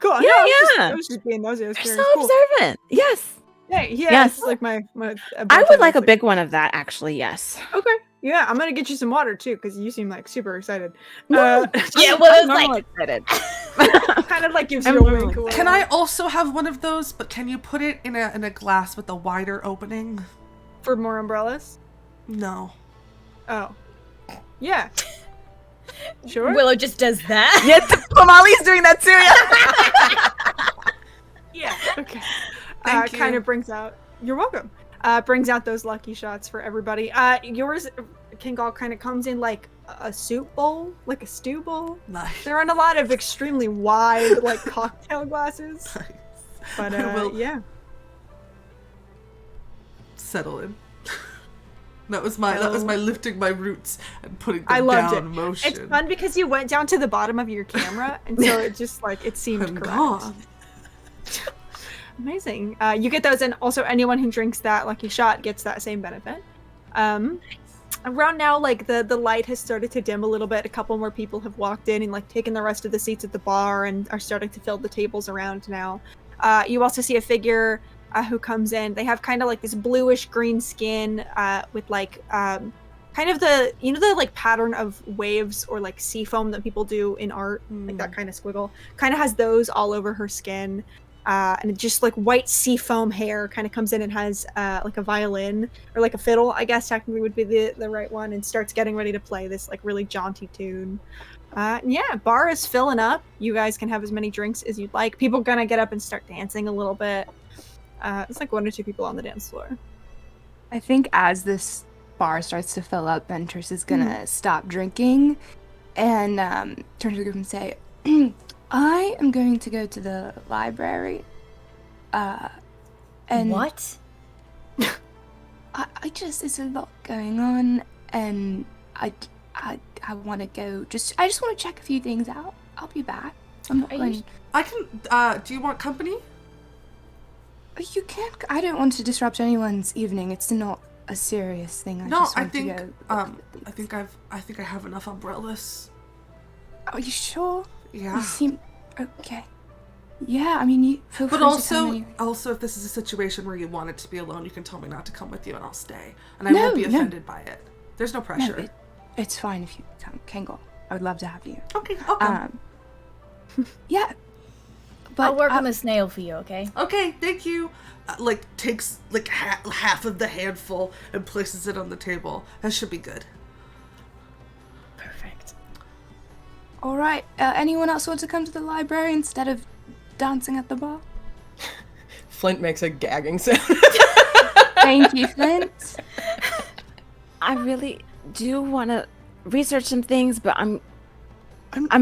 cool. Yeah, I was just being nosy. I was You're curious. so Cool. observant. Yes. Yeah, Yes. it's like my I would like a big one of that, actually. Yes. Okay. Yeah, I'm gonna get you some water too, because you seem like super excited. Yeah, well, I'm it's normal excited. kind of like gives I'm you a really wink. Can I also have one of those? But can you put it in a glass with a wider opening? For more umbrellas? No. Oh. Yeah. Sure. Willow just does that. Yeah, Pamali's doing that too. Yeah. Okay. Thank you. Kind of brings out. You're welcome. Brings out those lucky shots for everybody. Yours, Kingal, kind of comes in like a soup bowl, like a stew bowl. Nice. They're on a lot of extremely wide, like cocktail glasses. But Well, yeah. Settle in. That was my lifting my roots and putting them I loved down it. motion. It's fun because you went down to the bottom of your camera, and so it just like it seemed I'm correct. gone. Amazing. You get those, and also anyone who drinks that lucky shot gets that same benefit. Around now, like the light has started to dim a little bit. A couple more people have walked in and like taken the rest of the seats at the bar and are starting to fill the tables around now. You also see a figure who comes in. They have kind of like this bluish green skin with like kind of the the like pattern of waves or like sea foam that people do in art, like that kind of squiggle. Kind of has those all over her skin. And just like white sea foam hair kind of comes in and has like a violin or like a fiddle, I guess technically would be the right one, and starts getting ready to play this like really jaunty tune. Yeah, bar is filling up. You guys can have as many drinks as you'd like. People gonna get up and start dancing a little bit. It's like 1 or 2 people on the dance floor. I think as this bar starts to fill up, Ventress is gonna stop drinking and turn to the group and say, I am going to go to the library. And What? I just, it's a lot going on, and I want to go. I just want to check a few things out. I'll be back. I'm not going. I can. Do you want company? You can't. I don't want to disrupt anyone's evening. It's not a serious thing. I think I have enough umbrellas. Are you sure? Yeah. You seem okay. Yeah, I mean, you feel free But to come anyway. also, if this is a situation where you wanted to be alone, you can tell me not to come with you, and I'll stay, and I won't be offended by it. There's no pressure. No, it's fine if you can go. I would love to have you. Okay, I'll come. Yeah. But I'll work on the snail for you, okay? Okay, thank you. Takes half of the handful and places it on the table. That should be good. Perfect. All right. Anyone else want to come to the library instead of dancing at the bar? Flint makes a gagging sound. Thank you, Flint. I really do want to research some things, but I'm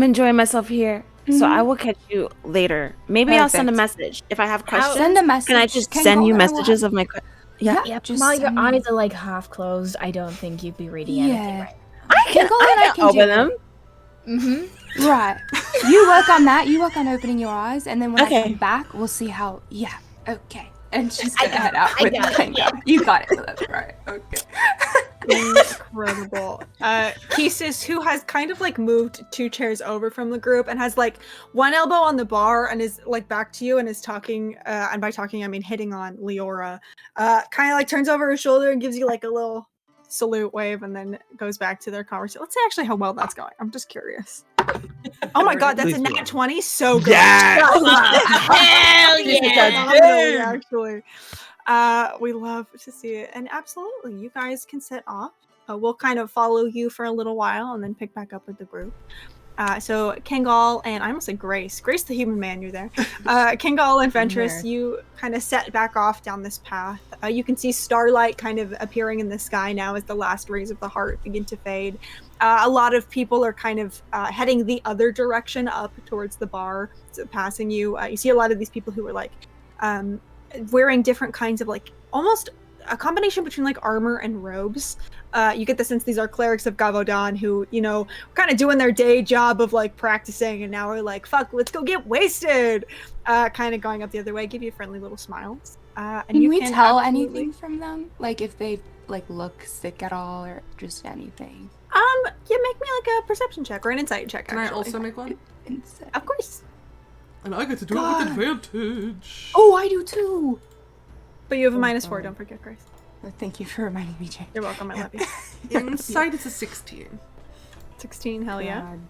enjoying myself here. So I will catch you later. Maybe I'll send a message if I have questions. Send a message. Can I just send you messages of my questions? Yeah. Yeah, just while your send eyes are like half closed, I don't think you'd be reading anything right I can open them. Mm-hmm. Right. You work on that. You work on opening your eyes, and then when I Okay. come back, we'll see how. Yeah. Okay. And she's gonna head out I with got the it, yeah. You got it. That's right. Okay. Incredible. Kisis, who has kind of like moved 2 chairs over from the group and has like one elbow on the bar and is like back to you and is talking, and by talking I mean hitting on Leora, kind of like turns over her shoulder and gives you like a little salute wave and then goes back to their conversation. Let's see actually how well that's going. I'm just curious. Oh my god, that's a nat 20. So good. Yes! Hell yeah! Actually. We love to see it. And absolutely, you guys can set off. we'll kind of follow you for a little while and then pick back up with the group. So Kangal and I almost said Grace the human man, you're there. Kangal and Ventress, you kind of set back off down this path. You can see Starlight kind of appearing in the sky now as the last rays of the heart begin to fade. A lot of people are kind of heading the other direction up towards the bar, so passing you. You see a lot of these people who are like wearing different kinds of like almost a combination between like armor and robes. You get the sense these are clerics of Gavaudan who, you know, kind of doing their day job of like practicing, and now we're like, fuck, let's go get wasted. Kind of going up the other way, give you friendly little smiles. And can we tell anything from them? Like if they like look sick at all or just anything? Yeah, make me like a perception check or an insight check. Can I also make one? Insight. Of course. And I get to do it with advantage. Oh, I do too. But you have a -4, don't forget, Grace. Thank you for reminding me, Jay. You're welcome, I love you. Insight is a 16. 16, hell yeah. God.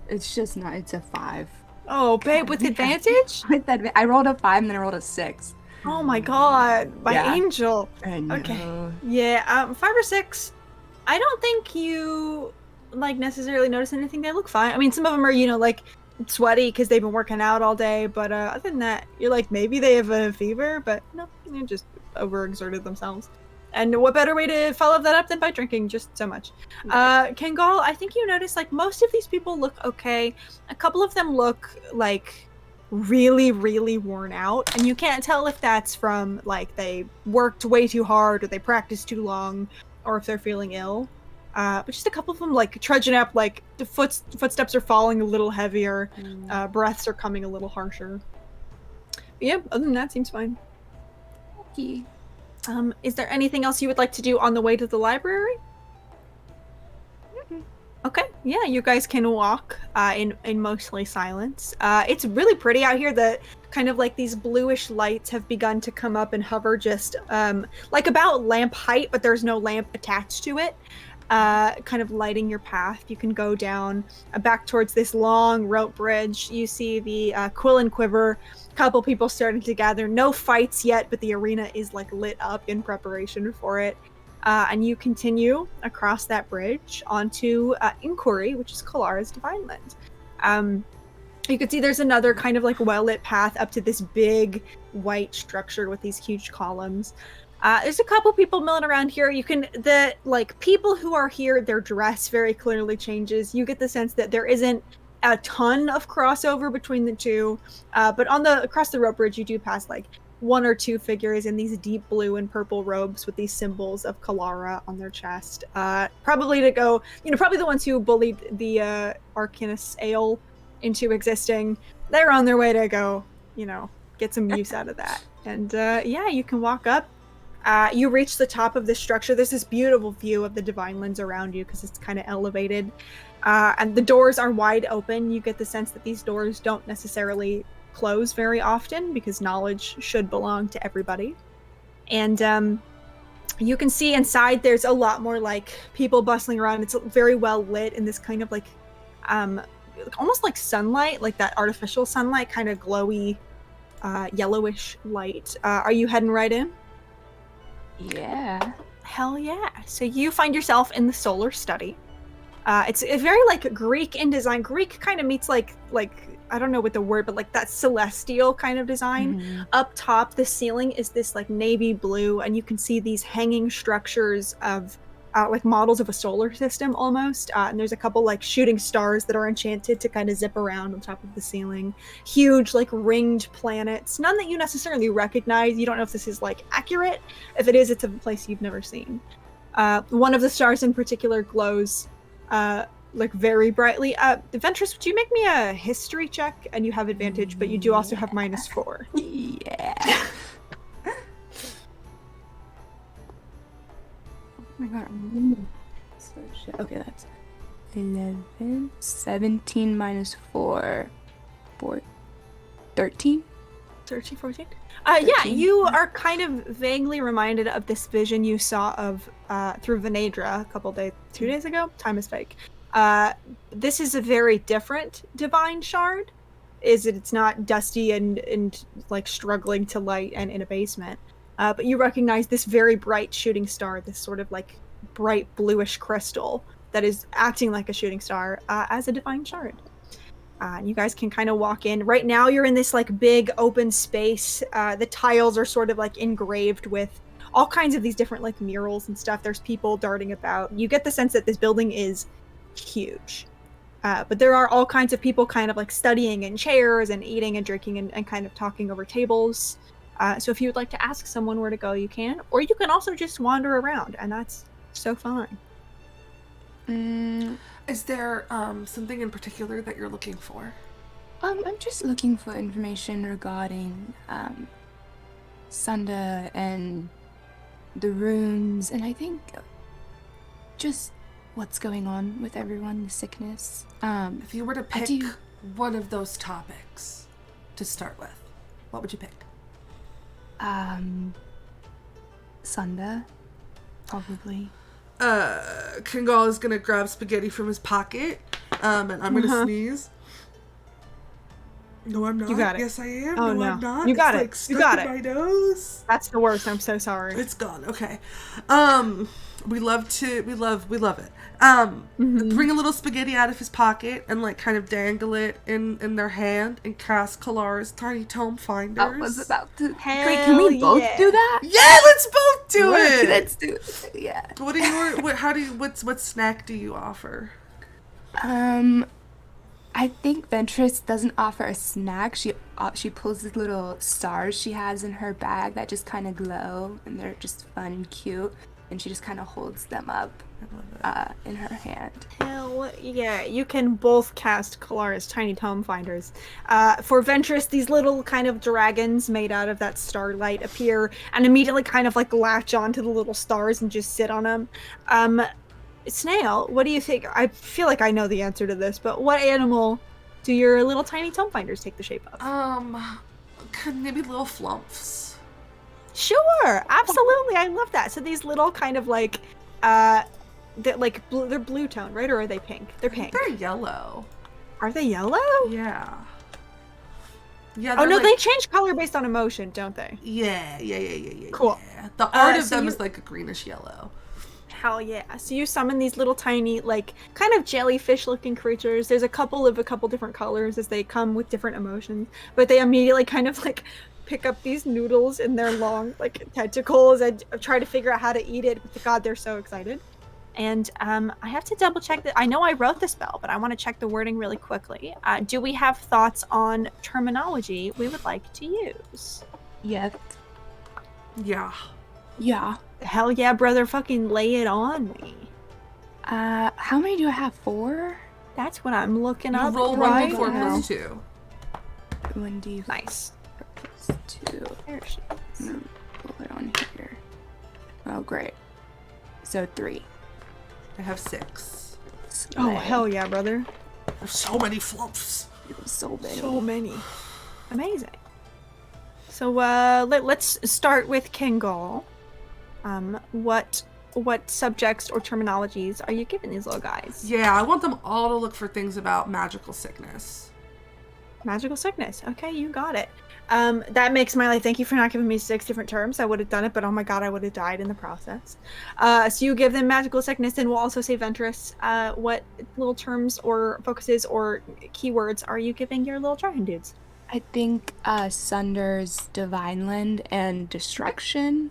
It's just not, it's a 5. Oh, babe, with advantage? With that, I rolled a 5 and then I rolled a 6. Oh my god, my angel. I know. Okay. Yeah, 5 or 6. I don't think you, like, necessarily notice anything. They look fine. I mean, some of them are, you know, like, sweaty because they've been working out all day, but other than that, you're like, maybe they have a fever, but no, they just overexerted themselves. And what better way to follow that up than by drinking just so much. Kangal, I think you notice, like, most of these people look okay. A couple of them look, like, really, really worn out, and you can't tell if that's from, like, they worked way too hard or they practiced too long or if they're feeling ill. But just a couple of them, like, trudging up, like, the footsteps are falling a little heavier, breaths are coming a little harsher. But yeah, other than that, seems fine. Okay. Is there anything else you would like to do on the way to the library? Okay, yeah, you guys can walk in mostly silence. It's really pretty out here. The kind of like these bluish lights have begun to come up and hover just like about lamp height, but there's no lamp attached to it. Kind of lighting your path. You can go down back towards this long rope bridge. You see the Quill and Quiver, couple people starting to gather. No fights yet, but the arena is like lit up in preparation for it. And you continue across that bridge onto Inquiry, which is Kalara's Divine Land. You can see there's another kind of like well-lit path up to this big white structure with these huge columns. There's a couple people milling around here. The people who are here, their dress very clearly changes. You get the sense that there isn't a ton of crossover between the two. But across the rope bridge, you do pass like 1 or 2 figures in these deep blue and purple robes with these symbols of Kalara on their chest. Probably the ones who bullied the Arcanus Ale into existing. They're on their way to go, get some use out of that. And yeah, you can walk up. You reach the top of this structure. There's this beautiful view of the Divine Lands around you because it's kind of elevated. And the doors are wide open. You get the sense that these doors don't necessarily close very often because knowledge should belong to everybody. And you can see inside there's a lot more like people bustling around. It's very well lit in this kind of like almost like sunlight, like that artificial sunlight, kind of glowy yellowish light. Are you heading right in? Yeah. Hell yeah. So you find yourself in the Solar Study. It's very like Greek in design. Greek kind of meets like I don't know what the word, but like that celestial kind of design. Mm-hmm. Up top, the ceiling is this like navy blue, and you can see these hanging structures of like models of a solar system almost. And there's a couple like shooting stars that are enchanted to kind of zip around on top of the ceiling. Huge like ringed planets, none that you necessarily recognize. You don't know if this is like accurate. If it is, it's a place you've never seen. One of the stars in particular glows like very brightly. Ventress, would you make me a history check? And you have advantage, but you do also have -4. Yeah. Oh my god, okay, that's 11, 17 minus 4, 13? 13, 14? Yeah, you are kind of vaguely reminded of this vision you saw of through Venedra a 2 days ago. Time is fake. This is a very different divine shard. It's not dusty and like struggling to light and in a basement. But you recognize this very bright shooting star, this sort of like bright bluish crystal that is acting like a shooting star as a divine shard. You guys can kind of walk in. Right now you're in this like big open space. The tiles are sort of like engraved with all kinds of these different like murals and stuff. There's people darting about. You get the sense that this building is huge. But there are all kinds of people kind of like studying in chairs and eating and drinking and kind of talking over tables. So if you would like to ask someone where to go, you can. Or you can also just wander around, and that's so fine. Is there something in particular that you're looking for? I'm just looking for information regarding Sunda and the runes, and I think just what's going on with everyone, the sickness. If you were to pick one of those topics to start with, what would you pick? Sunda, probably. Kingal is gonna grab spaghetti from his pocket, and I'm gonna sneeze. No, I'm not. You got it. Yes, I am. Oh, no, no. I'm not. You got it's it. Like, You stuck got in it. my nose. That's the worst. I'm so sorry. It's gone. Okay. We love it. Bring a little spaghetti out of his pocket and like kind of dangle it in their hand and cast Kalara's tiny tome finders. I was about to. Hell Great, can we both do that? Yeah, let's both do it. Let's do it. Yeah. What snack do you offer? I think Ventress doesn't offer a snack. She pulls these little stars she has in her bag that just kind of glow, and they're just fun and cute. And she just kind of holds them up in her hand. Hell yeah. You can both cast Kalara's tiny tome finders. For Ventress, these little kind of dragons made out of that starlight appear and immediately kind of like latch onto the little stars and just sit on them. Snail, what do you think? I feel like I know the answer to this, but what animal do your little tiny tome finders take the shape of? Maybe little flumps. Sure, absolutely. I love that. So these little kind of like, they're blue tone, right? Or are they pink? They're pink. They're yellow. Are they yellow? Yeah. Yeah. Oh no, like... they change color based on emotion, don't they? Yeah. Cool. Yeah. The art of so them is like a greenish yellow. Hell yeah. So you summon these little tiny, like, kind of jellyfish looking creatures. There's a couple different colors as they come with different emotions, but they immediately kind of like pick up these noodles in their long like tentacles and try to figure out how to eat it. God, they're so excited. And I have to double check that. I know I wrote the spell, but I want to check the wording really quickly. Do we have thoughts on terminology we would like to use? Yes. Yeah. Yeah. Hell yeah, brother, fucking lay it on me. How many do I have? 4? That's what I'm looking You up roll right 1d4 now. plus 2. 1d4 Nice. plus 2. There she is. Pull it on here. Oh, great. So 3. I have 6. Oh, hell yeah, brother. There's so many flumps. So many. So many. Amazing. So let's start with Kingal. What subjects or terminologies are you giving these little guys? Yeah, I want them all to look for things about magical sickness. Magical sickness. Okay, you got it. That makes my life. Thank you for not giving me 6 different terms. I would have done it, but oh my god, I would have died in the process. So you give them magical sickness, and we'll also say Ventress. What little terms or focuses or keywords are you giving your little dragon dudes? I think Sunder's Divine Land and Destruction.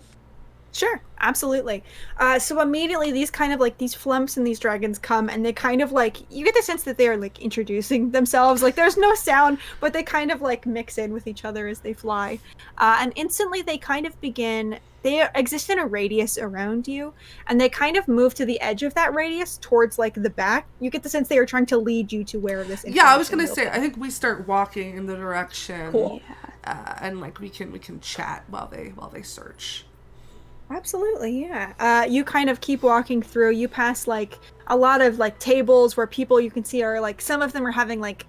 Sure, absolutely. So immediately these kind of like these flumps and these dragons come and they kind of like, you get the sense that they are like introducing themselves. Like there's no sound, but they kind of like mix in with each other as they fly. And instantly they kind of begin, they exist in a radius around you and they kind of move to the edge of that radius towards like the back. You get the sense they are trying to lead you to where this Yeah, I was going to say, I think we start walking in the direction. Cool. And like we can chat while they search. Absolutely, yeah. You kind of keep walking through. You pass like a lot of like tables where people you can see are like, some of them are having like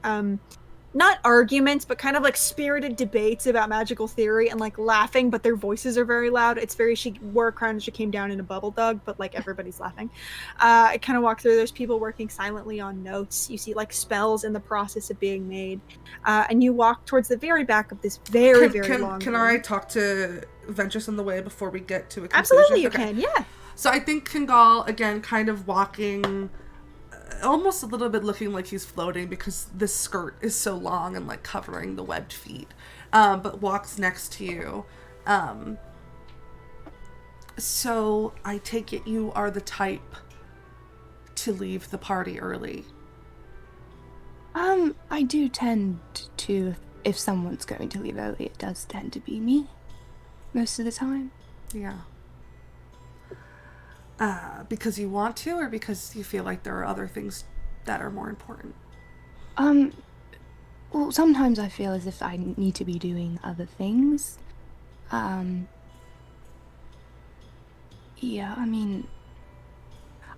not arguments, but kind of like spirited debates about magical theory and like laughing, but their voices are very loud. It's very, she wore a crown and she came down in a bubble dug, but like everybody's laughing. I kind of walk through. There's people working silently on notes. You see like spells in the process of being made. And you walk towards the very back of this very long Can room. I talk to Ventress on the way before we get to a conclusion? Absolutely, you Okay. can, yeah. So I think Kingal, again, kind of walking, almost a little bit looking like he's floating because the skirt is so long and like covering the webbed feet, but walks next to you. So I take it you are the type to leave the party early. I do tend to, if someone's going to leave early, it does tend to be me. Most of the time. Yeah. Because you want to, or because you feel like there are other things that are more important? Well, sometimes I feel as if I need to be doing other things. Yeah, I mean,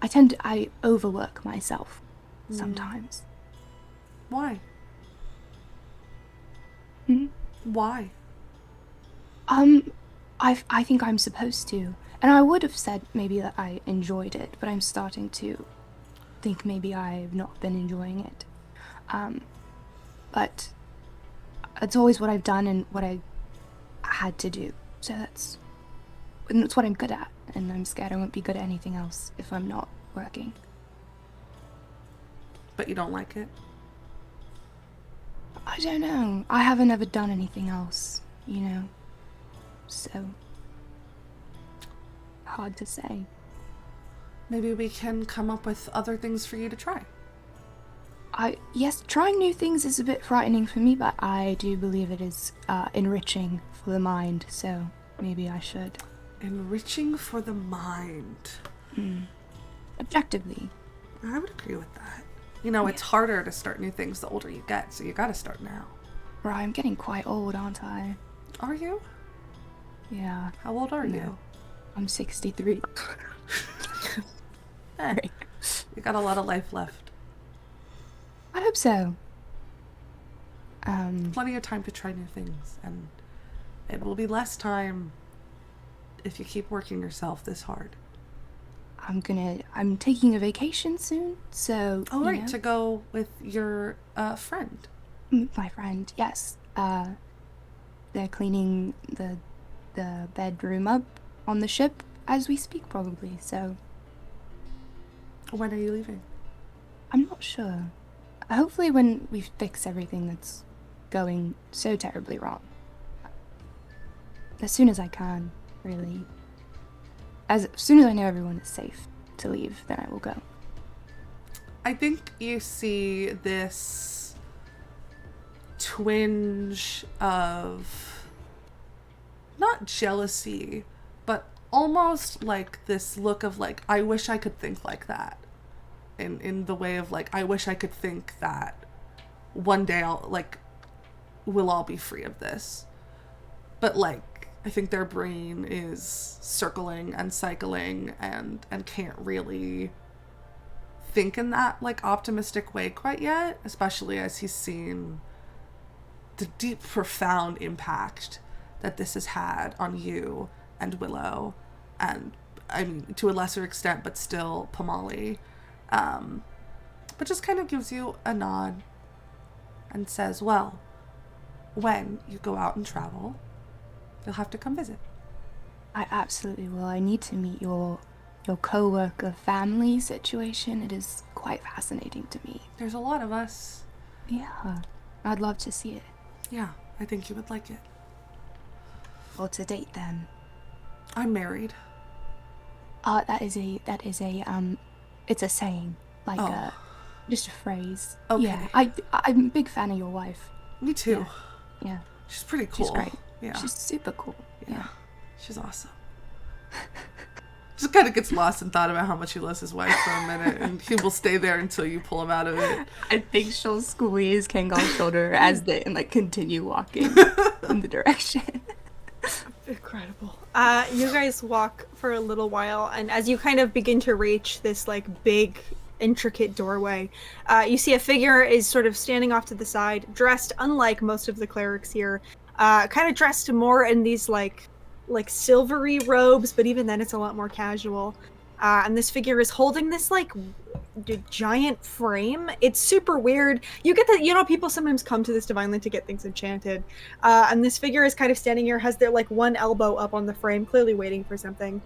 I overwork myself sometimes. Why? Why? I think I'm supposed to. And I would have said maybe that I enjoyed it, but I'm starting to think maybe I've not been enjoying it. But it's always what I've done and what I had to do. So that's what I'm good at. And I'm scared I won't be good at anything else if I'm not working. But you don't like it? I don't know. I haven't ever done anything else, So, hard to say. Maybe we can come up with other things for you to try. Yes, trying new things is a bit frightening for me, but I do believe it is enriching for the mind, so maybe I should. Enriching for the mind. Objectively. I would agree with that. It's harder to start new things the older you get, so you gotta start now. Right, I'm getting quite old, aren't I? Are you? Yeah. How old are you? I'm 63. Hey, you got a lot of life left. I hope so. Plenty of time to try new things, and it will be less time if you keep working yourself this hard. I'm taking a vacation soon, so... Oh, right, to go with your friend. My friend, yes. They're cleaning the bedroom up on the ship as we speak, probably, so... When are you leaving? I'm not sure. Hopefully when we fix everything that's going so terribly wrong. As soon as I can, really. As soon as I know everyone is safe to leave, then I will go. I think you see this twinge of not jealousy, but almost like this look of like, I wish I could think like that. In the way of like, I wish I could think that one day we'll all be free of this. But like, I think their brain is circling and cycling and can't really think in that like optimistic way quite yet, especially as he's seen the deep, profound impact that this has had on you and Willow, and I mean to a lesser extent, but still Pamali. But just kind of gives you a nod and says, well, when you go out and travel, you'll have to come visit. I absolutely will. I need to meet your co-worker family situation. It is quite fascinating to me. There's a lot of us. Yeah, I'd love to see it. Yeah, I think you would like it. What's a date then? I'm married. That is a it's a saying, like just a phrase. Okay. Yeah, I'm a big fan of your wife. Me too. Yeah. She's pretty cool. She's great. Yeah. She's super cool. Yeah. She's awesome. Just kind of gets lost in thought about how much he loves his wife for a minute, and he will stay there until you pull him out of it. I think she'll squeeze Kangal's shoulder as they continue walking in the direction. Incredible. You guys walk for a little while, and as you kind of begin to reach this like big, intricate doorway, you see a figure is sort of standing off to the side, dressed unlike most of the clerics here, kind of dressed more in these like silvery robes, but even then it's a lot more casual. And this figure is holding this like giant frame. It's super weird. You get that, people sometimes come to this divine land to get things enchanted. And this figure is kind of standing here, has their like one elbow up on the frame, clearly waiting for something.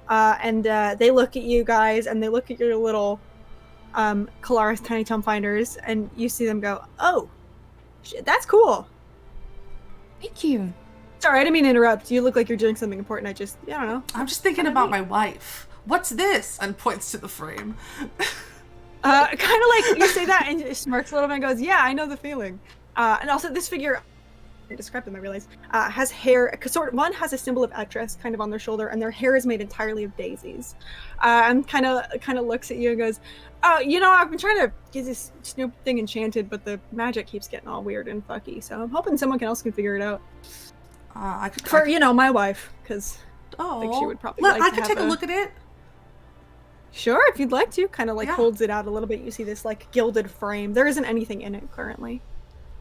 and they look at you guys, and they look at your little Kalaris Tiny Tome Finders, and you see them go, "Oh, shit, that's cool." Thank you. Sorry, I didn't mean to interrupt. You look like you're doing something important. I don't know. I'm just thinking about my wife. What's this? And points to the frame. Kind of like you say that, and it smirks a little bit and goes, "Yeah, I know the feeling." And also, this figure, I described them, I realize, has hair. One has a symbol of Etris kind of on their shoulder, and their hair is made entirely of daisies. And kind of looks at you and goes, "Oh, I've been trying to get this Snoop thing enchanted, but the magic keeps getting all weird and fucky. So I'm hoping someone else can figure it out." My wife, because I think she would probably like to I could take a look at it. Sure, if you'd like to. Kind of holds it out a little bit. You see this gilded frame. There isn't anything in it currently.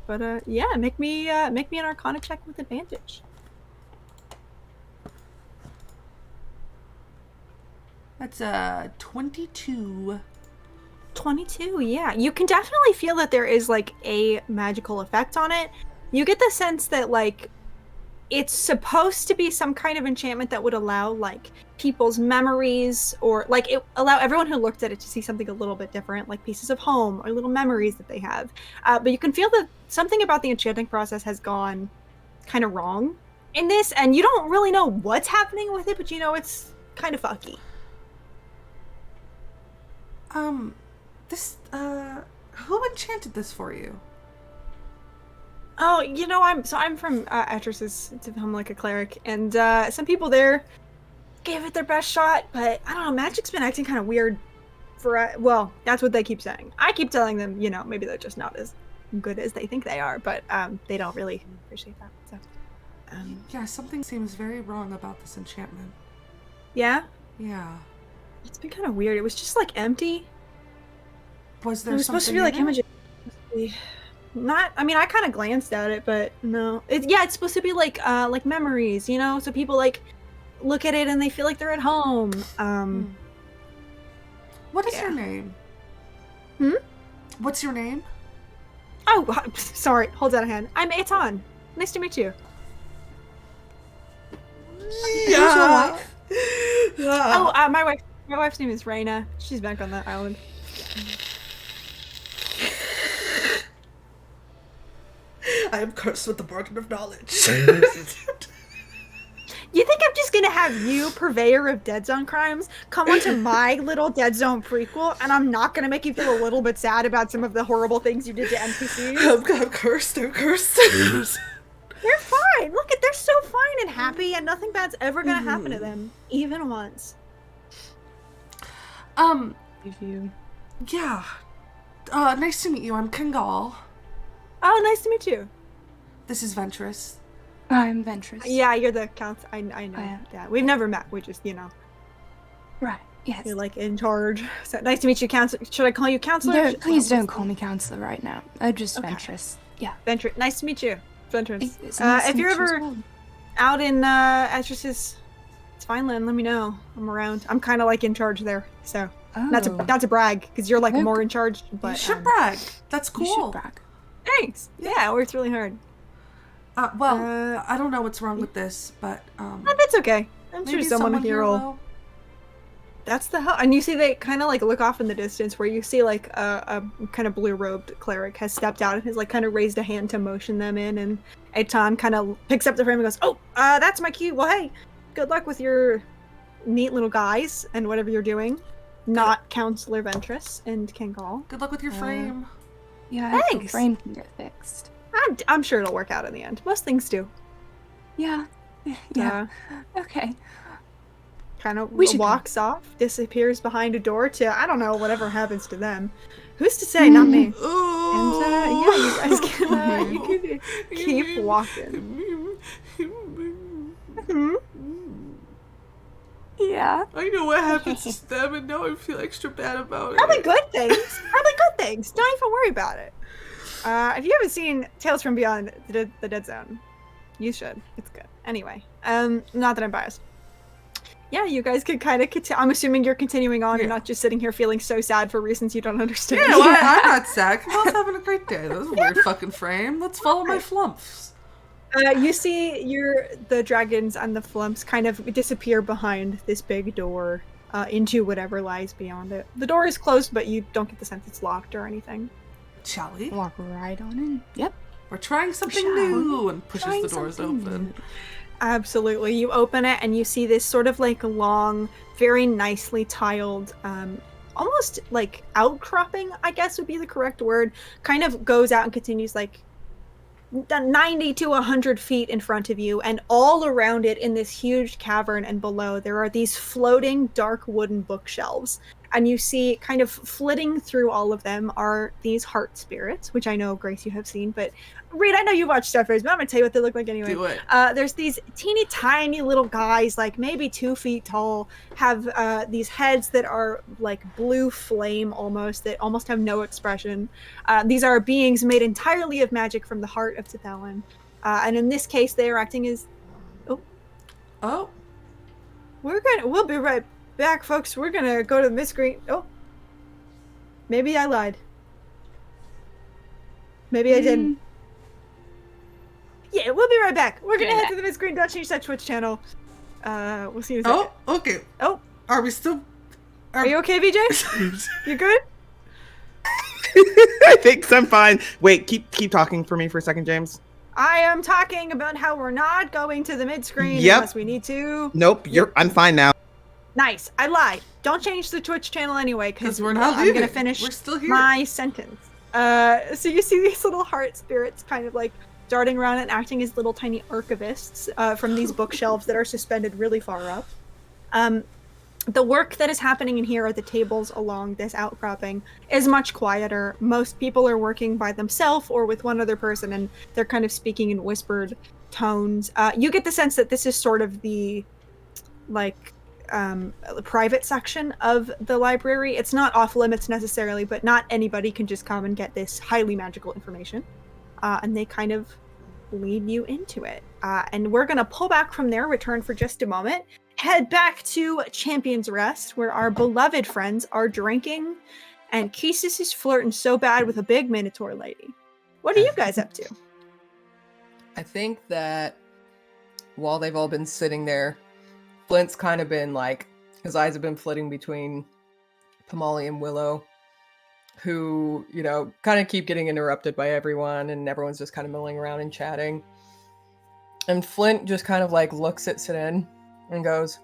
But make me an Arcana check with advantage. That's 22. 22, yeah. You can definitely feel that there is a magical effect on it. You get the sense that it's supposed to be some kind of enchantment that would allow people's memories, or allow everyone who looked at it to see something a little bit different, like pieces of home or little memories that they have. But you can feel that something about the enchanting process has gone kind of wrong in this, and you don't really know what's happening with it, but it's kind of fucky. Who enchanted this for you? Oh, I'm from Etris's to become a cleric, and some people there gave it their best shot, but I don't know, magic's been acting kind of weird well, that's what they keep saying. I keep telling them, maybe they're just not as good as they think they are, but they don't really appreciate that. So, yeah, something seems very wrong about this enchantment. Yeah? Yeah. It's been kind of weird. It was just empty. Was there it was supposed to be images. Not, I kind of glanced at it, but no. It's supposed to be like memories, so people look at it and they feel like they're at home. What is your name? What's your name? Oh, sorry. Hold on a hand. I'm Etan. Nice to meet you. Yeah. Oh, my wife's name is Raina. She's back on that island. I am cursed with the burden of knowledge. You think I'm just gonna have you, purveyor of Dead Zone crimes, come onto my little Dead Zone prequel, and I'm not gonna make you feel a little bit sad about some of the horrible things you did to NPCs? I'm cursed. I'm cursed. They're fine. Look, they're so fine and happy, and nothing bad's ever gonna happen to them, even once. Yeah. Nice to meet you. I'm Kangal. Oh, nice to meet you. This is Ventress. I'm Ventress. Yeah, you're the counsel. I know. Yeah, we've never met. We just, Right. Yes. You're in charge. So nice to meet you, counselor. Should I call you counselor? No, please don't call me counselor right now. Just Ventress. Yeah. Ventress. Nice to meet you, Ventress. Nice if you're ever out in Etris's Vineland, let me know. I'm around. I'm kind of in charge there. So not to brag, because you're more in charge. But you should brag. That's cool. You should brag. Thanks. Yeah, it works really hard. I don't know what's wrong with this, but that's okay. I'm sure someone here will. Will. That's the hell. And you see they kind of look off in the distance, where you see a kind of blue robed cleric has stepped out and has kind of raised a hand to motion them in, and Etan kind of picks up the frame and goes, "Oh, that's my cue. Well, hey, good luck with your neat little guys and whatever you're doing." Not Counselor Ventress and Kangal. Good luck with your frame. Yeah, thanks. The frame can get fixed. I'm sure it'll work out in the end. Most things do. Yeah. Yeah. Okay. Kind of walks off, disappears behind a door to, I don't know, whatever happens to them. Who's to say? Not me. And you guys can keep walking. Yeah. I know what happens to them, and now I feel extra bad about it. Probably good things. Don't even worry about it. If you haven't seen Tales from Beyond the Dead Zone, you should. It's good. Anyway, not that I'm biased. Yeah, you guys could kind of I'm assuming you're continuing on and not just sitting here feeling so sad for reasons you don't understand. Yeah, well, I'm not sad. Kangal's having a great day. That was a weird fucking frame. Let's follow my flumps. You see the dragons and the flumps kind of disappear behind this big door into whatever lies beyond it. The door is closed, but you don't get the sense it's locked or anything. Shall we? Walk right on in. Yep. We're trying something new, and pushes the doors open. Absolutely. You open it and you see this sort of like long, very nicely tiled, almost like outcropping, I guess would be the correct word, kind of goes out and continues like 90 to 100 feet in front of you, and all around it in this huge cavern and below there are these floating dark wooden bookshelves, and you see kind of flitting through all of them are these heart spirits, which I know, Grace, you have seen, but Reed, I know you watch Starfarers, but I'm gonna tell you what they look like anyway. Do it. There's these teeny tiny little guys, like maybe 2 feet tall, have these heads that are like blue flame almost, that almost have no expression. These are beings made entirely of magic from the heart of Tethelin. And in this case, they are acting as... Oh. We'll be right back, folks. We're gonna go to the mid-screen. Oh. Maybe I lied. Maybe I didn't. Yeah, we'll be right back. We're gonna head to the mid-screen. Don't change that Twitch channel. We'll see you in a second. Oh, okay. Oh. Are we still... Are you okay, VJ? You good? I think I'm fine. Wait, keep talking for me for a second, James. I am talking about how we're not going to the mid-screen unless we need to. Nope, I'm fine now. Nice. I lied. Don't change the Twitch channel anyway, because we're not I'm leaving. gonna finish We're still here. my sentence. So you see these little heart spirits kind of like darting around and acting as little tiny archivists from these bookshelves that are suspended really far up. The work that is happening in here at the tables along this outcropping is much quieter. Most people are working by themselves or with one other person, and they're kind of speaking in whispered tones. You get the sense that this is sort of the private section of the library. It's not off limits necessarily, but not anybody can just come and get this highly magical information. And they kind of lead you into it. And we're going to pull back from there, return for just a moment, head back to Champion's Rest, where our beloved friends are drinking, and Kesis is flirting so bad with a big Minotaur lady. What are you guys up to? I think that while they've all been sitting there, Flint's kind of been like, his eyes have been flitting between Pomali and Willow, who, you know, kind of keep getting interrupted by everyone, and everyone's just kind of milling around and chatting. And Flint just kind of like looks at Sin and goes,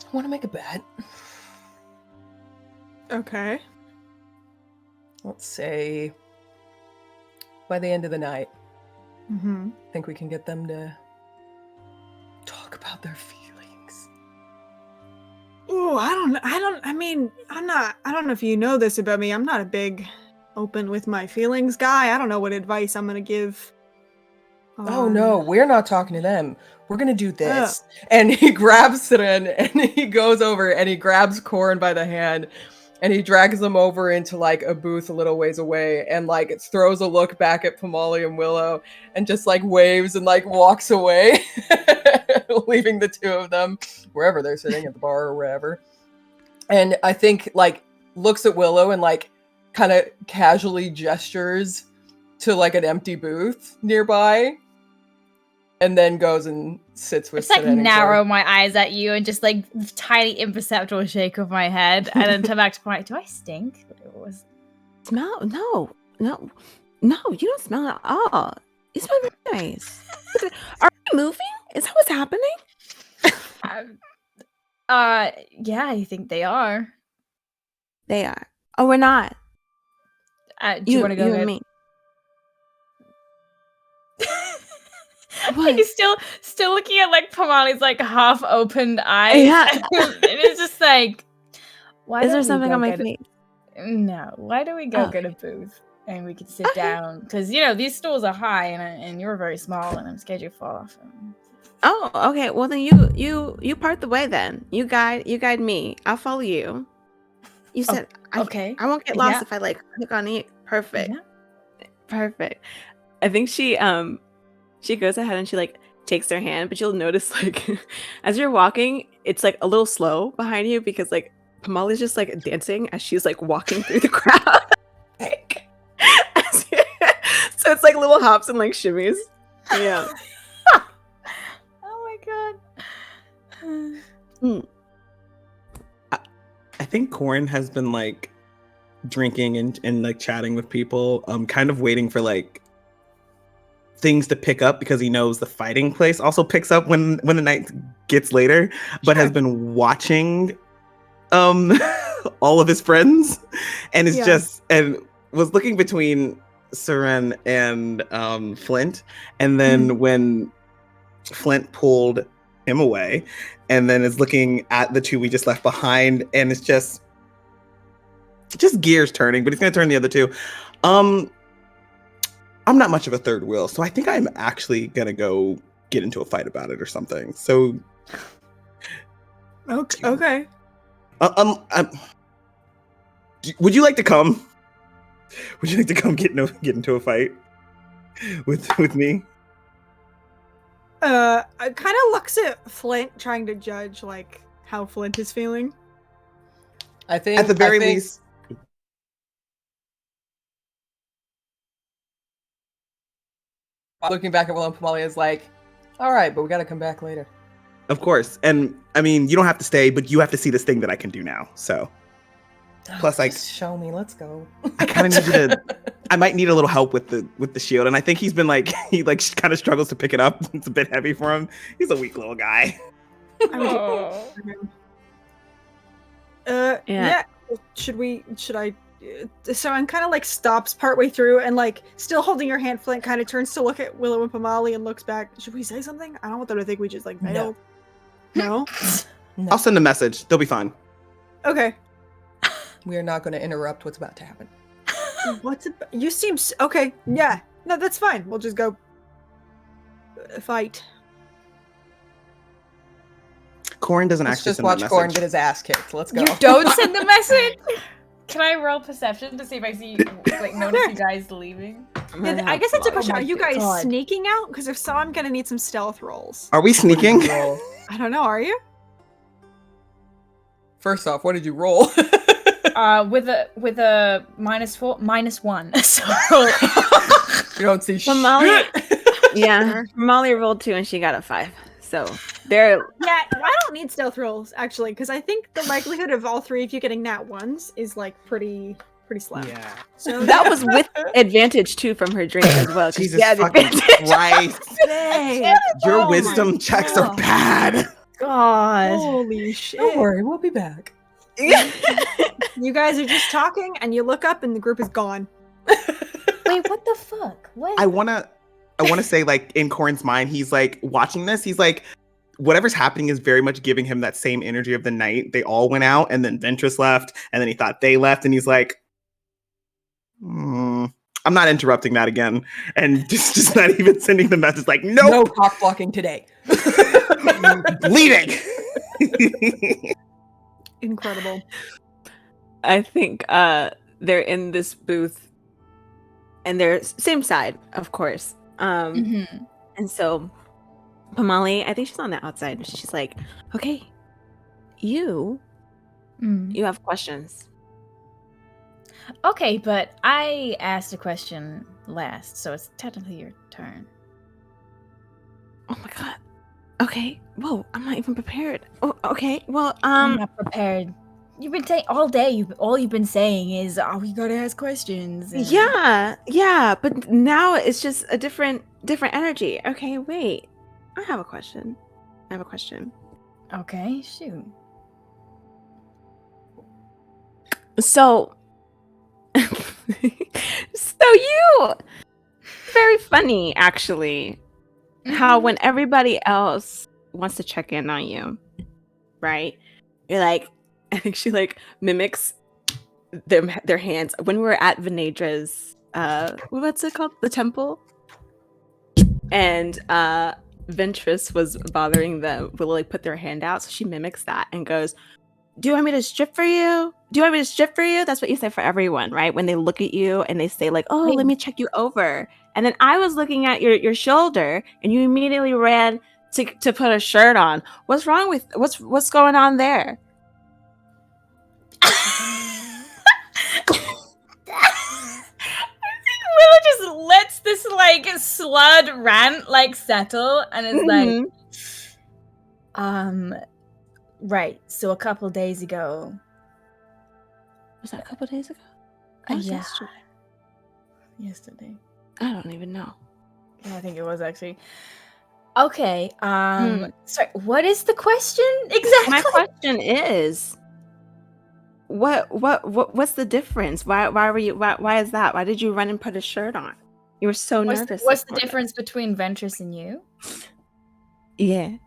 I want to make a bet. Okay. Let's say by the end of the night, Mm-hmm. I think we can get them to talk about their feelings. Ooh, I don't know if you know this about me. I'm not a big open with my feelings guy. I don't know what advice I'm gonna give. Oh no, we're not talking to them. We're gonna do this. And he grabs Siren and he goes over and he grabs Corin by the hand and he drags them over into like a booth a little ways away and like throws a look back at Pomali and Willow and just like waves and like walks away, leaving the two of them wherever they're sitting, at the bar or wherever. And I think like looks at Willow and like kind of casually gestures to like an empty booth nearby, and then goes and sits with. It's like narrow my eyes at you and just like tiny imperceptible shake of my head, and then turn back to point. Do I stink? Smell? No, you don't smell at all. You smell really nice. Are we moving? Is that what's happening? Yeah, I think they are. They are. Oh, we're not. Do you want to go you ahead? And me. What? He's still looking at like Pomali's like half opened eyes. Yeah. And it's just like, why Is there don't we something go on my get face? No. Why don't we go Oh. get a booth and we can sit down? Because you know these stools are high and you're very small and I'm scared you fall off. Oh, okay. Well then you part the way then. You guide me. I'll follow you. You said okay. I won't get lost Yeah. if I like click on you. Perfect. Yeah. Perfect. I think she goes ahead and she like takes their hand, but you'll notice like as you're walking, it's like a little slow behind you because like Pomali's just like dancing as she's like walking through the crowd. So it's like little hops and like shimmies Yeah. Oh my god. I think Corn has been like drinking and like chatting with people, kind of waiting for like things to pick up because he knows the fighting place also picks up when the night gets later, but has been watching all of his friends and is just and was looking between Seren and Flint, and then when Flint pulled him away, and then is looking at the two we just left behind, and it's just gears turning, but he's gonna turn the other two. I'm not much of a third wheel, so I think I'm actually gonna go get into a fight about it or something. So, Okay. Would you like to come? Would you like to come get into a fight with me? I kind of looks at Flint, trying to judge like how Flint is feeling. I think At the very least. Looking back at Willem Pamali is like, all right, but we got to come back later. Of course. And I mean, you don't have to stay, but you have to see this thing that I can do now. So plus like just show me, let's go. I kind of need you to I might need a little help with the shield, and I think he's been like he like kind of struggles to pick it up. It's a bit heavy for him. He's a weak little guy. Yeah. Should I so I'm kind of like stops partway through and like still holding your hand, Flint kind of turns to look at Willow and Pamali and looks back. Should we say something? I don't want them to think we just like bailed. No. I'll send a message. They'll be fine. Okay. We are not going to interrupt what's about to happen. You seem okay. Yeah. No, that's fine. We'll just go fight. Corn doesn't Let's actually just send watch that Corn message. get his ass kicked. Let's go. You don't send the message? Can I roll perception to see if I see, like, notice you guys leaving? Yeah, I guess that's a question. Oh Are you my guys God. sneaking out? Because if so, I'm gonna need some stealth rolls. Are we sneaking? I don't know. Are you? First off, what did you roll? With a -1. So You don't see Molly, shit. yeah, Molly rolled 2 and she got a 5. So they're Yeah, I don't need stealth rolls actually, because I think the likelihood of all three of you getting nat ones is like pretty slim. Yeah. So that was with advantage too from her drink as well. 'cause Jesus she had fucking advantage. Christ. Dang. Your Oh wisdom my checks are God. bad. God. Holy shit! Don't worry, we'll be back. You guys are just talking, and you look up, and the group is gone. Wait, what the fuck? What? I wanna say, like, in Corn's mind, he's like watching this, he's like, whatever's happening is very much giving him that same energy of the night. They all went out, and then Ventress left, and then he thought they left, and he's like, I'm not interrupting that again. And just not even sending the message like, nope. No cock blocking today. Bleeding. Incredible. I think they're in this booth and they're same side, of course. And so Pamali, I think she's on the outside. She's like, okay, you have questions. Okay, but I asked a question last, so it's technically your turn. Oh my god. Okay. Whoa, I'm not even prepared. Oh, okay. Well, I'm not prepared. You've been saying all day. All you've been saying is, "Oh, we gotta ask questions." And... Yeah. But now it's just a different energy. Okay, wait. I have a question. Okay, shoot. So, you very funny actually. How when everybody else wants to check in on you, right? You're like, I think she like mimics their hands. When we were at Venedra's, what's it called? The temple. And Ventress was bothering them. Will like put their hand out, so she mimics that and goes, "Do you want me to strip for you? Do you want me to strip for you?" That's what you say for everyone, right? When they look at you and they say like, "Oh, let me check you over." And then I was looking at your shoulder, and you immediately ran to put a shirt on. What's wrong with what's going on there? I think Willow just lets this this like slurred rant like settle and it's like right, so a couple days ago. Was that a couple days ago? That was yesterday. I don't even know. Yeah, I think it was actually. Okay, sorry, what is the question exactly? My question is, what's the difference? Why were you? Why is that? Why did you run and put a shirt on? You were so nervous. What's the difference between Ventress and you? Yeah.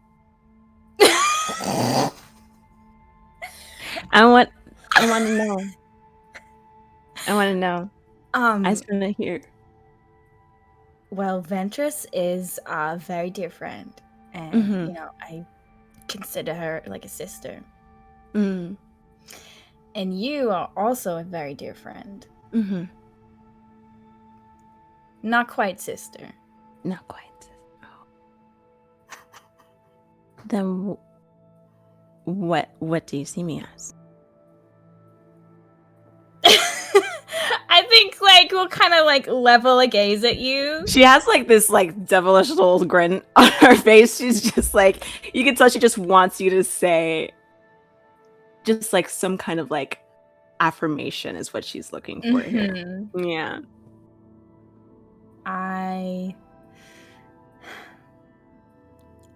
I want to know. I want to know. I just want to hear. Well, Ventress is very dear friend, and you know I consider her like a sister. And you are also a very dear friend. Not quite sister. Not quite sister. Oh. Then what do you see me as? I think like we'll kind of like level a gaze at you. She has like this like devilish little grin on her face. She's just like, you can tell she just wants you to say just like some kind of like affirmation is what she's looking for here. Yeah. I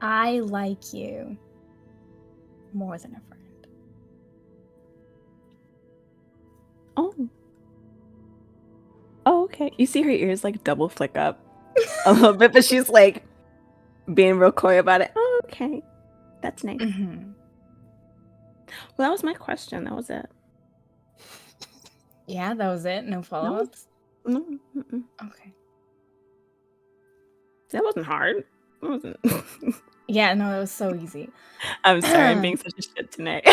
like you more than a friend. Oh, okay. You see her ears like double flick up a little bit, but she's like being real coy about it. Oh, okay. That's nice. Well, that was my question. That was it. Yeah, that was it. No follow-ups? No. Okay. That wasn't hard. It wasn't. Yeah, no, it was so easy. I'm sorry, I'm being such a shit tonight.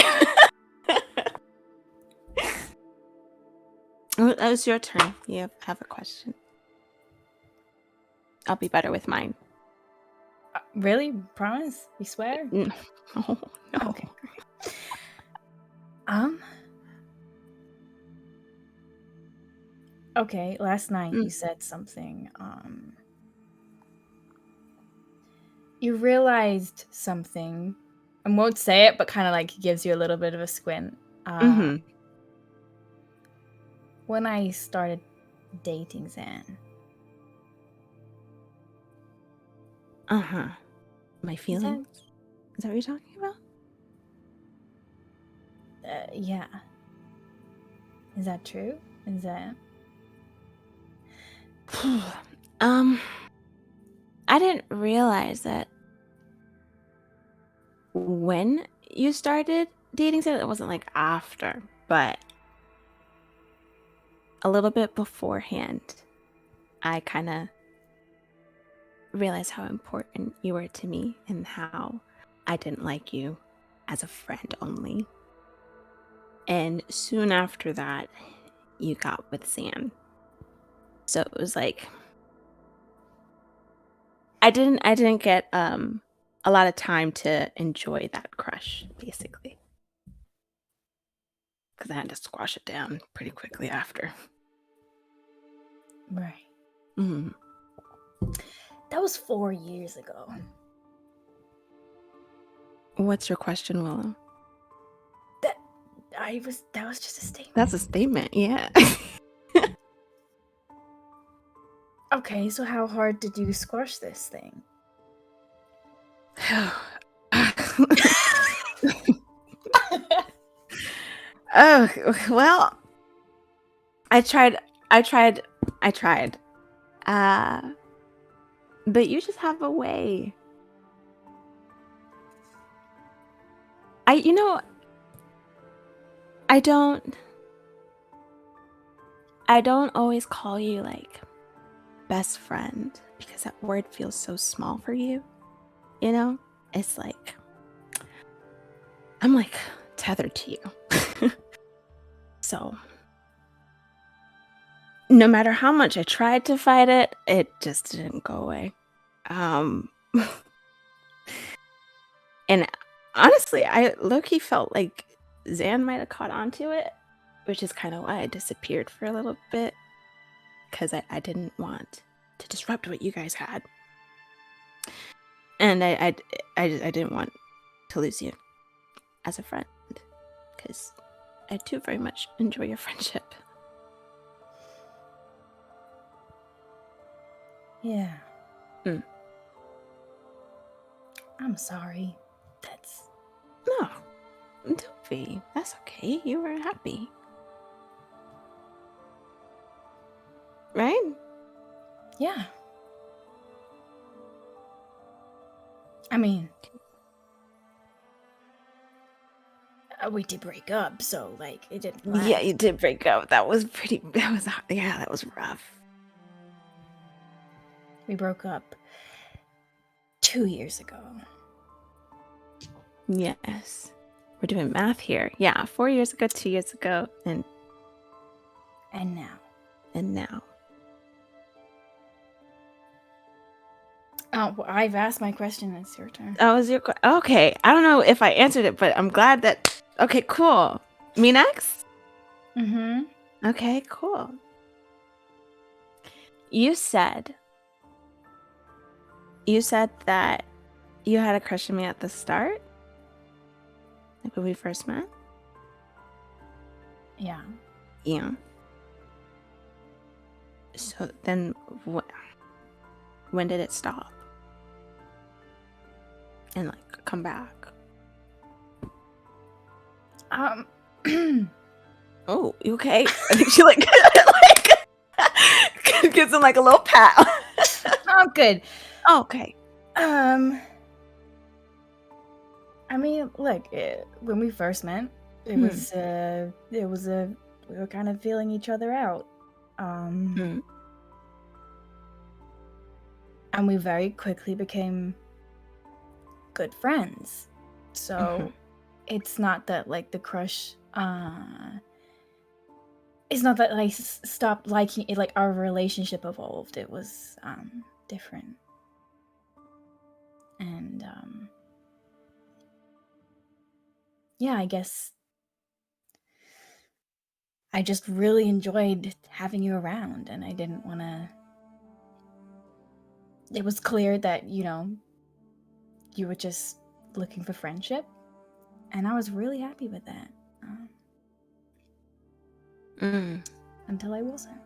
That was your turn. You have a question. I'll be better with mine. Really? Promise? You swear? No. Okay. Okay, last night you said something. You realized something. I won't say it, but kind of like gives you a little bit of a squint. When I started dating Zan. My feelings? Is that what you're talking about? Yeah. Is that true? Is that... I didn't realize that when you started dating Zan, it wasn't like after, but a little bit beforehand, I kind of realized how important you were to me and how I didn't like you as a friend only. And soon after that, you got with Zan. So it was like I didn't get a lot of time to enjoy that crush, basically. Because I had to squash it down pretty quickly after. Right. That was 4 years ago. What's your question, Willow? That was just a statement. That's a statement, yeah. Okay, so how hard did you squash this thing? Oh, well, I tried. But you just have a way. I don't always call you like best friend because that word feels so small for you. You know? It's like I'm like tethered to you. So no matter how much I tried to fight it, it just didn't go away. And honestly, I low-key felt like Zan might have caught on to it, which is kind of why I disappeared for a little bit, because I didn't want to disrupt what you guys had. And I didn't want to lose you as a friend, because I do very much enjoy your friendship. Yeah. Mm. I'm sorry. That's... No, don't be. That's okay. You were happy. Right? Yeah. I mean, we did break up, so, like, it didn't last. Yeah, you did break up. That was rough. We broke up 2 years ago. Yes. We're doing math here. Yeah, 4 years ago, 2 years ago, and now. Oh, well, I've asked my question. It's your turn. That was your okay. I don't know if I answered it, but I'm glad that. Okay, cool. Me next? Mm-hmm. Okay, cool. You said that you had a crush on me at the start, like when we first met. Yeah. Yeah. So then, when did it stop? And like come back? Oh, you okay? I think she like gives him like a little pat. Oh, good. Oh, okay. I mean, look, when we first met, we were kind of feeling each other out. And we very quickly became good friends. So it's not that like the crush, it's not that I stopped liking it, like our relationship evolved. It was different. And yeah, I guess I just really enjoyed having you around, and I didn't want to... It was clear that, you know, you were just looking for friendship, and I was really happy with that. Until I wasn't.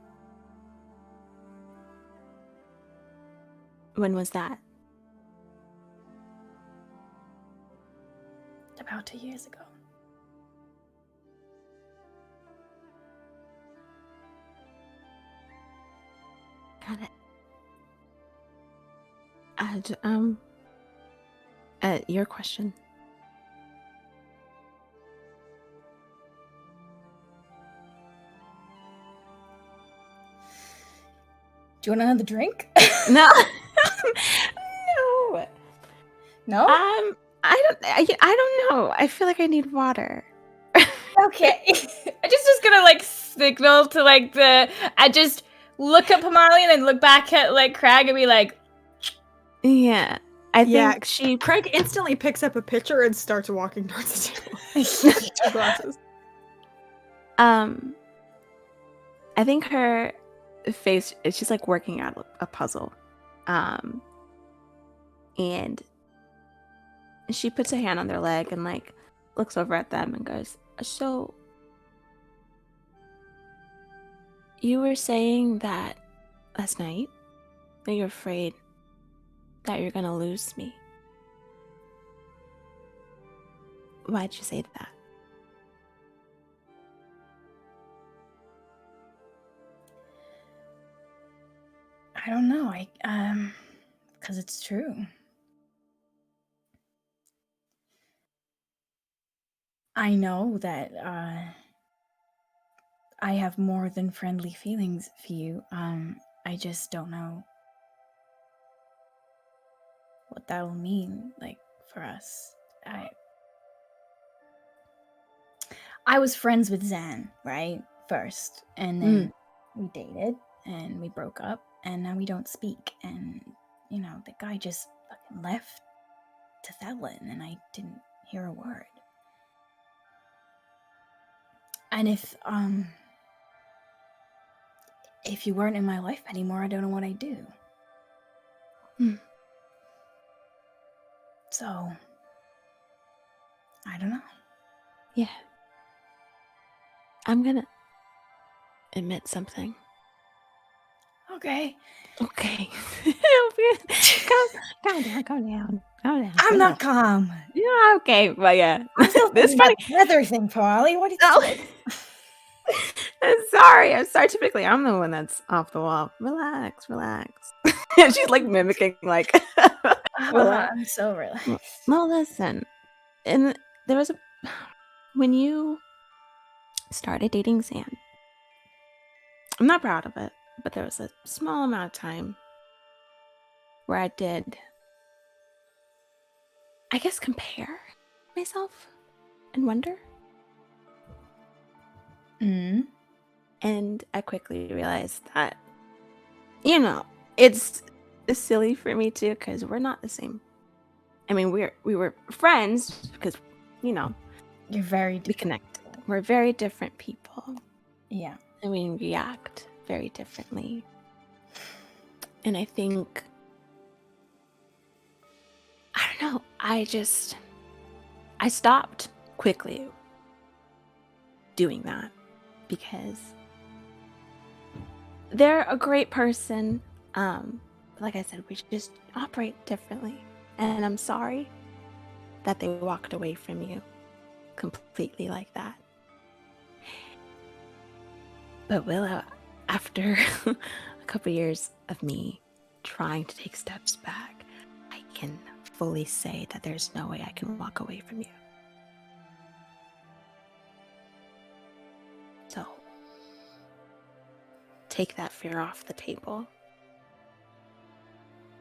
When was that? About 2 years ago. Got it. Your question. Do you want another drink? No. No. I don't know. I feel like I need water. Okay. I just gonna like signal to like I just look at Pamali and then look back at like Crag and be like, yeah. I think Craig instantly picks up a pitcher and starts walking towards the table. 2 glasses. I think her face, she's like working out a puzzle. And she puts a hand on their leg and like looks over at them and goes, so you were saying that last night that you're afraid that you're gonna lose me. Why'd you say that? I don't know. Because it's true. I know that I have more than friendly feelings for you. I just don't know what that will mean, like, for us. I was friends with Zan, right? First. And then we dated, and we broke up, and now we don't speak. And, you know, the guy just fucking left to Thelen, and I didn't hear a word. And if you weren't in my life anymore, I don't know what I'd do. So, I don't know. Yeah. I'm gonna admit something. Okay. Okay. Calm down. I'm not calm. Yeah, okay. But yeah. I'm still This thinking funny. about the weather thing, Polly. What did you Oh. I'm sorry. Typically, I'm the one that's off the wall. Relax. And she's like mimicking, like, relax. I'm so relaxed. No, listen. And there was when you started dating Sam, I'm not proud of it, but there was a small amount of time where I did, I guess, compare myself and wonder. Mm. And I quickly realized that, it's silly for me too, because we're not the same. I mean, we were friends because, You're very we different. connected. We're very different people. Yeah. And we react very differently. And I think, I don't know, I stopped quickly doing that because they're a great person. Like I said, we just operate differently. And I'm sorry that they walked away from you completely like that. But Willow, after a couple years of me trying to take steps back, I can fully say that there's no way I can walk away from you. So, take that fear off the table.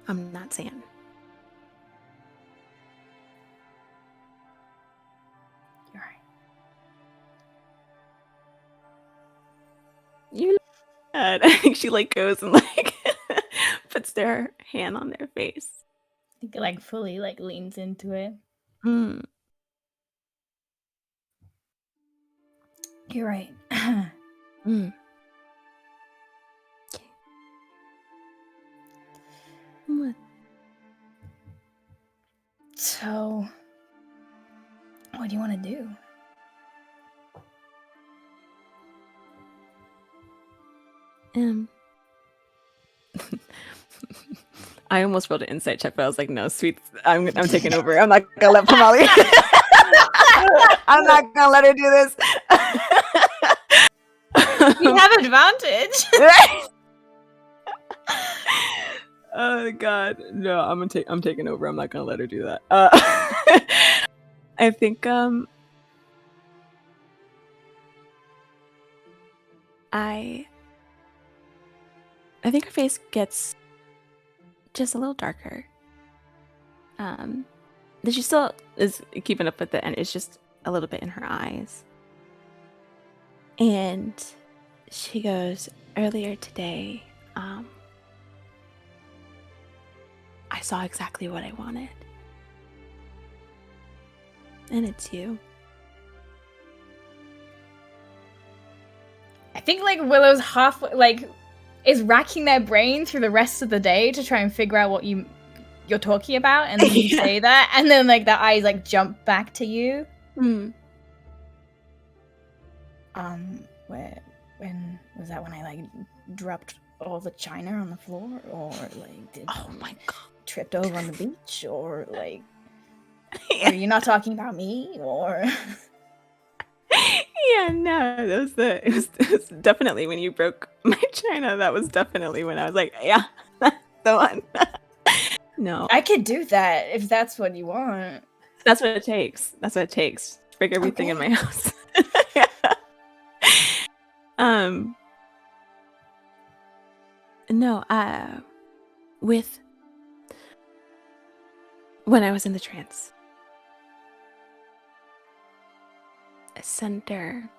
I'm not saying. You're right. You bad. I think she like goes and like puts their hand on their face. I think it like fully like leans into it. Mm. You're right. Mm. Okay. What? So, what do you want to do? I almost rolled an insight check, but I was like, no, sweet. I'm taking over. I'm not gonna let Pamali. I'm not gonna let her do this. You have advantage. Oh God, no! I'm taking over. I'm not gonna let her do that. I think I think her face gets just a little darker. That she still is keeping up with it, and it's just a little bit in her eyes. And she goes, earlier today, I saw exactly what I wanted. And it's you. I think like Willow's is racking their brain through the rest of the day to try and figure out what you're talking about, and then you say that, and then like the eyes like jump back to you. Mm. When was that? When I like dropped all the china on the floor, or like did Oh my God. tripped over on the beach, or like Yeah. are you not talking about me, or Yeah, no, it was definitely when you broke my china. That was definitely when I was like, yeah, that's the one. No, I could do that if that's what you want. that's what it takes. That's what it takes. Break everything in my house. Yeah. No, with when I was in the trance, Cinder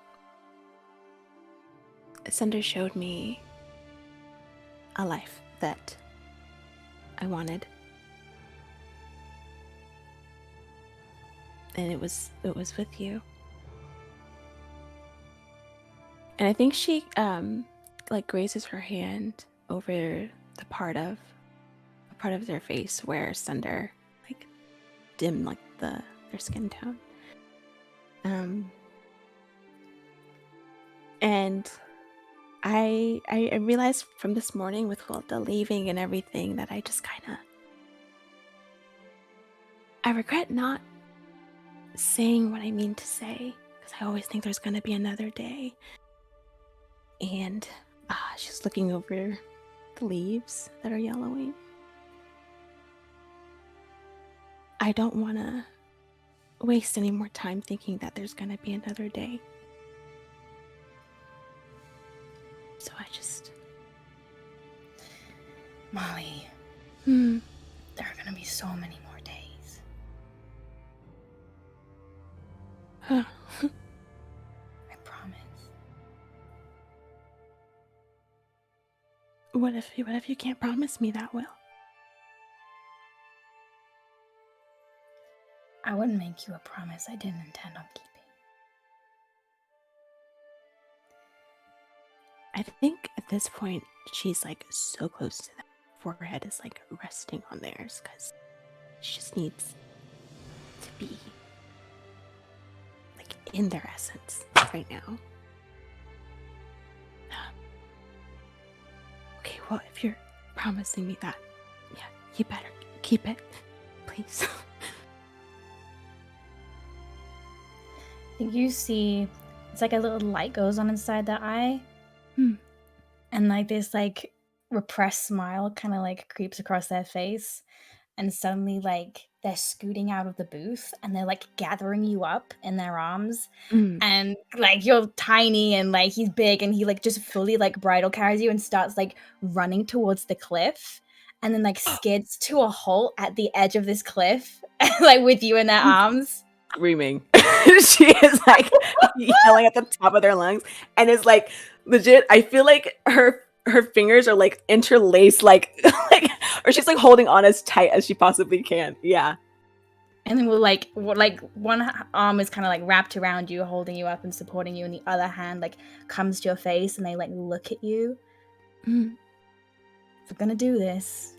showed me a life that I wanted, and it was with you. And I think she like grazes her hand over the part of a part of their face where it's under, like, dim, like their skin tone. And I realized from this morning with all the leaving and everything that I just I regret not saying what I mean to say, because I always think there's going to be another day. And she's looking over the leaves that are yellowing. I don't want to waste any more time thinking that there's going to be another day. So I just... Molly, Hmm. there are gonna be so many more days. Huh. I promise. What if you can't promise me that, Will? I wouldn't make you a promise I didn't intend on keeping. I think at this point she's like so close to that forehead is like resting on theirs because she just needs to be like in their essence right now. Okay, well, if you're promising me that, yeah, you better keep it, please. I think you see, it's like a little light goes on inside the eye. And like this like repressed smile kind of like creeps across their face. And suddenly like they're scooting out of the booth and they're like gathering you up in their arms. And like you're tiny and like he's big and he like just fully like bridle carries you and starts like running towards the cliff. And then like skids to a halt at the edge of this cliff, like with you in their arms. Screaming. She is like yelling at the top of their lungs and is like legit. I feel like her fingers are like interlaced, like or she's like holding on as tight as she possibly can. Yeah. And then we'll like one arm is kind of like wrapped around you, holding you up and supporting you, and the other hand like comes to your face and they like look at you. If we're gonna do this,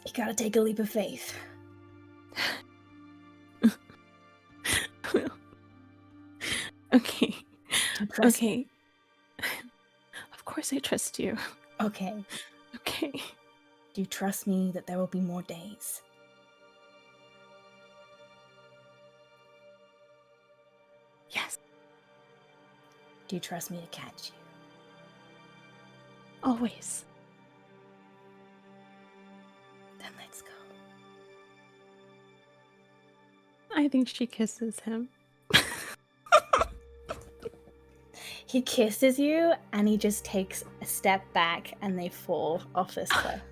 you gotta take a leap of faith. Okay. Trust okay. Of course I trust you. Okay. Okay. Do you trust me that there will be more days? Yes. Do you trust me to catch you? Always. Then let's go. I think she kisses him. He kisses you and he just takes a step back and they fall off this cliff.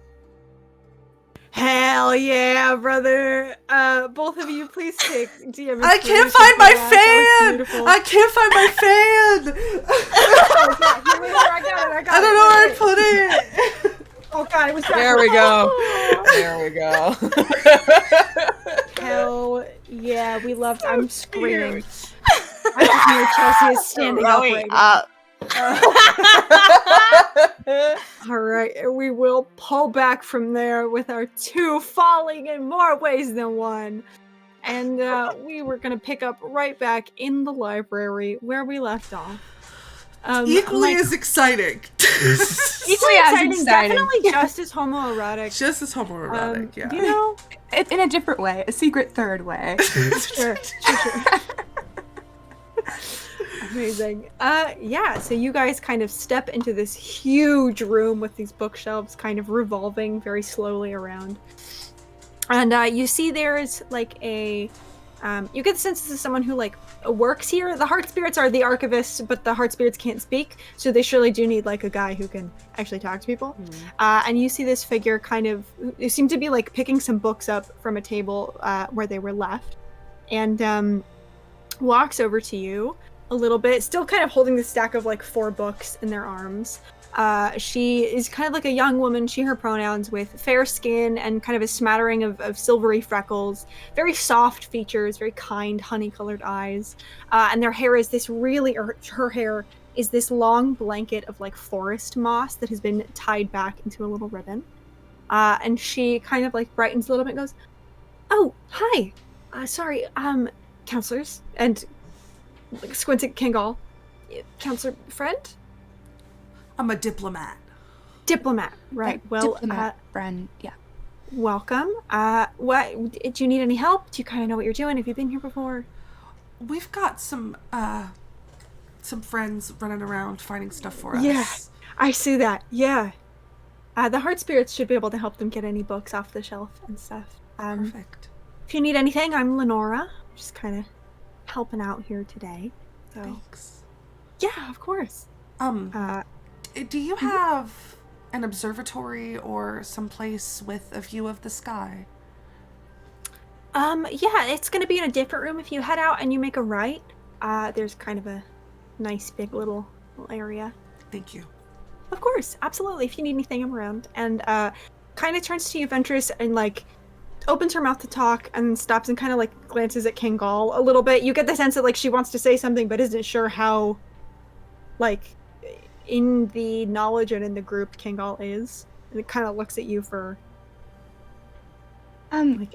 Hell yeah, brother. Both of you, please take DM. I can't find my fan! I can't find my fan! I don't know where I put it. Oh god, it was There we go. There we go. Hell yeah, we loved. I'm screaming. I just hear Chelsea is standing up. All right, we will pull back from there with our two falling in more ways than one. And we were going to pick up right back in the library where we left off. Equally as exciting. Equally as exciting. Definitely just as homoerotic. Just as homoerotic, yeah. You know? In a different way, a secret third way. Sure. Amazing. Yeah, so you guys kind of step into this huge room with these bookshelves kind of revolving very slowly around. And you see there's like a... you get the sense this is someone who like works here. The Heart Spirits are the archivists, but the Heart Spirits can't speak, so they surely do need like a guy who can actually talk to people. And you see this figure kind of... They seem to be like picking some books up from a table where they were left. And walks over to you a little bit, still kind of holding the stack of like 4 books in their arms. She is kind of like a young woman, she, her pronouns, with fair skin and kind of a smattering of silvery freckles, very soft features, very kind, honey-colored eyes. And their hair is this really, or her hair is this long blanket of like forest moss that has been tied back into a little ribbon. And she kind of like brightens a little bit and goes, "Oh, hi. Sorry, counselors." And like, squints at Kingal. "Counselor friend?" I'm a diplomat. Diplomat, right. Well, Diplomat friend, yeah. welcome. What, do you need any help? Do you kind of know what you're doing? Have you been here before? We've got some friends running around finding stuff for us. Yeah, I see that. Yeah. The Heart Spirits should be able to help them get any books off the shelf and stuff. Perfect. If you need anything, I'm Lenora. Just kind of helping out here today. So. Thanks. Yeah, of course. Do you have an observatory or someplace with a view of the sky? Yeah, it's gonna be in a different room. If you head out and you make a right, there's kind of a nice big little area. Thank you. Of course, absolutely. If you need anything, I'm around. And kind of turns to you, Ventress, and like opens her mouth to talk and stops and kind of like glances at Kingal a little bit. You get the sense that like she wants to say something but isn't sure how, like, in the knowledge and in the group Kingal is. And it kind of looks at you for like,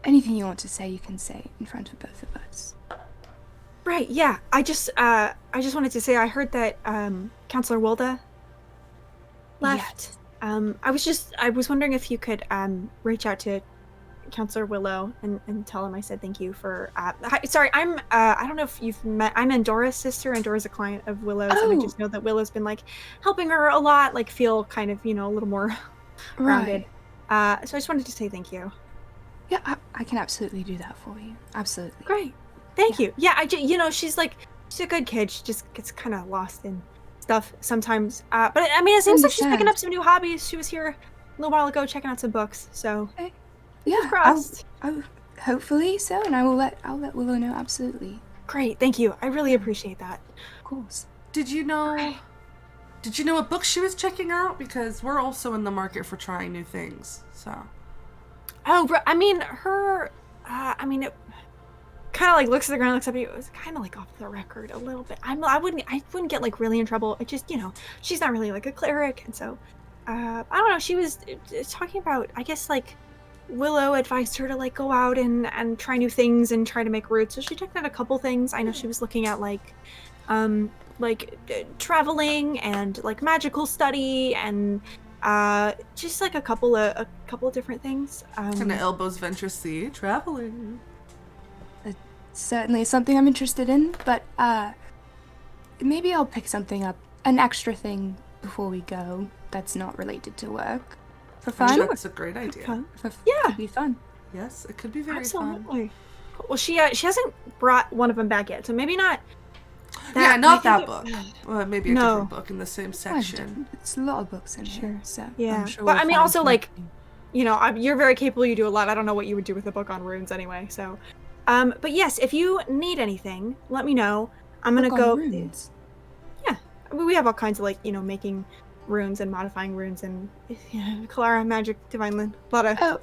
anything you want to say, you can say in front of both of us. Right, yeah. I just wanted to say I heard that Counselor Wilda left. Yes. I was wondering if you could reach out to Counselor Willow and tell him I said thank you for sorry, I'm I don't know if you've met, I'm Andora's sister. Andora's a client of Willow's, and I just know that Willow's been like helping her a lot, like feel kind of, a little more grounded. So I just wanted to say thank you. Yeah, I can absolutely do that for you. Absolutely. Great. Thank you. Yeah, she's a good kid. She just gets kind of lost in stuff sometimes. But I mean, it seems like she's picking up some new hobbies. She was here a little while ago checking out some books. So okay. Yeah, crossed. I'll hopefully so, and I'll let Willow know. Absolutely. Great. Thank you. I really appreciate that. Of course. Did you know what book she was checking out? Because we're also in the market for trying new things. So. Oh, I mean, her. It kind of like looks at the ground, looks up at you. It was kind of like off the record a little bit. I wouldn't get like really in trouble. It just, she's not really like a cleric, and so I don't know. She was talking about, I guess, like Willow advised her to like go out and try new things and try to make roots. So she checked out a couple things. I know she was looking at like traveling and like magical study and just like a couple of different things. Kind of elbows Ventress traveling. Certainly something I'm interested in, but maybe I'll pick something up, an extra thing before we go that's not related to work. For fun? Sure. That's a great idea. Yeah. It'd be fun. Yes, it could be very Absolutely. Fun. Well, she hasn't brought one of them back yet, so maybe not. Not that book. Well, maybe a different book in the same section. It's a lot of books in here, so yeah. I'm sure but we'll I mean, find also something. like, you're very capable. You do a lot. I don't know what you would do with a book on runes anyway. So, but yes, if you need anything, let me know. I'm gonna go. Runes. Yeah, we have all kinds of like making runes and modifying runes and Kalara, magic, divine land, a lot of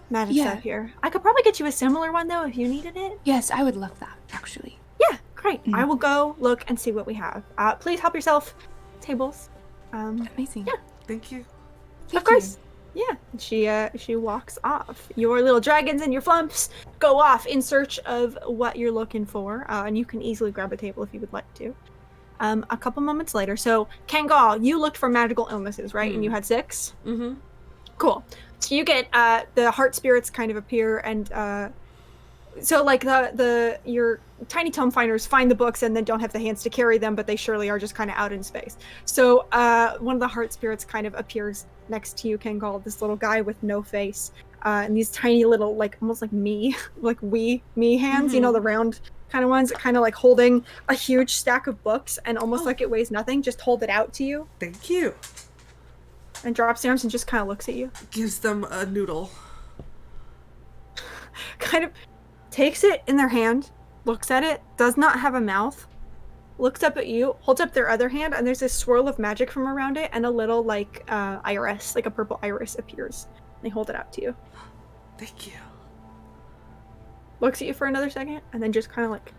magic stuff here. I could probably get you a similar one though if you needed it. Yes, I would love that actually. Yeah, great. I will go look and see what we have. Please help yourself. Tables. Amazing. Yeah. Thank you. Of course. Yeah. She walks off. Your little dragons and your flumps go off in search of what you're looking for, and you can easily grab a table if you would like to. A couple moments later, so Kangal, you looked for magical illnesses, right? And you had 6? Mm-hmm. Cool. So you get the heart spirits kind of appear, and so like your tiny tome finders find the books and then don't have the hands to carry them, but they surely are just kind of out in space. So one of the heart spirits kind of appears next to you, Kangal, this little guy with no face, and these tiny little like almost like me hands, the round kind of ones, kind of like holding a huge stack of books and almost like it weighs nothing, just hold it out to you. Thank you. And drops the arms and just kind of looks at you. Gives them a noodle. Kind of takes it in their hand, looks at it, does not have a mouth, looks up at you, holds up their other hand, and there's this swirl of magic from around it, and a little like iris, like a purple iris appears. They hold it out to you. Thank you. Looks at you for another second, and then just kind of like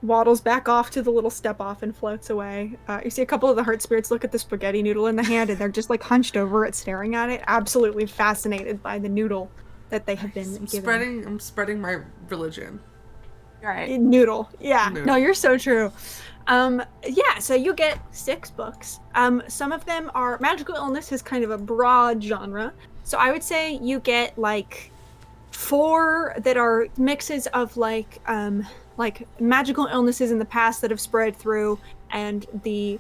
waddles back off to the little step off and floats away. You see a couple of the heart spirits look at the spaghetti noodle in the hand, and they're just like hunched over it, staring at it, absolutely fascinated by the noodle that they have been given. I'm spreading my religion. Right. Noodle. Yeah. Noodle. No, you're so true. Yeah, so you get 6 books. Some of them are magical illness is kind of a broad genre. So I would say you get like 4 that are mixes of like magical illnesses in the past that have spread through, and the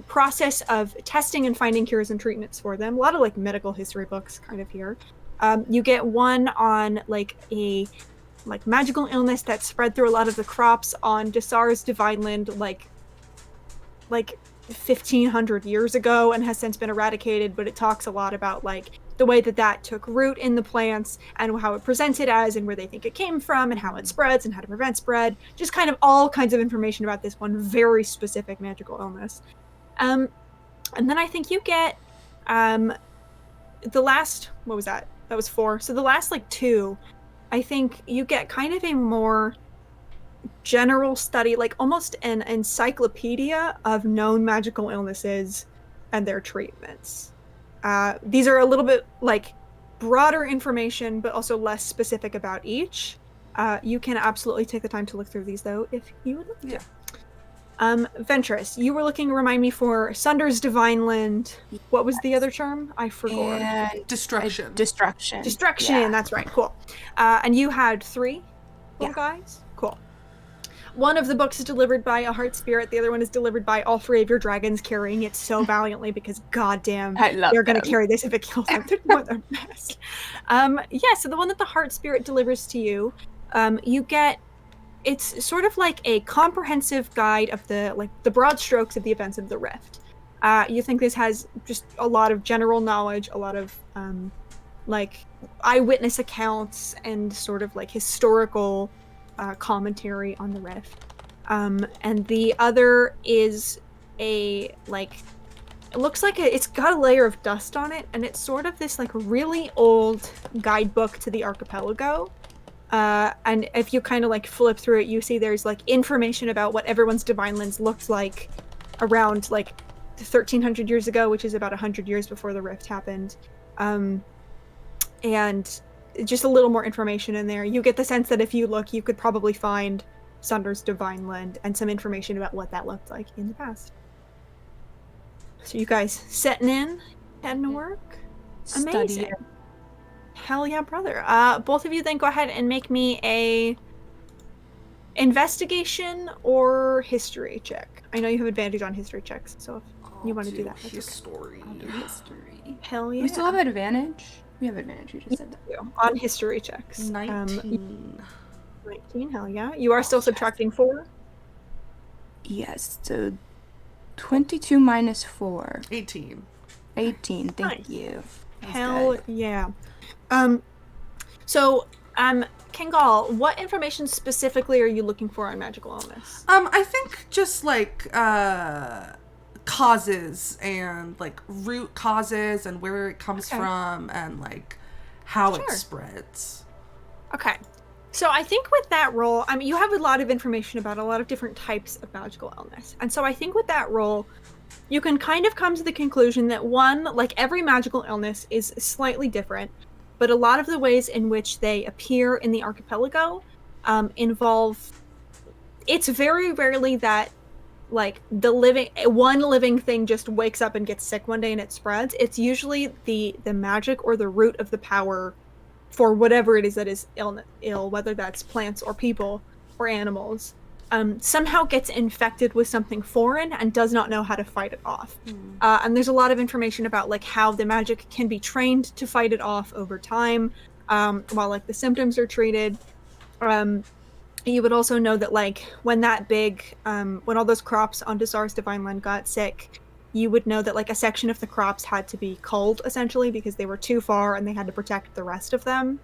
process of testing and finding cures and treatments for them. A lot of like medical history books kind of here. You get 1 on like a magical illness that spread through a lot of the crops on Desar's Divine Land like 1,500 years ago and has since been eradicated, but it talks a lot about like the way that took root in the plants and how it presented as and where they think it came from and how it spreads and how to prevent spread. Just kind of all kinds of information about this one very specific magical illness. And then I think you get the last, what was that? That was 4. So the last like 2, I think you get kind of a more general study, like almost an encyclopedia of known magical illnesses and their treatments. These are a little bit like broader information, but also less specific about each. You can absolutely take the time to look through these, though, if you would like to. Ventress, you were looking, remind me, for Sunder's Divine Land. What was the other term? I forgot. And Destruction. Destruction. Destruction, Yeah. that's right, cool. And you had 3 little guys? Cool. One of the books is delivered by a heart spirit, the other one is delivered by all 3 of your dragons carrying it so valiantly because goddamn, I love they're going to them. carry this if it kills them. They're doing their best. Yeah, so the one that the heart spirit delivers to you, you get, it's sort of like a comprehensive guide of the broad strokes of the events of the rift. You think this has just a lot of general knowledge, a lot of like eyewitness accounts and sort of like historical commentary on the rift. And the other is a like, it looks like it's got a layer of dust on it, and it's sort of this like really old guidebook to the archipelago. And if you kind of like flip through it, you see there's like information about what everyone's divine lands looked like around like 1,300 years ago, which is about 100 years before the rift happened. And just a little more information in there. You get the sense that if you look, you could probably find Sunder's Divine Land and some information about what that looked like in the past. So you guys setting in, heading to work? Amazing. Study. Hell yeah, brother. Both of you then go ahead and make me a investigation or history check. I know you have advantage on history checks, so if you want to do that, that's okay. History. I'll do history. Hell yeah. We still have advantage? We have advantage, you just said that. On history checks. 19. 19, hell yeah. You are still subtracting 4? Yes, so 22 minus 4. 18. 18, thank Nice. you. That's Hell good. yeah. Kengal, what information specifically are you looking for on magical illness? I think just like causes and like root causes and where it comes Okay. from and like how Sure. it spreads. Okay. So I think with that role, I mean, you have a lot of information about a lot of different types of magical illness. And so I think with that role, you can kind of come to the conclusion that one, like every magical illness is slightly different, but a lot of the ways in which they appear in the archipelago involve, it's very rarely that like one living thing just wakes up and gets sick one day and it spreads. It's usually the magic or the root of the power for whatever it is that is ill, whether that's plants or people or animals, somehow gets infected with something foreign and does not know how to fight it off. And there's a lot of information about like how the magic can be trained to fight it off over time, while like the symptoms are treated. You would also know that like when all those crops on Desar's Divine Land got sick, you would know that like a section of the crops had to be culled essentially because they were too far and they had to protect the rest of them.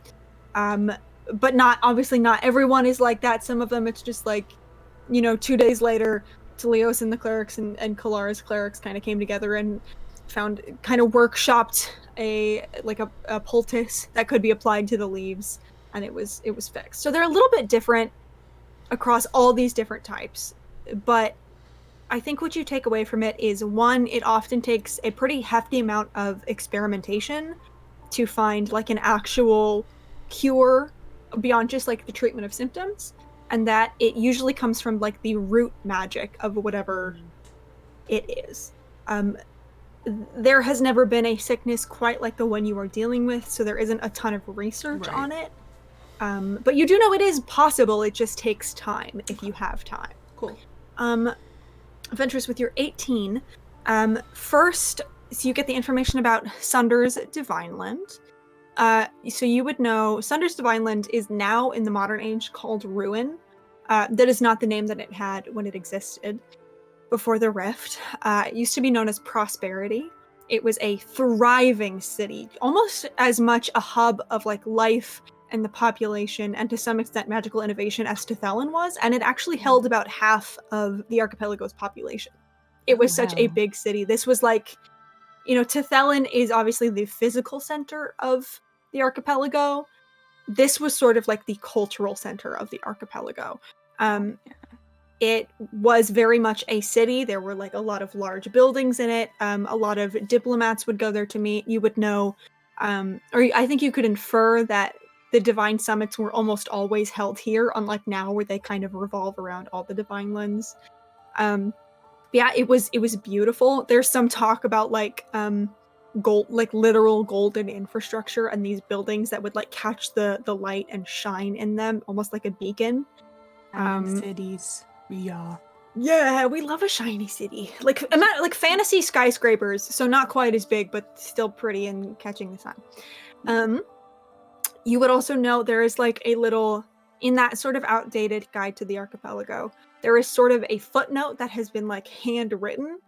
But not everyone is like that. Some of them it's just like, 2 days later, Telios and the clerics and Kalara's clerics kind of came together and workshopped a poultice that could be applied to the leaves, and it was fixed. So they're a little bit different across all these different types. But I think what you take away from it is, one, it often takes a pretty hefty amount of experimentation to find like an actual cure beyond just like the treatment of symptoms, and that it usually comes from like the root magic of whatever it is. There has never been a sickness quite like the one you are dealing with, so there isn't a ton of research on it. But you do know it is possible. It just takes time if you have time. Cool. Venturous, with your 18, first, so you get the information about Sunder's Divine Land. So you would know Sunder's Divine Land is now in the modern age called Ruin. That is not the name that it had when it existed before the Rift. It used to be known as Prosperity. It was a thriving city, almost as much a hub of like life and the population, and to some extent magical innovation, as Tethelin was, and it actually held about half of the archipelago's population. It was such a big city. This was like, you know, Tethelin is obviously the physical center of the archipelago. This was sort of like the cultural center of the archipelago. It was very much a city. There were like a lot of large buildings in it. A lot of diplomats would go there to meet. You would know, or I think you could infer that the divine summits were almost always held here, unlike now where they kind of revolve around all the divine lands. Yeah, it was beautiful. There's some talk about like gold, like literal golden infrastructure, and these buildings that would like catch the light and shine in them, almost like a beacon. Cities, yeah. Yeah, we love a shiny city. Like fantasy skyscrapers, so not quite as big, but still pretty and catching the sun. You would also know there is like a little, in that sort of outdated guide to the archipelago, there is sort of a footnote that has been like handwritten,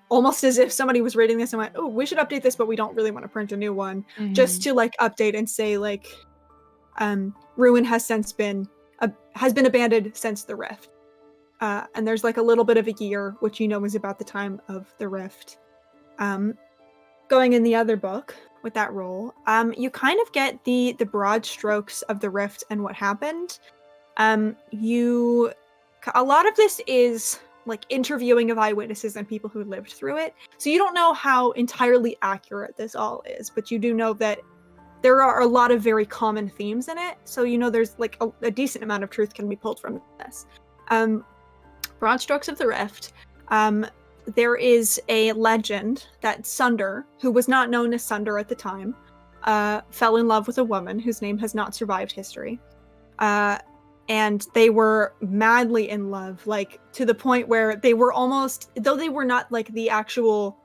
almost as if somebody was reading this and went, oh, we should update this, but we don't really want to print a new one, just to like update and say like, Ruin has since been abandoned since the Rift. And there's like a little bit of a year, which you know was about the time of the Rift. Going in the other book with that role, you kind of get the broad strokes of the Rift and what happened. A lot of this is like interviewing of eyewitnesses and people who lived through it. So you don't know how entirely accurate this all is, but you do know that there are a lot of very common themes in it. So you know there's like a decent amount of truth can be pulled from this. Broad strokes of the Rift. There is a legend that Sunder, who was not known as Sunder at the time, fell in love with a woman whose name has not survived history. And they were madly in love, like to the point where they were almost, though they were not like the actual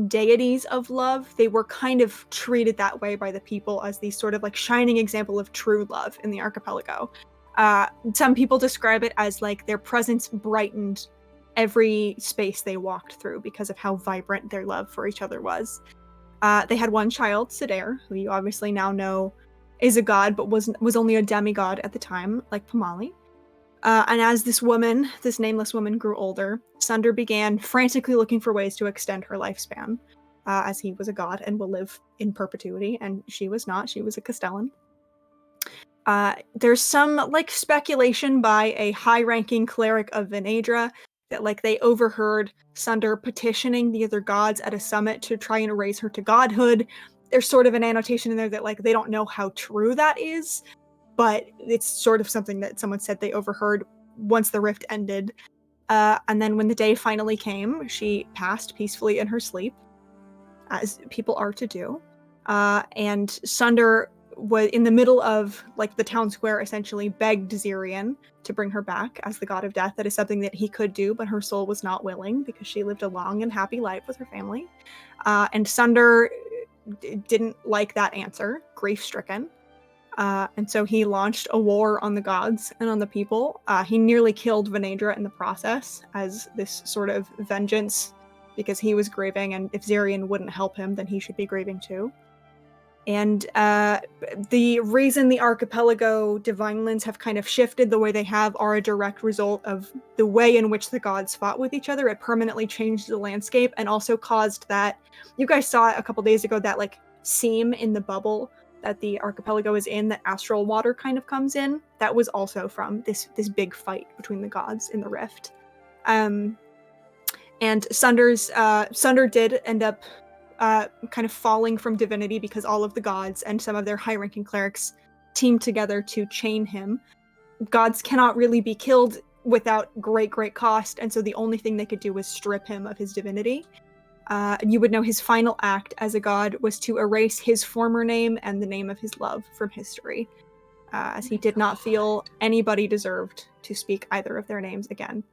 deities of love, they were kind of treated that way by the people as the sort of like shining example of true love in the archipelago. Some people describe it as like their presence brightened every space they walked through because of how vibrant their love for each other was. They had one child, Sidair, who you obviously now know is a god, but was only a demigod at the time, like Pamali. And as this nameless woman, grew older, Sunder began frantically looking for ways to extend her lifespan, as he was a god and will live in perpetuity, and she was not. She was a Castellan. There's some like speculation by a high-ranking cleric of Venedra that like they overheard Sunder petitioning the other gods at a summit to try and raise her to godhood. There's sort of an annotation in there that like they don't know how true that is, but it's sort of something that someone said they overheard once the Rift ended. And then when the day finally came, she passed peacefully in her sleep, as people are to do. And Sunder was in the middle of like the town square, essentially begged Zirian to bring her back as the god of death. That is something that he could do, but her soul was not willing because she lived a long and happy life with her family. And Sunder didn't like that answer, grief-stricken. And so he launched a war on the gods and on the people. He nearly killed Venedra in the process as this sort of vengeance because he was grieving, and if Zirian wouldn't help him, then he should be grieving too. And the reason the archipelago divine lands have kind of shifted the way they have are a direct result of the way in which the gods fought with each other. It permanently changed the landscape and also caused that, you guys saw it a couple days ago, that like seam in the bubble that the archipelago is in, that astral water kind of comes in, that was also from this big fight between the gods in the rift. And Sunder did end up kind of falling from divinity because all of the gods and some of their high-ranking clerics teamed together to chain him. Gods cannot really be killed without great cost, and so the only thing they could do was strip him of his divinity. You would know his final act as a god was to erase his former name and the name of his love from history, as he did not feel anybody deserved to speak either of their names again.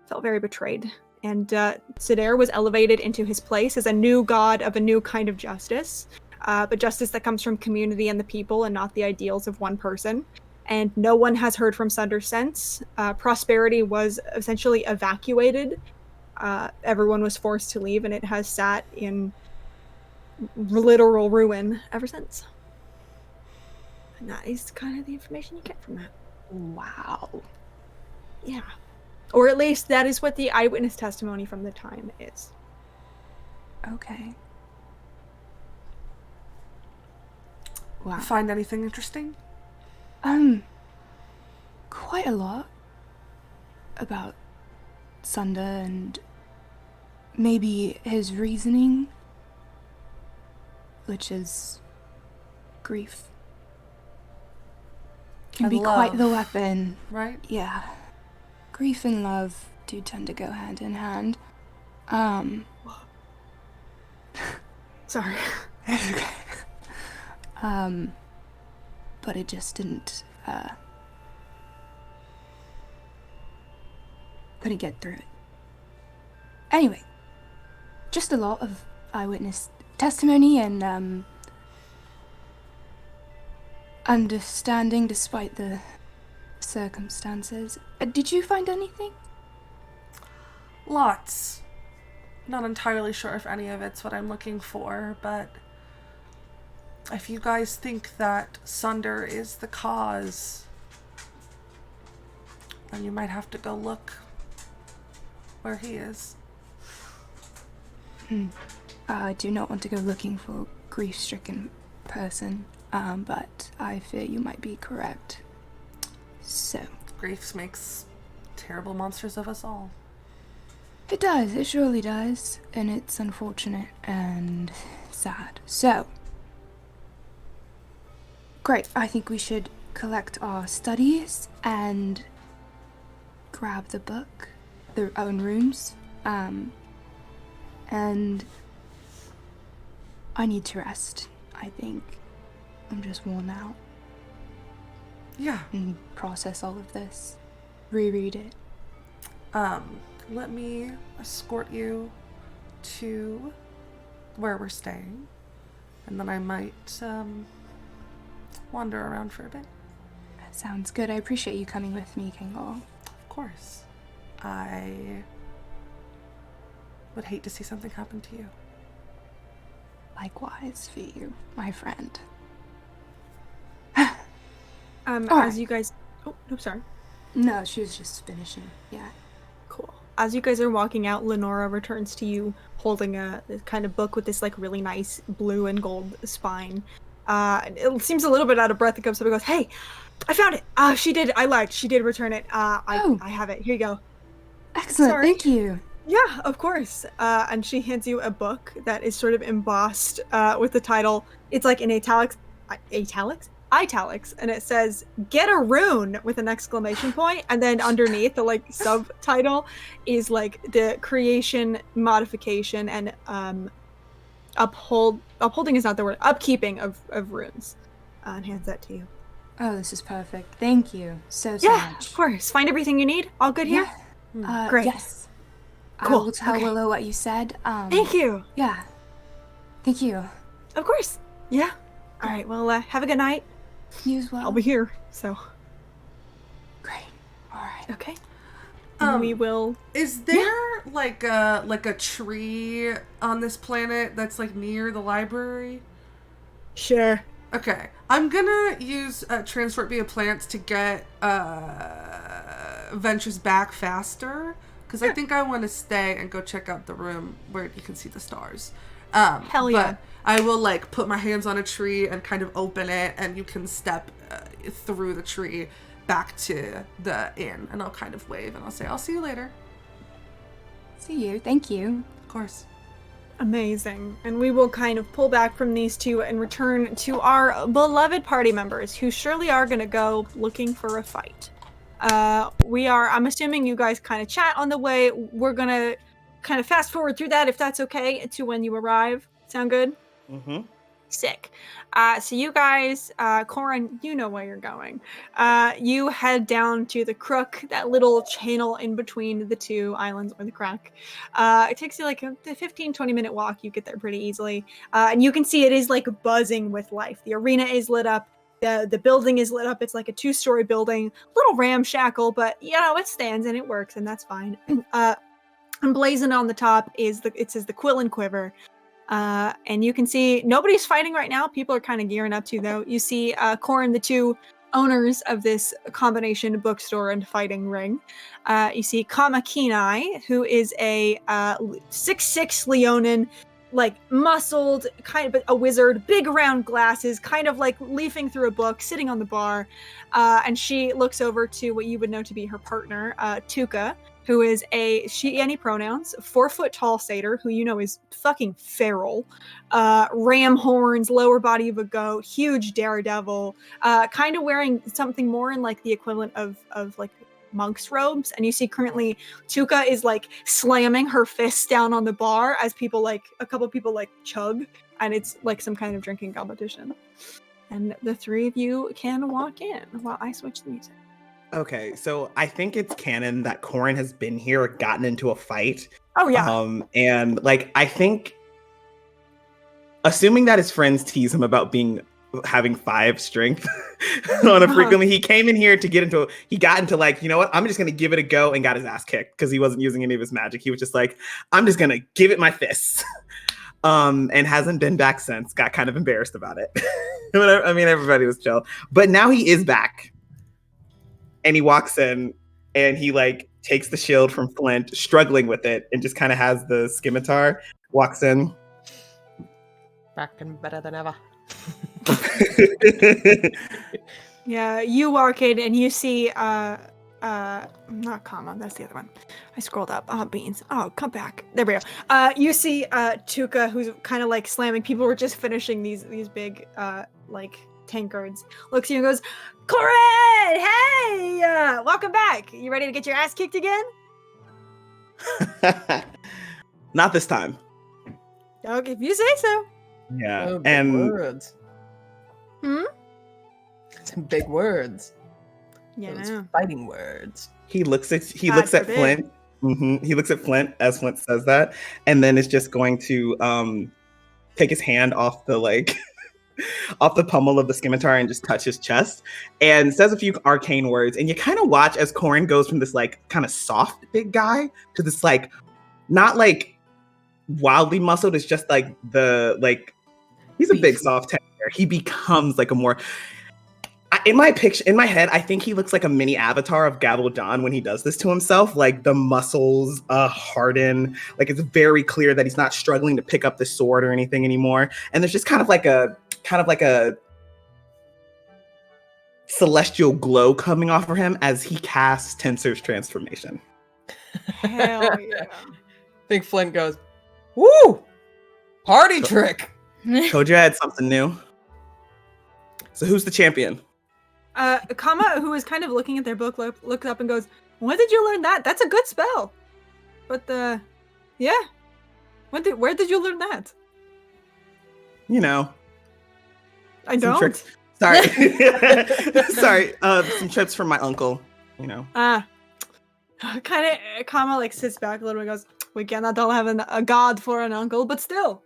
Felt very betrayed. And Sidair was elevated into his place as a new god of a new kind of justice, but justice that comes from community and the people and not the ideals of one person. And no one has heard from Sunder since. Prosperity was essentially evacuated. Everyone was forced to leave, and it has sat in literal ruin ever since. And that is kind of the information you get from that. Wow. Yeah. Or at least that is what the eyewitness testimony from the time is. Okay. Wow. Find anything interesting? Quite a lot about Sunder and maybe his reasoning, which is grief. Can And be love, quite the weapon. right? Yeah. Grief and love do tend to go hand in hand. Sorry. But it just didn't, couldn't get through it. Anyway, just a lot of eyewitness testimony and, understanding despite the circumstances. Did you find anything? Lots. Not entirely sure if any of it's what I'm looking for, but if you guys think that Sunder is the cause, then you might have to go look where he is. I do not want to go looking for a grief-stricken person, but I fear you might be correct. So. Grief makes terrible monsters of us all. It does, it surely does, and it's unfortunate and sad. So, great, I think we should collect our studies and grab the book, their own rooms, and I need to rest, I think. I'm just worn out. Yeah. And process all of this, reread it. Let me escort you to where we're staying, and then I might, wander around for a bit. That sounds good. I appreciate you coming with me, Kingle. Of course. I would hate to see something happen to you. Likewise for you, my friend. As you guys... Oh, no, sorry. No, she was just finishing. Yeah. Cool. As you guys are walking out, Lenora returns to you holding this kind of book with this like really nice blue and gold spine. It seems a little bit out of breath. It comes up and goes, "Hey, I found it. She did return it. I have it. Here you go." Excellent. Sorry. Thank you. Yeah, of course. And she hands you a book that is sort of embossed with the title. It's like in italics, and it says "Get a Rune" with an exclamation point, and then underneath the like subtitle is like the creation, modification, and upholding is not the word, upkeeping of runes. And hands that to you. Oh, this is perfect. Thank you so Yeah, much. of course. Find everything you need. All good here? Yeah. Great. Yes. Cool. I will tell Okay. Willow what you said. Thank you. Yeah. Thank you. Of course. Yeah. All right. Well, have a good night. You as well. I'll be here. So. Great. All right. Okay. We will. Is there like a tree on this planet that's like near the library? Sure. Okay, I'm gonna use transport via plants to get Ventures back faster, because I think I want to stay and go check out the room where you can see the stars. Hell yeah. But I will like put my hands on a tree and kind of open it, and you can step through the tree back to the inn, and I'll kind of wave and I'll say, I'll see you later. See you. Thank you. Of course. Amazing. And we will kind of pull back from these two and return to our beloved party members who surely are going to go looking for a fight. I'm assuming you guys kind of chat on the way. We're going to kind of fast forward through that if that's okay to when you arrive. Sound good? Mm-hmm. Sick. So you guys, Corin, you know where you're going. You head down to the Crook, that little channel in between the two islands, or the crack. It takes you like a 15-20 minute walk. You get there pretty easily. And you can see it is like buzzing with life. The arena is lit up. The building is lit up. It's like a 2-story building, little ramshackle, but you know, it stands and it works, and that's fine. Emblazoned on the top it says the Quill and Quiver. And you can see nobody's fighting right now. People are kind of gearing up to, though. You see Corin, the two owners of this combination bookstore and fighting ring. You see Kamakinai, who is a 6'6" Leonin, like muscled, kind of a wizard, big round glasses, kind of like leafing through a book, sitting on the bar. And she looks over to what you would know to be her partner, Tuka, who is she any pronouns, 4-foot tall satyr, who you know is fucking feral, ram horns, lower body of a goat, huge daredevil, kind of wearing something more in like the equivalent of like monk's robes. And you see currently Tuka is like slamming her fists down on the bar as a couple people like chug, and it's like some kind of drinking competition. And the three of you can walk in while I switch the music. Okay, so I think it's canon that Corin has been here or gotten into a fight. Oh yeah. And like I think, assuming that his friends tease him about having 5 strength on a frequently, he came in here to he got into like, you know what, I'm just gonna give it a go, and got his ass kicked because he wasn't using any of his magic. He was just like, I'm just gonna give it my fists. And hasn't been back since. Got kind of embarrassed about it. I mean, everybody was chill, but now he is back. And he walks in and he like takes the shield from Flint, struggling with it, and just kind of has the scimitar, walks in. Back and better than ever. Yeah, you walk in and you see not comma, that's the other one. I scrolled up. Oh, beans. Oh, come back. There we go. You see Tuka, who's kind of like slamming. People were just finishing these big like tankards. Looks at you and goes, Corin! Hey! Welcome back. You ready to get your ass kicked again? Not this time. Okay, if you say so. Yeah. Oh, big and words. Hmm? Some big words. Yeah, Those no. fighting words. he looks at God forbid. Flint. Mm-hmm. He looks at Flint as Flint says that, and then is just going to take his hand off the like off the pommel of the scimitar and just touch his chest and says a few arcane words. And you kind of watch as Corin goes from this like kind of soft big guy to this like not like wildly muscled. It's just like he's a big soft teddy bear. He becomes like a more in my head, I think he looks like a mini avatar of Gabaldon when he does this to himself. Like the muscles harden. Like it's very clear that he's not struggling to pick up the sword or anything anymore. And there's just kind of like a celestial glow coming off of him as he casts Tensor's transformation. Hell yeah. I think Flint goes, woo! Party trick! Told you I had something new. So who's the champion? Kama, who is kind of looking at their book, looks up and goes, when did you learn that? That's a good spell. But yeah. Where did you learn that? You know. I some don't. tricks. Sorry. Sorry. Some tips from my uncle, you know. Kind of, Kama like sits back a little and goes, we cannot all have a god for an uncle, but still.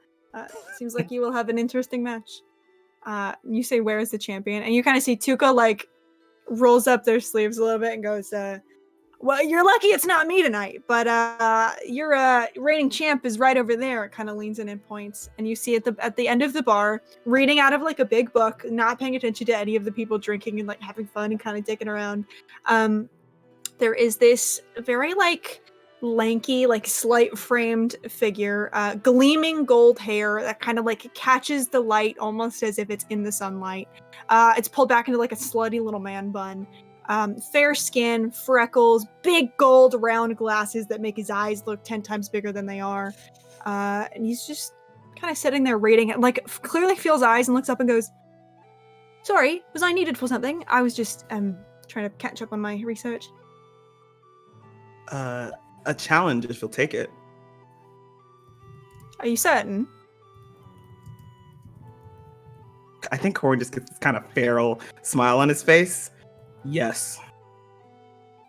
Seems like you will have an interesting match. You say, where is the champion? And you kind of see Tuka like rolls up their sleeves a little bit and goes, well, you're lucky it's not me tonight, but your reigning champ is right over there. It kind of leans in and points. And you see at the end of the bar, reading out of like a big book, not paying attention to any of the people drinking and like having fun and kind of dicking around. There is this very like lanky, like slight framed figure, gleaming gold hair that kind of like catches the light almost as if it's in the sunlight. It's pulled back into like a slutty little man bun. Fair skin, freckles, big gold round glasses that make his eyes look 10 times bigger than they are. And he's just kind of sitting there reading it, like clearly feels eyes and looks up and goes, "Sorry, was I needed for something? I was just trying to catch up on my research." A challenge if you'll take it. Are you certain? I think Corin just gets this kind of feral smile on his face. Yes.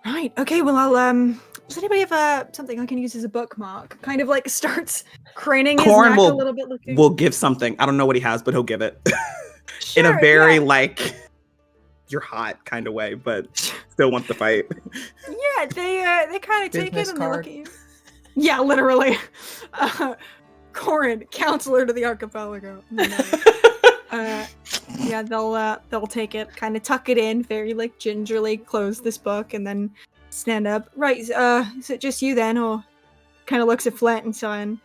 Right. Okay. Well, I'll. Does anybody have something I can use as a bookmark? Kind of like starts craning his Corin neck a little bit. Looking. will give something. I don't know what he has, but he'll give it. Sure, in a very yeah. like you're hot kind of way, but still want the fight. Yeah, they kind of take it Business and card. they look at you. Yeah, literally. Corin, counselor to the archipelago. Yeah, they'll take it, kind of tuck it in, very like gingerly close this book, and then stand up. Right, is it just you then, or kind of looks at Flint and Son?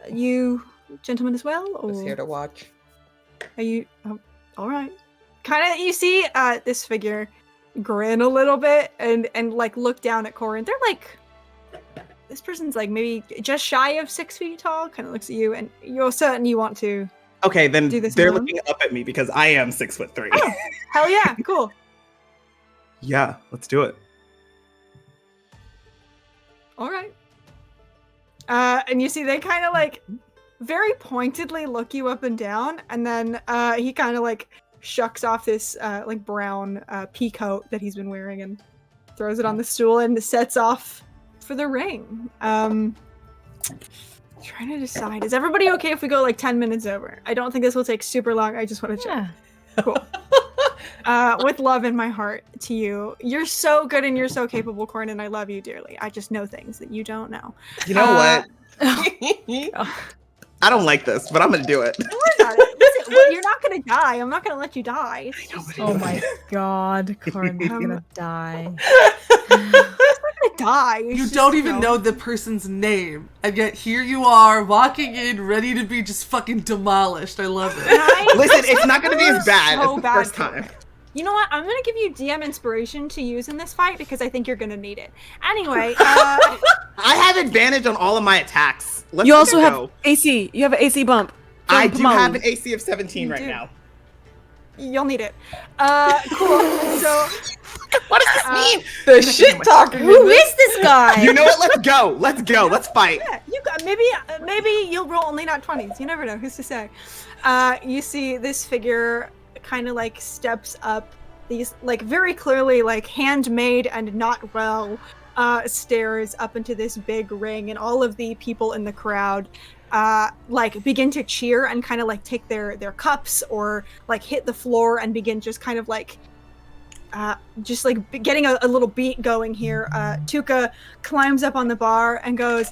You gentlemen as well, or Just here to watch. are you? Oh, all right. Kind of, you see this figure grin a little bit and like look down at Corin. They're like, this person's like maybe just shy of 6 feet tall. Kind of looks at you, and you're certain you want to. Okay, then Do this they're alone? looking up at me because I am 6'3". Oh, hell yeah, cool. Yeah, let's do it. All right. And you see they kind of like very pointedly look you up and down, and then he kind of like shucks off this like brown pea coat that he's been wearing and throws it on the stool and sets off for the ring. Trying to decide, is everybody okay if we go like 10 minutes over? I don't think this will take super long. I just want to check. Yeah. Cool. With love in my heart to you. You're so good and you're so capable, Corin, and I love you dearly. I just know things that you don't know. You know what? Oh. I don't like this, but I'm gonna do it. Don't worry about it. Listen, well, you're not gonna die. I'm not gonna let you die. It's just, Oh my god, Corin's gonna die. I'm not gonna die. It's You just, don't even know the person's name, and yet here you are, walking in, ready to be just fucking demolished. I love it. Right? Listen, it's not gonna be as bad So as the bad first for it. time. You know what? I'm gonna give you DM inspiration to use in this fight because I think you're gonna need it. Anyway, I have advantage on all of my attacks. Let's You just also have go. AC. You have an AC bump. I Come do on. have an AC of 17 You right do. now. you'll need it. Cool. So, What does this mean? The shit talker. Who is this guy? You know what? Let's go. Let's go. Let's fight. yeah, you got maybe you'll roll only not 20s. You never know. Who's to say? You see this figure kind of like steps up these like very clearly like handmade and not well stairs up into this big ring, and all of the people in the crowd like begin to cheer and kind of like take their cups or like hit the floor and begin just kind of like just like getting a little beat going here. Tuca climbs up on the bar and goes,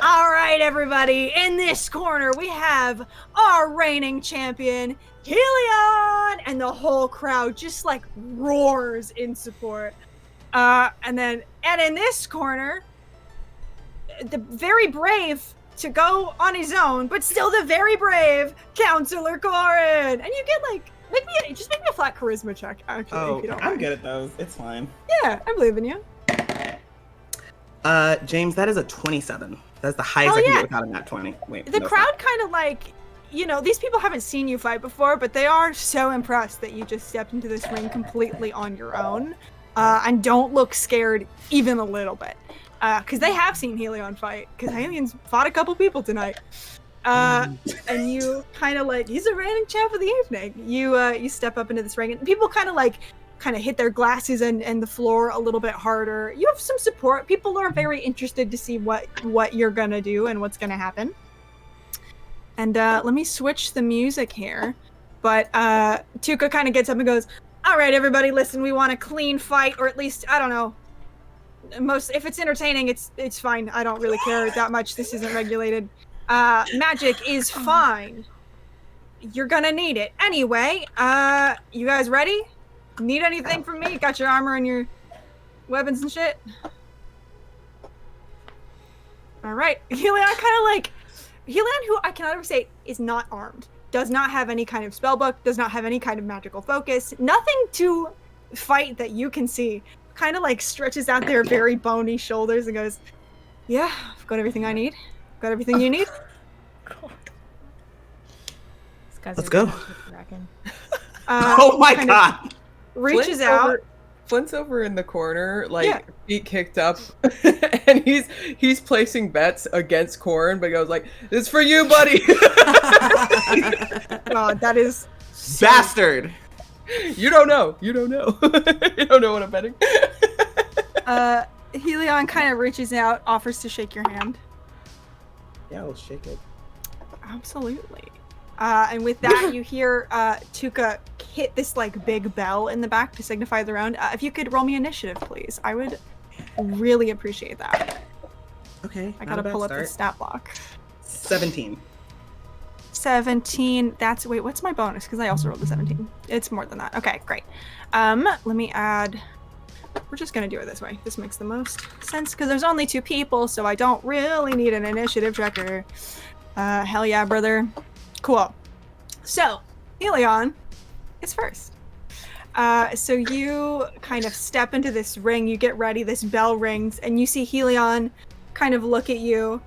"All right, everybody, in this corner we have our reigning champion, Helion!" And the whole crowd just like roars in support. And in this corner, the very brave to go on his own, but still the very brave Counselor Corin. And you get like, make me a flat charisma check, actually, Oh, if you don't I'm mind. good at those. It's fine. Yeah, I believe in you. James, that is a 27. That's the highest Oh, I can yeah. get without a nat 20. Wait, The no, crowd kind of like, you know, these people haven't seen you fight before, but they are so impressed that you just stepped into this ring completely on your own, and don't look scared even a little bit, because they have seen Helion fight, because Helion's fought a couple people tonight. And you kind of like, he's the reigning champ of the evening. You step up into this ring, and people kind of hit their glasses and the floor a little bit harder. You have some support. People are very interested to see what you're gonna do and what's gonna happen. And let me switch the music here. But Tuca kind of gets up and goes, "All right, everybody, listen. We want a clean fight, or at least I don't know. If it's entertaining, it's fine. I don't really care that much. This isn't regulated. Magic is fine. You're gonna need it anyway. You guys ready? Need anything from me? Got your armor and your weapons and shit?" All right. Helion who I cannot ever say is not armed, does not have any kind of spell book, does not have any kind of magical focus, nothing to fight that you can see, kind of like stretches out their very bony shoulders and goes, yeah, I've got everything I need. Got everything you need. Let's go. Oh my god. Reaches out. Flint's over in the corner, like feet kicked up, and he's placing bets against Corrin, but goes like, "This is for you, buddy." God, that is bastard. You don't know. You don't know. You don't know what I'm betting. Helion kind of reaches out, offers to shake your hand. Yeah, I'll shake it. Absolutely. And with that, you hear Tuka hit this like big bell in the back to signify the round. If you could roll me initiative, please, I would really appreciate that. Okay. I gotta pull up the stat block. 17. 17. Wait, what's my bonus? Because I also rolled a 17. It's more than that. Okay, great. Let me add. We're just gonna do it this way. This makes the most sense because there's only 2 people, so I don't really need an initiative tracker. Hell yeah, brother. Cool. So, Helion is first. So you kind of step into this ring, you get ready, this bell rings, and you see Helion kind of look at you,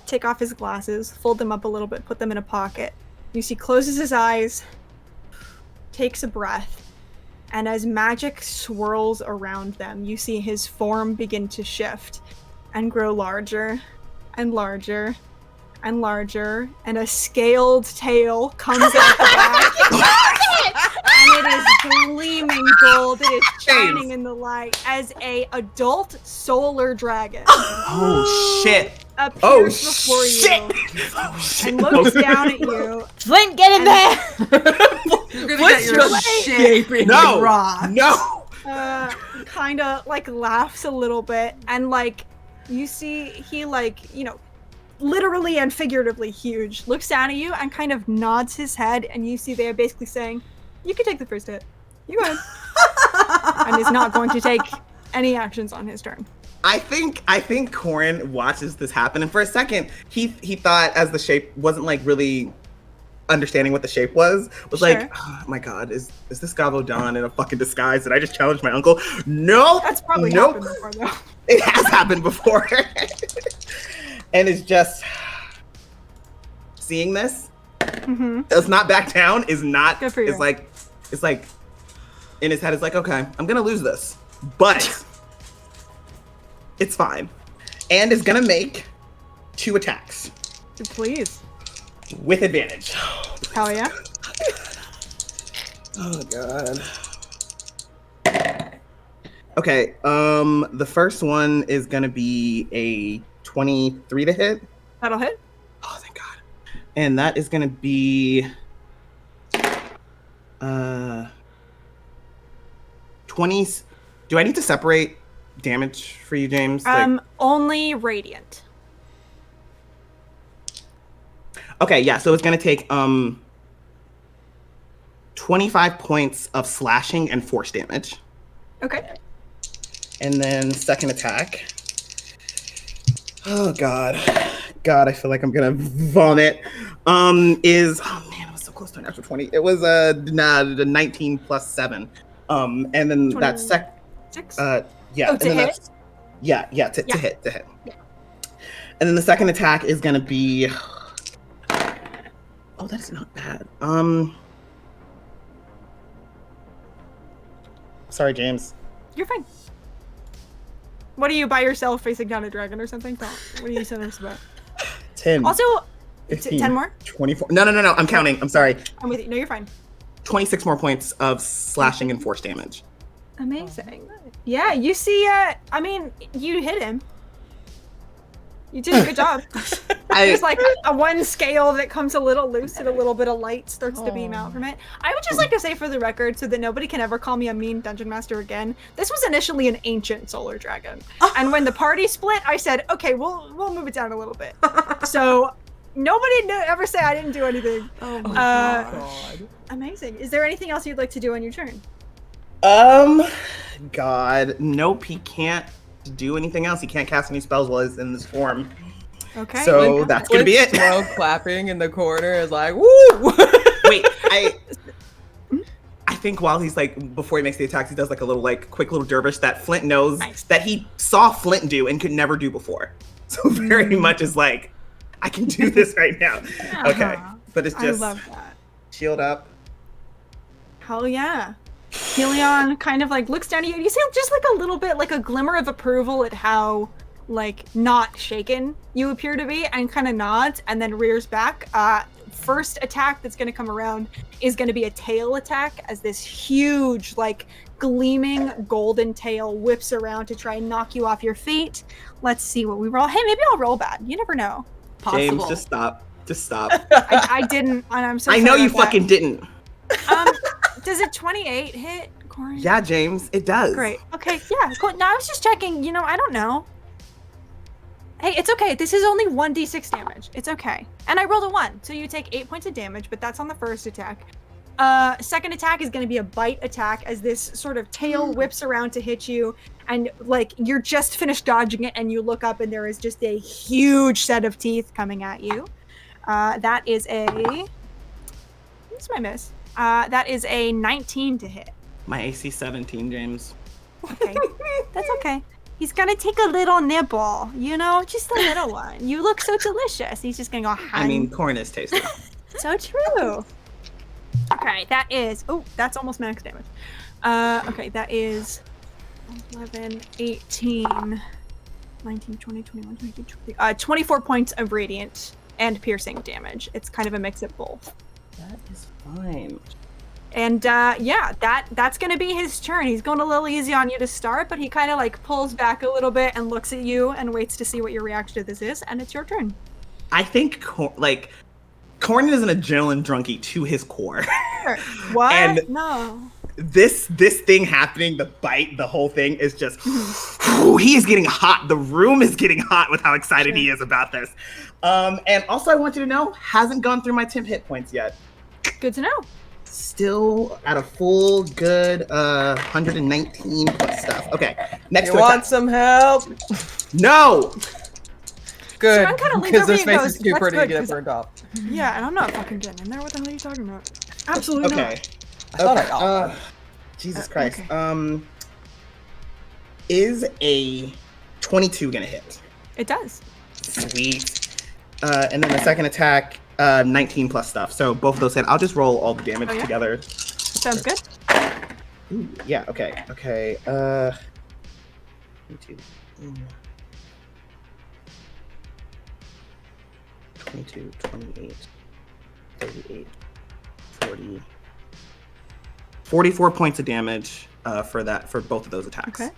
take off his glasses, fold them up a little bit, put them in a pocket. You see closes his eyes, takes a breath, and as magic swirls around them, you see his form begin to shift and grow larger and larger and larger, and a scaled tail comes out the back. And it is gleaming gold. It is shining in the light as a adult solar dragon. Oh shit. Appears before you and looks down at you. Flint, get in there! You're gonna get your shit. No! Rock. No! Kind of like laughs a little bit, and like you see he like, you know, literally and figuratively huge, looks down at you and kind of nods his head, and you see they're basically saying, you can take the first hit. You go ahead. And is not going to take any actions on his turn. I think Corrin watches this happen, and for a second, he thought, as the shape wasn't like really understanding what the shape was like, oh my god, is this Gavaudan in a fucking disguise? Did I just challenge my uncle? No! That's probably happened before, though. It has happened before. And it's just seeing this does not back down, is not, good for you. It's like in his head, it's like, okay, I'm gonna lose this, but it's fine. And is gonna make 2 attacks. Please. With advantage. Hell yeah. Oh god. Okay, the first one is gonna be a 23 to hit. That'll hit. Oh, thank god. And that is gonna be 20. Do I need to separate damage for you, James? Only radiant. Okay, yeah, so it's gonna take 25 points of slashing and force damage. Okay. And then second attack. Oh god. God, I feel like I'm gonna vomit. Is, oh man, I was so close to an extra 20. It was the 19 plus 7. And then that 6? Yeah. Oh, to hit? To hit. Yeah. And then the second attack is gonna be, oh, that's not bad. Sorry, James. You're fine. What are you, by yourself facing down a dragon or something? What are you saying this about? 10. Also, 15, 10 more? 24. No. I'm counting. I'm sorry. I'm with you. No, you're fine. 26 more points of slashing and force damage. Amazing. Yeah, you see, I mean, you hit him. You did a good job. There's like a one scale that comes a little loose and a little bit of light starts to beam out from it. I would just like to say for the record, so that nobody can ever call me a mean dungeon master again, this was initially an ancient solar dragon. And when the party split, I said, okay, we'll move it down a little bit. So nobody ever say I didn't do anything. Oh my god. Amazing. Is there anything else you'd like to do on your turn? God, nope, he can't to do anything else. He can't cast any spells while he's in this form. Okay. So that's gonna be it. Slow clapping in the corner is like, woo! Wait, I think while he's like, before he makes the attacks, he does like a little like quick little dervish that Flint knows that he saw Flint do and could never do before. So very much is like, I can do this right now. Okay, but it's just I love that. Shield up. Hell yeah. Helion kind of like looks down at you. You see just like a little bit, like a glimmer of approval at how like not shaken you appear to be, and kind of nods and then rears back. First attack that's going to come around is going to be a tail attack as this huge like gleaming golden tail whips around to try and knock you off your feet. Let's see what we roll. Hey, maybe I'll roll bad. You never know. Possible. James, just stop. Just stop. I didn't, and I'm so I sorry know you about fucking didn't. that. Does it 28 hit, Corin? Yeah, James, it does. Great. Okay, yeah, cool. Now I was just checking, I don't know. Hey, it's okay. This is only 1d6 damage. It's okay. And I rolled a 1, so you take 8 points of damage, but that's on the first attack. Second attack is going to be a bite attack as this sort of tail whips around to hit you, and like you're just finished dodging it, and you look up, and there is just a huge set of teeth coming at you. That is a... What's my miss? That is a 19 to hit. My AC 17, James. Okay, that's okay. He's gonna take a little nibble, just a little one. You look so delicious. He's just gonna go, I mean, corn is tasty. So true. Okay, that is, that's almost max damage. Okay, that is 11, 18, 19, 20, 21, 22, 23, 24 points of radiant and piercing damage. It's kind of a mix of both. That is fine. And that's gonna be his turn. He's going a little easy on you to start, but he kind of like pulls back a little bit and looks at you and waits to see what your reaction to this is, and it's your turn. I think Corn is an adrenaline drunkie to his core. What? And no. This thing happening, the bite, the whole thing is just he is getting hot. The room is getting hot with how excited he is about this. And also I want you to know, hasn't gone through my 10 hit points yet. Good to know. Still at a full good 119 plus stuff. Okay, next. You want some help? No. Good, Sharon kinda leans because over this and face goes, is too "That's pretty to good, get 'cause burned off. Yeah, and I'm not fucking getting in there. What the hell are you talking about? Absolutely not. Okay. I thought I got Jesus Christ. Okay. Is a 22 gonna hit? It does. Sweet. And then the second attack, 19 plus stuff. So both of those hit. I'll just roll all the damage together. Sounds good. Ooh, yeah, okay. 22. 22, 28, 38, 40. 44 points of damage for both of those attacks. Okay.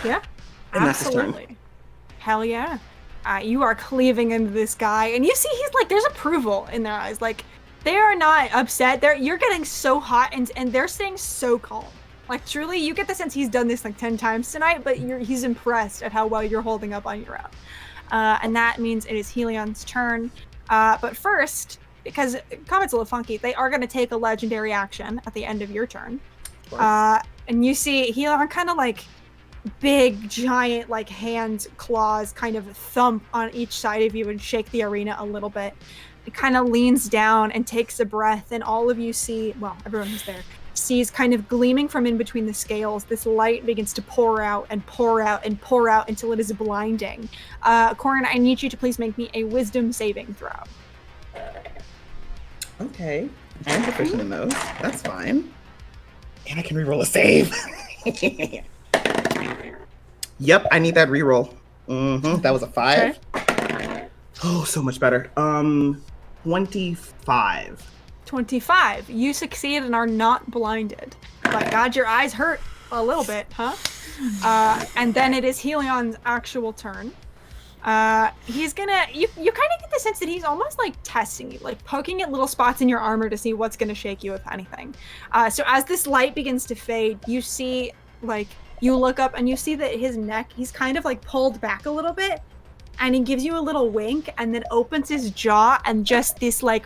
Yeah. And that's his turn. Absolutely. Hell yeah. You are cleaving into this guy, and you see he's like, there's approval in their eyes. Like, they are not upset. You're getting so hot, and they're staying so calm. Like, truly, you get the sense he's done this like 10 times tonight, but he's impressed at how well you're holding up on your own. And that means it is Helion's turn. But first, because Comet's a little funky, they are going to take a legendary action at the end of your turn. And you see Helion kind of like big, giant, like hand claws kind of thump on each side of you and shake the arena a little bit. It kind of leans down and takes a breath, and all of you see, well, everyone who's there, sees kind of gleaming from in between the scales, this light begins to pour out and pour out and pour out until it is blinding. Corin, I need you to please make me a wisdom saving throw. Okay. I'm proficient in those. That's fine. And I can reroll a save. Yep, I need that reroll. That was a 5. Okay. Oh, so much better. 25. 25. You succeed and are not blinded. But God, your eyes hurt a little bit, huh? And then it is Helion's actual turn. He's gonna, you kind of get the sense that he's almost like testing you, like poking at little spots in your armor to see what's gonna shake you, if anything. So as this light begins to fade, you see, like, you look up and you see that his neck, he's kind of like pulled back a little bit, and he gives you a little wink and then opens his jaw, and just this like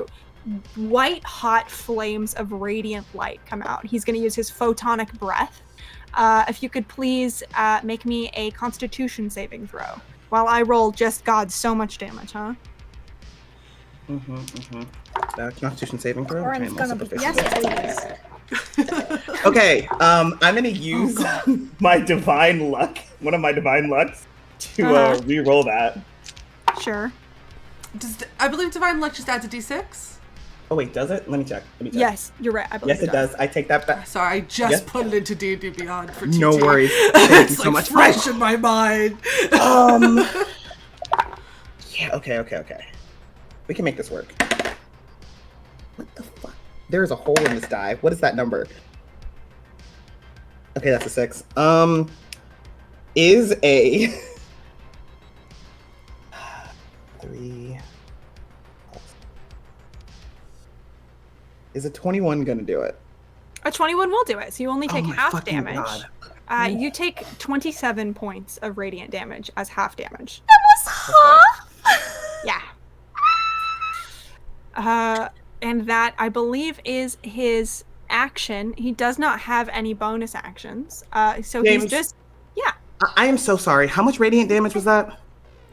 white hot flames of radiant light come out. He's going to use his photonic breath. if you could please make me a Constitution saving throw while I roll just God so much damage, huh? Constitution saving throw. Orin's gonna be Yes, please. Okay, I'm gonna use my divine luck, one of my divine lucks, to re-roll that. Sure. I believe divine luck just adds a d6. Oh wait, does it? Let me check. Yes, you're right. I believe Yes, it does. I take that back. Sorry, I just put it into D&D Beyond for TT. No worries. Thank you It's so like much. fresh in my mind. Yeah. Okay. We can make this work. What the fuck? There is a hole in this die. What is that number? Okay, that's a 6. Is a 3. Is a 21 gonna do it? A 21 will do it, so you only take my half fucking damage. God. You take 27 points of radiant damage as half damage. That was half. Yeah. And that, I believe, is his action. He does not have any bonus actions. So James, he's just... Yeah. I am so sorry. How much radiant damage was that?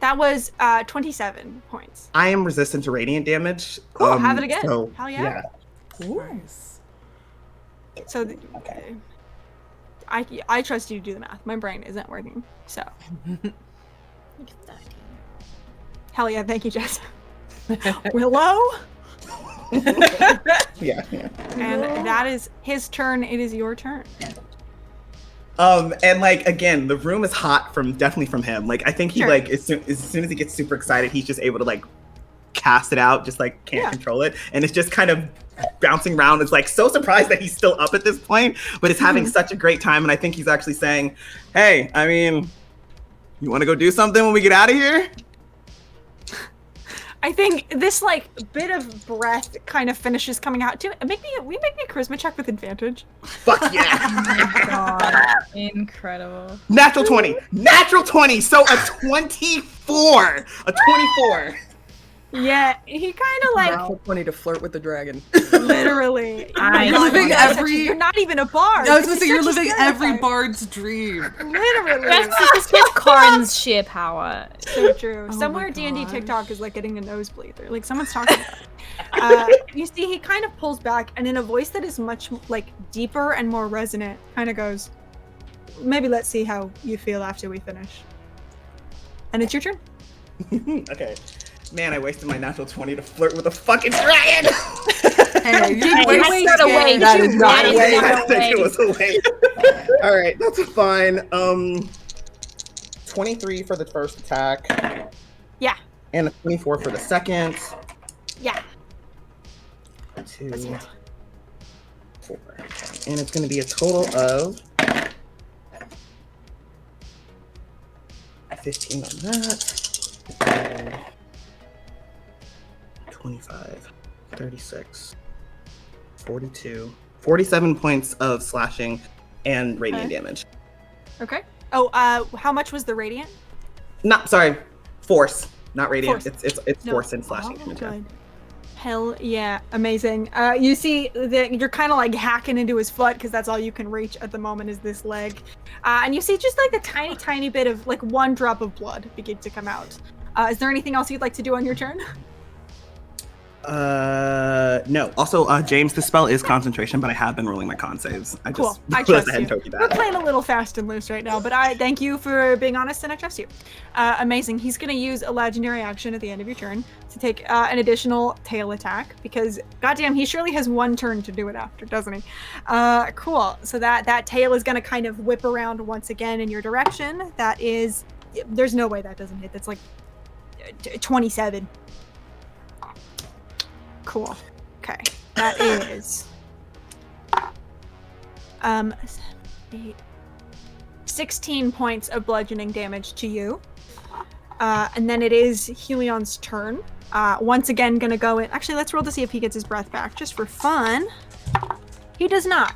That was 27 points. I am resistant to radiant damage. Cool, have it again. So, Hell yeah. Nice. So, Okay. I trust you to do the math. My brain isn't working, so. Hell yeah, thank you, Jess. Willow? Yeah. And that is his turn. It is your turn. And like again, the room is hot definitely from him. Like I think he Sure. like as soon as he gets super excited, he's just able to like cast it out, just like can't control it, and it's just kind of bouncing around. It's like so surprised that he's still up at this point, but is having such a great time. And I think he's actually saying, "Hey, I mean, you want to go do something when we get out of here?" I think this like bit of breath kind of finishes coming out too. Make me a charisma check with advantage. Fuck yeah! God, incredible. Natural 20. So a 24. A 24. Yeah, he kind of like Natural 20 to flirt with the dragon. literally. You're living You're not even a bard. I was gonna say you're Such a living every stereotype. bard's dream. Literally. That's with Karin's sheer power. So true. Somewhere my D&D gosh. TikTok is like getting a nosebleed. Or, like someone's talking about it. You see, he kind of pulls back, and in a voice that is much like deeper and more resonant, kind of goes, "Maybe let's see how you feel after we finish." And it's your turn. Okay. Man, I wasted my natural 20 to flirt with a fucking dragon. Hey, That's not a way. That is not That a is way. not I a think way. it was a way. All right, that's fine. 23 for the first attack. Yeah. And a 24 for the second. Yeah. 2, 4. And it's going to be a total of 15 on that. 25, 36, 42, 47 points of slashing and radiant damage. Okay. Oh, how much was the radiant? Sorry, force, not radiant. Force. It's No. force and slashing Oh, damage. Yeah. good. Hell yeah, amazing. You see that you're kind of like hacking into his foot because that's all you can reach at the moment is this leg. And you see just like the tiny bit of like one drop of blood begin to come out. Is there anything else you'd like to do on your turn? No. Also, James, this spell is concentration, but I have been rolling my con saves. I Cool. just I went trust ahead and you. told you We're that. playing a little fast and loose right now, but I thank you for being honest and I trust you. Amazing. He's going to use a legendary action at the end of your turn to take an additional tail attack because, goddamn, he surely has one turn to do it after, doesn't he? Cool. So that tail is going to kind of whip around once again in your direction. That is, there's no way that doesn't hit. That's like 27. Cool. Okay. That is 16 points of bludgeoning damage to you. And then it is Helion's turn. Once again, gonna go in. Actually, let's roll to see if he gets his breath back, just for fun. He does not.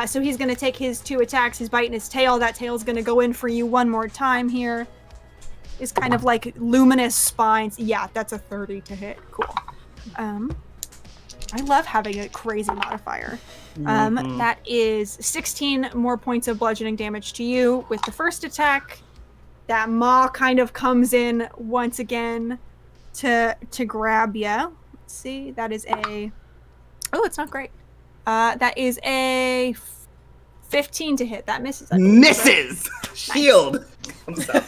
So he's gonna take his 2 attacks, his bite and his tail. That tail's gonna go in for you one more time here. It's kind of like luminous spines. Yeah, that's a 30 to hit. Cool. I love having a crazy modifier. Mhm. That is 16 more points of bludgeoning damage to you with the first attack. That maw kind of comes in once again to grab you. Let's see. That is a... Oh, it's not great. That is a 15 to hit. That misses. I believe, right? Misses! Shield! Comes up.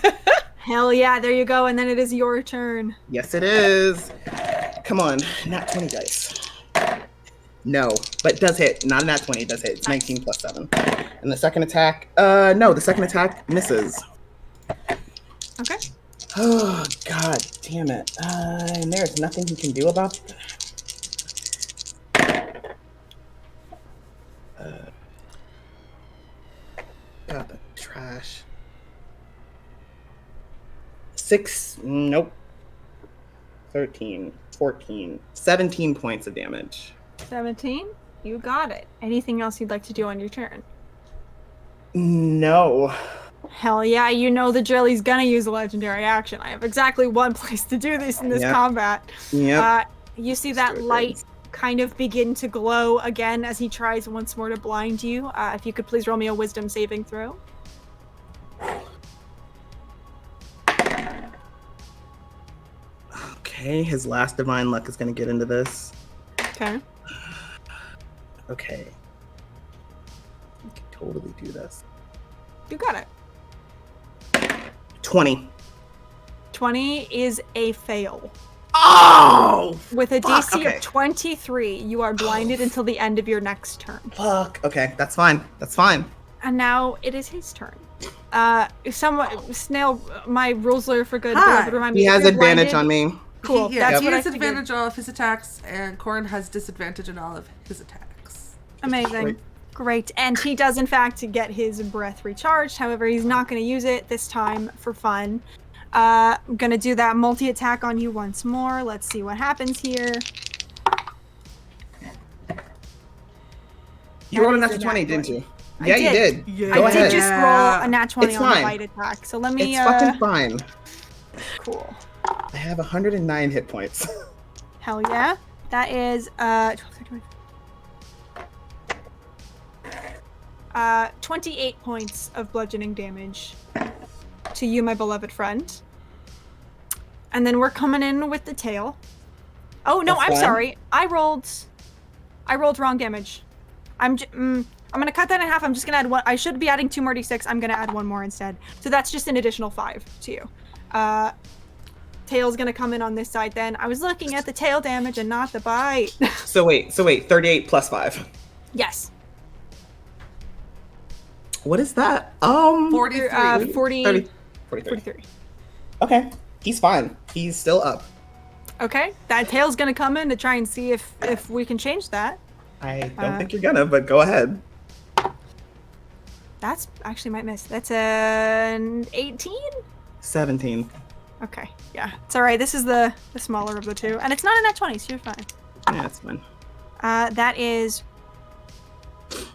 Hell yeah, there you go. And then it is your turn. Yes, it is. Come on, nat 20 dice. No, but does hit. Not a nat 20, it does hit. It's 19 plus 7. And the second attack, no, the second attack misses. Okay. Oh, god damn it. And there's nothing you can do about that. God, the trash. 6, nope. 13, 14, 17 points of damage. 17. You got it. Anything else you'd like to do on your turn? No. Hell yeah, you know the drill. He's gonna use a legendary action. I have exactly one place to do this in this combat. Yep. You see that light kind of begin to glow again as he tries once more to blind you. If you could please roll me a wisdom saving throw. Okay, his last divine luck is gonna get into this. Okay. Okay. You can totally do this. You got it. 20. 20 is a fail. Oh! With a Fuck, DC okay. of 23, you are blinded until the end of your next turn. Fuck. Okay, that's fine. That's fine. And now it is his turn. Snail, my rules lawyer for good. Hi. Would remind me He if has you're advantage blinded- on me. Cool. He That's what I has figured. advantage on all of his attacks, and Corin has disadvantage on all of his attacks. Amazing. Great. And he does, in fact, get his breath recharged. However, he's not going to use it this time for fun. I'm going to do that multi-attack on you once more. Let's see what happens here. You rolled a That is natural a 20, nat didn't 20. you? I Yeah, you did. did. Yeah. Go I ahead. did just roll a nat 20 It's on the fine. bite attack. So let me... It's fucking fine. Cool. I have 109 hit points. Hell yeah. That is 28 points of bludgeoning damage to you, my beloved friend. And then we're coming in with the tail. Oh no, That's I'm fine. sorry. I rolled wrong damage. I'm gonna cut that in half. I'm just gonna add one. I should be adding 2 more d6. I'm gonna add 1 more instead. So that's just an additional 5 to you. Tail's gonna come in on this side then. I was looking at the tail damage and not the bite. So wait, 38 plus 5. Yes. What is that? 43. 40, 30, 43. 43. Okay, he's fine. He's still up. Okay, that tail's gonna come in to try and see if we can change that. I don't think you're gonna, but go ahead. That's actually might miss. That's an 18? 17. Okay, yeah. It's alright, this is the smaller of the two. And it's not a nat 20, so you're fine. Yeah, it's fine. That is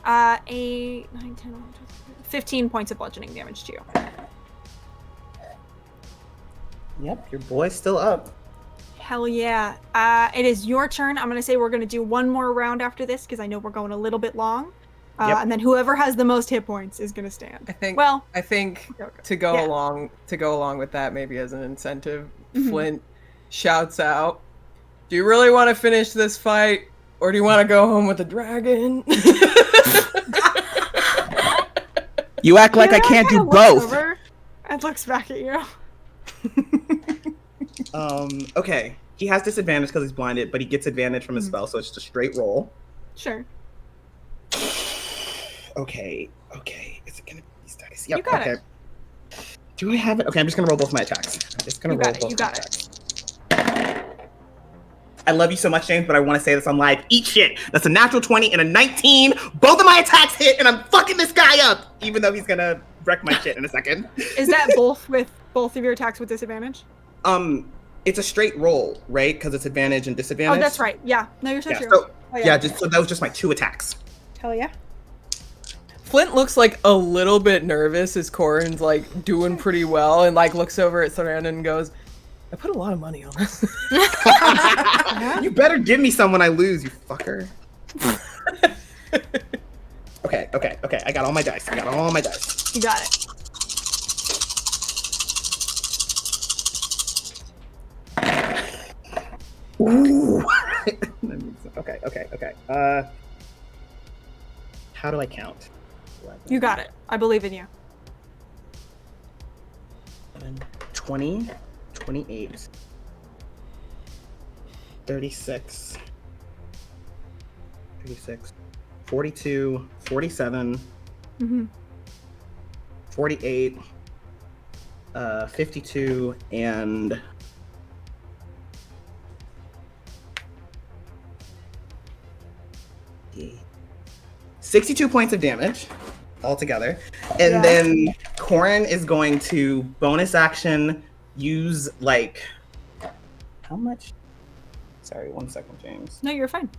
a 9, 10, 11, 12, 15 points of bludgeoning damage to you. Yep, your boy's still up. Hell yeah. It is your turn. I'm going to say we're going to do one more round after this because I know we're going a little bit long. Yep. And then whoever has the most hit points is going to stand. I think. Well, I think okay. to go Yeah. along with that, maybe as an incentive, Mhm. Flint shouts out, "Do you really want to finish this fight, or do you want to go home with the dragon?" You act like I You know, can't do kinda looks both. over and looks back at you. Okay. He has disadvantage because he's blinded, but he gets advantage from his spell, so it's just a straight roll. Sure. Okay. Is it gonna be these dice? Yep. You got okay. it. Do I have it? Okay, I'm just gonna roll both my attacks. I'm just gonna You roll got it, both you my got it. attacks. I love you so much, James, but I want to say this on live. Eat shit. That's a natural 20 and a 19. Both of my attacks hit, and I'm fucking this guy up, even though he's gonna wreck my shit in a second. Is that both of your attacks with disadvantage? It's a straight roll, right? Because it's advantage and disadvantage. Oh, that's right. Yeah. No, you're so Yeah. true. So Oh, yeah, so that was just my 2 attacks. Hell yeah. Flint looks like a little bit nervous as Corin's like doing pretty well, and like looks over at Sarandon and goes, I put a lot of money on this. You better give me some when I lose, you fucker. Okay. I got all my dice. You got it. Ooh. Okay. How do I count? 11, You got it. I believe in you. 20, 28, 36, 42, 47, 48, 52, and 62 points of damage altogether. And then Corin is going to bonus action use like how much? Sorry, 1 second, James. No, you're fine.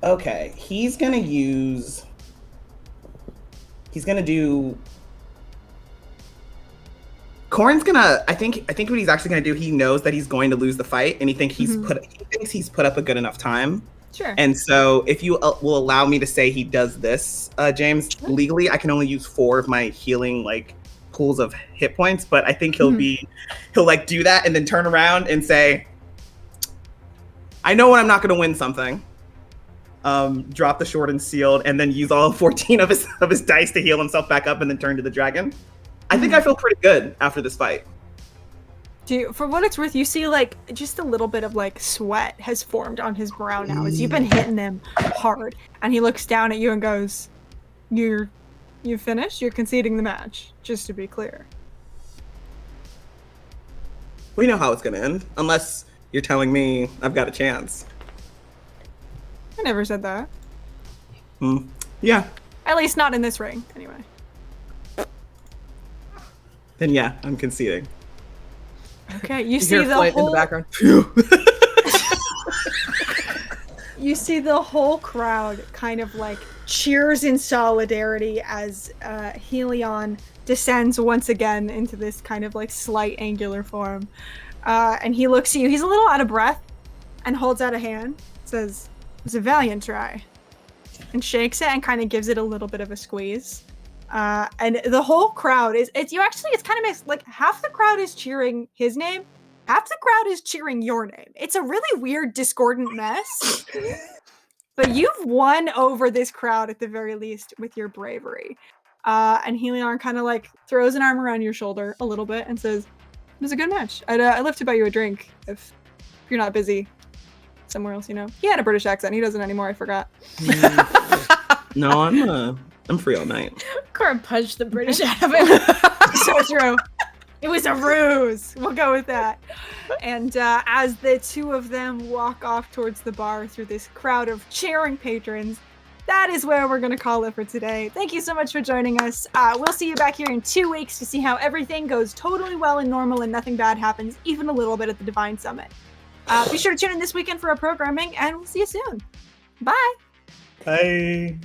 Okay, he's gonna do. Corin's gonna. I think what he's actually gonna do. He knows that he's going to lose the fight, and he thinks he's put up a good enough time. Sure. And so, if you will allow me to say he does this, James, legally, I can only use 4 of my healing like pools of hit points. But I think he'll like do that and then turn around and say, "I know when I'm not going to win something." Drop the sword and sealed, and then use all 14 of his dice to heal himself back up, and then turn to the dragon. I think I feel pretty good after this fight. For what it's worth, you see like just a little bit of like sweat has formed on his brow now as you've been hitting him hard, and he looks down at you and goes, "You finished? You're conceding the match, just to be clear." We know how it's gonna end, unless you're telling me I've got a chance. I never said that. Yeah. At least not in this ring, anyway. Then yeah, I'm conceding. Okay, you see hear the Flint whole in the background. You see the whole crowd kind of like cheers in solidarity as Helion descends once again into this kind of like slight angular form. And he looks at you. He's a little out of breath and holds out a hand. Says, "It was a valiant try." And shakes it and kind of gives it a little bit of a squeeze. And the whole crowd it's kind of mixed. Like half the crowd is cheering his name, half the crowd is cheering your name. It's a really weird, discordant mess. But you've won over this crowd at the very least with your bravery. And Helion kind of like throws an arm around your shoulder a little bit and says, "It was a good match. I'd love to buy you a drink if you're not busy somewhere else, you know." He had a British accent. He doesn't anymore. I forgot. No, I'm free all night. Corin punched the British out of him. So true. It was a ruse. We'll go with that. And as the two of them walk off towards the bar through this crowd of cheering patrons, that is where we're going to call it for today. Thank you so much for joining us. We'll see you back here in 2 weeks to see how everything goes totally well and normal and nothing bad happens, even a little bit at the Divine Summit. Be sure to tune in this weekend for our programming, and we'll see you soon. Bye. Bye.